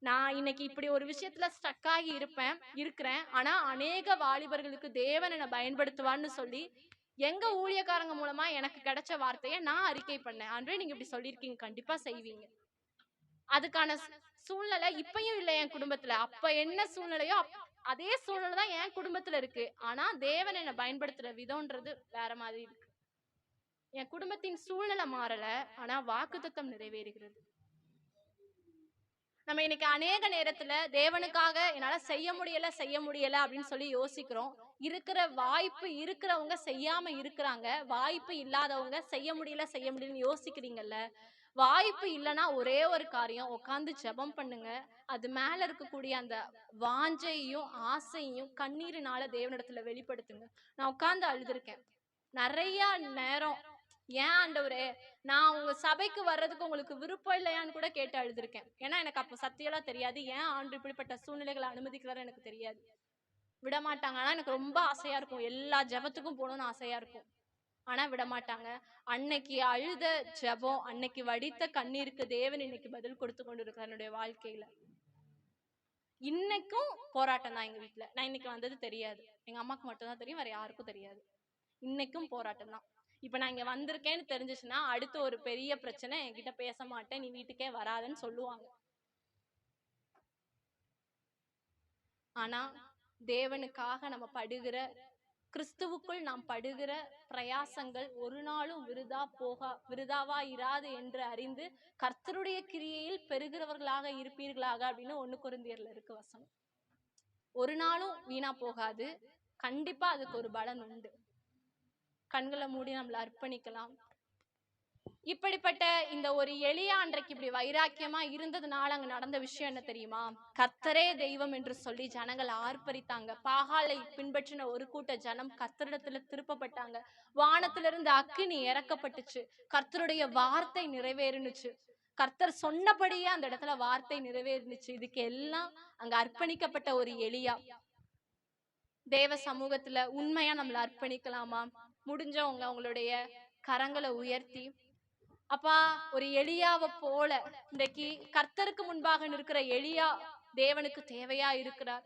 நான் இன்னைக்கு இப்படி ஒரு விஷயத்துல ஸ்டக் ஆகி இருக்கிறேன். ஆனா அநேக வாலிபர்களுக்கு தேவன் என்ன பயன்படுத்துவான்னு சொல்லி எங்க ஊழியக்காரங்க மூலமா எனக்கு கிடைச்ச வார்த்தையை நான் அறிக்கை பண்ணேன். ஆண்டவரே நீங்க இப்படி சொல்லியிருக்கீங்க, கண்டிப்பா செய்வீங்க. அதுக்கான சூழ்நிலை இப்பயும் இல்லை என் குடும்பத்துல. அப்ப என்ன சூழ்நிலையோ அதே சூழ்நிலை தான் என் குடும்பத்துல இருக்கு. ஆனா தேவன் என்னை பயன்படுத்துற விதம்ன்றது வேற மாதிரி இருக்கு. என் குடும்பத்தின் சூழ்நிலை மாறல, ஆனா வாக்குத்தத்தம் நிறைவேறுகிறது. நம்ம இன்னைக்கு அநேக நேரத்துல தேவனுக்காக என்னால செய்ய முடியல அப்படின்னு சொல்லி யோசிக்கிறோம். இருக்கிற வாய்ப்பு இருக்கிறவங்க செய்யாம இருக்கிறாங்க, வாய்ப்பு இல்லாதவங்க செய்ய முடியலன்னு யோசிக்கிறீங்கல்ல. வாய்ப்பு இல்லைன்னா ஒரே ஒரு காரியம், உட்கார்ந்து ஜெபம் பண்ணுங்க. அது மேல இருக்கக்கூடிய அந்த வாஞ்சையும் ஆசையும் கண்ணீரினால தேவனிடத்துல வெளிப்படுத்துங்க. நான் உட்கார்ந்து அழுதுருக்கேன் நிறைய நேரம். ஏன் ஆண்டவரே, நான் உங்க சபைக்கு வர்றதுக்கு உங்களுக்கு விருப்பம் இல்லையான்னு கூட கேட்டு அழுதுருக்கேன். ஏன்னா எனக்கு அப்ப சத்தியெல்லாம் தெரியாது. ஏன் ஆண்டு இப்படிப்பட்ட சூழ்நிலைகளை அனுமதிக்கிறாரு எனக்கு தெரியாது. விடமாட்டாங்க. ஆனா எனக்கு ரொம்ப ஆசையா இருக்கும், எல்லா ஜெபத்துக்கும் போகணும்னு ஆசையா இருக்கும். ஆனா விடமாட்டாங்க. அன்னைக்கு அழுத ஜெபம், அன்னைக்கு வடித்த கண்ணீருக்கு தேவன் இன்னைக்கு பதில் கொடுத்து கொண்டு இருக்கிறார் என்னுடைய வாழ்க்கையில. இன்னைக்கும் போராட்டம் தான் எங்க வீட்டுல. நான் இன்னைக்கு வந்தது தெரியாது, எங்க அம்மாக்கு மட்டும் தான் தெரியும், வேற யாருக்கும் தெரியாது. இன்னைக்கும் போராட்டம் தான். இப்ப நான் இங்க வந்திருக்கேன்னு தெரிஞ்சிச்சுன்னா அடுத்து ஒரு பெரிய பிரச்சனை, என்கிட்ட பேச மாட்டேன், நீ வீட்டுக்கே வராதுன்னு சொல்லுவாங்க. ஆனா தேவனுக்காக நம்ம படுகிற, கிறிஸ்துவுக்குள் நாம் படுகிற பிரயாசங்கள் ஒரு நாளும் விருதாவா இராது என்று அறிந்து கர்த்தருடைய கிரியையில் பெருகிறவர்களாக இருப்பீர்களாக அப்படின்னு 1 கொரிந்தியர்ல இருக்கு வசனம். ஒரு நாளும் வீணா போகாது. கண்டிப்பா அதுக்கு ஒரு பலன் உண்டு. கண்களை மூடி நம்மள அர்ப்பணிக்கலாம். இப்படிப்பட்ட இந்த ஒரு எளியா அன்றைக்கு இப்படி வைராக்கியமா இருந்ததுனால அங்க நடந்த விஷயம் என்ன தெரியுமா? கர்த்தரே தெய்வம் என்று சொல்லி ஜனங்கள் ஆர்ப்பரித்தாங்க. பாகாலை பின்பற்றின ஒரு கூட்ட ஜனம் கர்த்தரிடத்துல திருப்பப்பட்டாங்க. வானத்திலிருந்து அக்கினி இறக்கப்பட்டுச்சு. கர்த்தருடைய வார்த்தை நிறைவேறுனுச்சு. கர்த்தர் சொன்னபடியே அந்த இடத்துல வார்த்தை நிறைவேறுனுச்சு. இதுக்கு எல்லாம் அங்க அர்ப்பணிக்கப்பட்ட ஒரு எளியா. தேவ சமூகத்துல உண்மையா நம்மள அர்ப்பணிக்கலாமா? முடிஞ்சவங்க உங்களுடைய கரங்களை உயர்த்தி, அப்பா, ஒரு எலியாவை போல இன்றைக்கு கர்த்தருக்கு முன்பாக நிற்கிற எலியா தேவனுக்கு தேவையா இருக்கிறார்.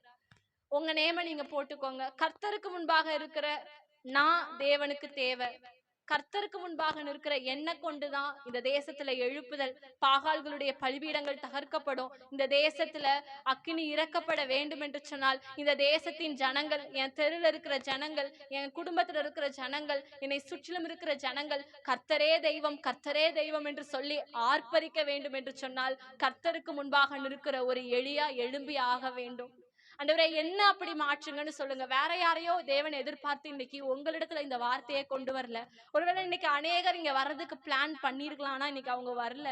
உங்க நேம நீங்க போட்டுக்கோங்க. கர்த்தருக்கு முன்பாக இருக்கிற நான் தேவனுக்கு தேவை. கர்த்தருக்கு முன்பாக நிற்கிற என்ன கொண்டுதான் இந்த தேசத்துல எழுப்புதல், பாகால்களுடைய பலிபீடங்கள் தகர்க்கப்படும். இந்த தேசத்துல அக்கினி இறக்கப்பட வேண்டும் என்று சொன்னால் இந்த தேசத்தின் ஜனங்கள், என் தெருவில் இருக்கிற ஜனங்கள், என் குடும்பத்துல இருக்கிற ஜனங்கள், என்னை சுற்றிலும் இருக்கிற ஜனங்கள் கர்த்தரே தெய்வம் கர்த்தரே தெய்வம் என்று சொல்லி ஆர்ப்பரிக்க வேண்டும் என்று சொன்னால் கர்த்தருக்கு முன்பாக நிற்கிற ஒரு எலியா எழும்பி ஆக வேண்டும். ஆண்டவரே, என்ன அப்படி மாற்றுங்கன்னு சொல்லுங்க. வேற யாரையோ தேவன் எதிர்பார்த்து இன்னைக்கு உங்களிடத்துல இந்த வார்த்தையை கொண்டு வரல. ஒருவேளை இன்னைக்கு அநேகர் இங்க வர்றதுக்கு பிளான் பண்ணிருக்கலாம்னா இன்னைக்கு அவங்க வரல.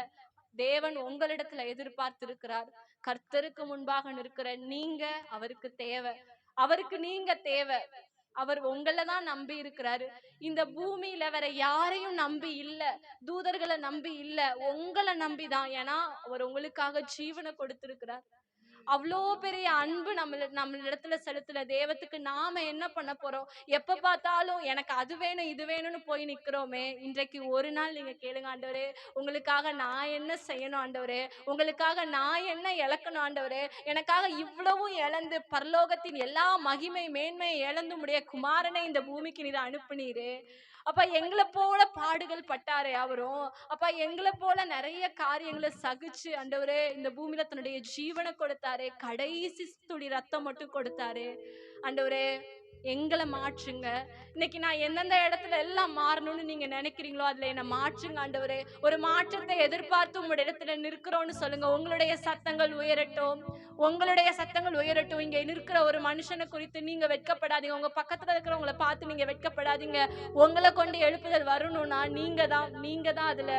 தேவன் உங்களிடத்துல எதிர்பார்த்து இருக்கிறார். கர்த்தருக்கு முன்பாக நிற்கிற நீங்க அவருக்கு தேவை, அவருக்கு நீங்க தேவை. அவர் உங்களதான் நம்பி இருக்கிறாரு. இந்த பூமியில வேற யாரையும் நம்பி இல்ல, தூதர்களை நம்பி இல்ல, உங்களை நம்பிதான். ஏன்னா அவர் உங்களுக்காக ஜீவனை கொடுத்திருக்கிறார். அவ்வளோ பெரிய அன்பு நம்ம இடத்துல செலுத்துல தேவத்துக்கு நாம என்ன பண்ண போறோம்? எப்ப பார்த்தாலும் எனக்கு அது வேணும் இது வேணும்னு போய் நிக்கிறோமே. இன்றைக்கு ஒரு நாள் நீங்க கேளுங்க, ஆண்டவரே, உங்களுக்காக நான் என்ன செய்யணும் ஆண்டவரே? உங்களுக்காக நான் என்ன இழக்கணும் ஆண்டவரே? எனக்காக இவ்வளவும் இழந்து பரலோகத்தின் எல்லா மகிமை மேன்மையை இழந்து முடிய குமாரனை இந்த பூமிக்கு நீர் அனுப்புனீரே. அப்ப எங்களை போல பாடுகள் பட்டாரே அவரும். அப்ப எங்களை போல நிறைய காரியங்களை சகிச்சு ஆண்டவரே இந்த பூமியில தன்னுடைய ஜீவனை கொடுத்தாரு. கடைசி துளி ரத்தம் மட்டும் கொடுத்தாரு. ஆண்டவரே, எங்களை மாற்றுங்க. இன்னைக்கு நான் எந்தெந்த இடத்துல எல்லாம் மாறணும்னு நீங்க நினைக்கிறீங்களோ அதுல என்ன மாற்றுங்க ஆண்டவரே. ஒரு மாற்றத்தை எதிர்பார்த்து உங்களுடைய இடத்துல நிற்கிறோம்னு சொல்லுங்க. உங்களுடைய சத்தங்கள் உயரட்டும், உங்களுடைய சத்தங்கள் உயரட்டும். இங்க நிற்கிற ஒரு மனுஷனை குறித்து நீங்க வெட்கப்படாதீங்க. உங்க பக்கத்துல இருக்கிறவங்களை பார்த்து நீங்க வெட்கப்படாதீங்க. உங்களை கொண்டு எழுப்புதல் வரணும்னா நீங்க தான் அதுல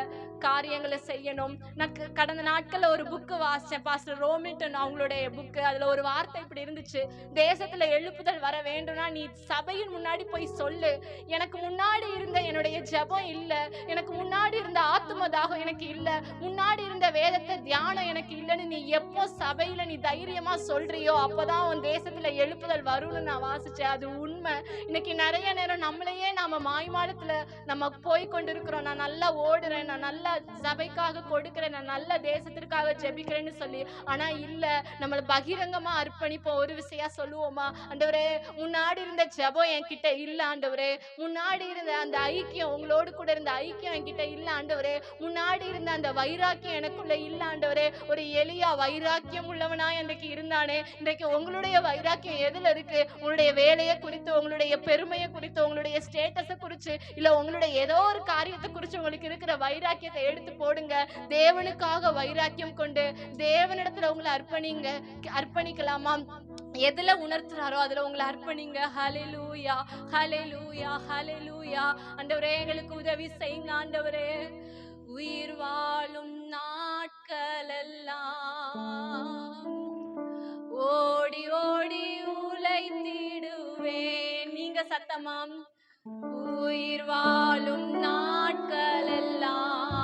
காரியங்களை செய்யணும். நான் கடந்த நாட்கள்ல ஒரு புக்கு வாசிச்சேன், பாஸ்டர் ரோமில்டன் அவங்களுடைய புக்கு. அதுல ஒரு வார்த்தை இப்படி இருந்துச்சு: தேசத்துல எழுப்புதல் வர வேண்டும்னா நீ சபையின் முன்னாடி போய் சொல்லு, எனக்கு முன்னாடி இருந்த என்னுடைய ஜெபம் இல்ல, எனக்கு முன்னாடி இருந்த ஆத்தும தாகம் எனக்கு இல்ல, முன்னாடி இருந்த வேதத்தை தியானம் எனக்கு இல்லைன்னு நீ எப்போ சபையில நீ தைரியமா சொல்றியோ அப்பதான் உன் தேசத்துல எழுப்புதல் வரும்னு நான் வாசிச்சேன். அது உண்மை. இன்னைக்கு நிறைய நேரம் நம்மளையே நாம மாய்மாலத்துல நம்ம போய் கொண்டிருக்கிறோம். நான் நல்லா ஓடுறேன், நான் நல்லா சபைக்காக கொடுக்கிறேன், நான் நல்ல தேசத்திற்காக ஜெபிக்கிறேன்னு சொல்லி. ஆனா இல்ல, நம்மள பகிரங்கமா அர்ப்பணிப்போம். ஒரு விஷயம் சொல்லுவோமா, ஆண்டவரே, முன்னாடி இருந்த ஜெபம் என்கிட்ட இல்ல ஆண்டவரே. முன்னாடி இருந்த அந்த ஐக்கியம், உங்களோடு கூட இருந்த ஐக்கியம் என்கிட்ட இல்ல ஆண்டவரே. முன்னாடி இருந்த அந்த வைராக்கியம் எனக்குள்ள இல்ல ஆண்டவரே. ஒரு எலியா வைராக்கியம் உள்ளவனா அன்றைக்கு இருந்தானே, இன்றைக்கு உங்களுடைய வைராக்கியம் எதுல இருக்கு? உங்களுடைய வேலையை குறித்து, உங்களுடைய பெருமையை குறித்து, உங்களுடைய ஸ்டேட்டஸை குறிச்சு, இல்ல உங்களுடைய ஏதோ ஒரு காரியத்தை குறிச்சு உங்களுக்கு இருக்கிற வைராக்கியத்தை எடுத்து போடுங்க. தேவனுக்காக வைராக்கியம் கொண்டு தேவனிடத்துல உங்களை அர்ப்பணிக்கலாமா? எதுல உணர்த்துறாரோ அதுல உங்களை அர்ப்பணிங்க. ஹல்லேலூயா, ஹல்லேலூயா, ஹல்லேலூயா. ஆண்டவரே, எங்களுக்கு உதவி செய்யுங்க ஆண்டவரே. உயிர் வாழும் நாட்கள் எல்லாம் ஓடி ஓடி உழைத்திடுவேன். நீங்க சத்தமாம். உயிர் வாழும் நாட்கள் எல்லாம்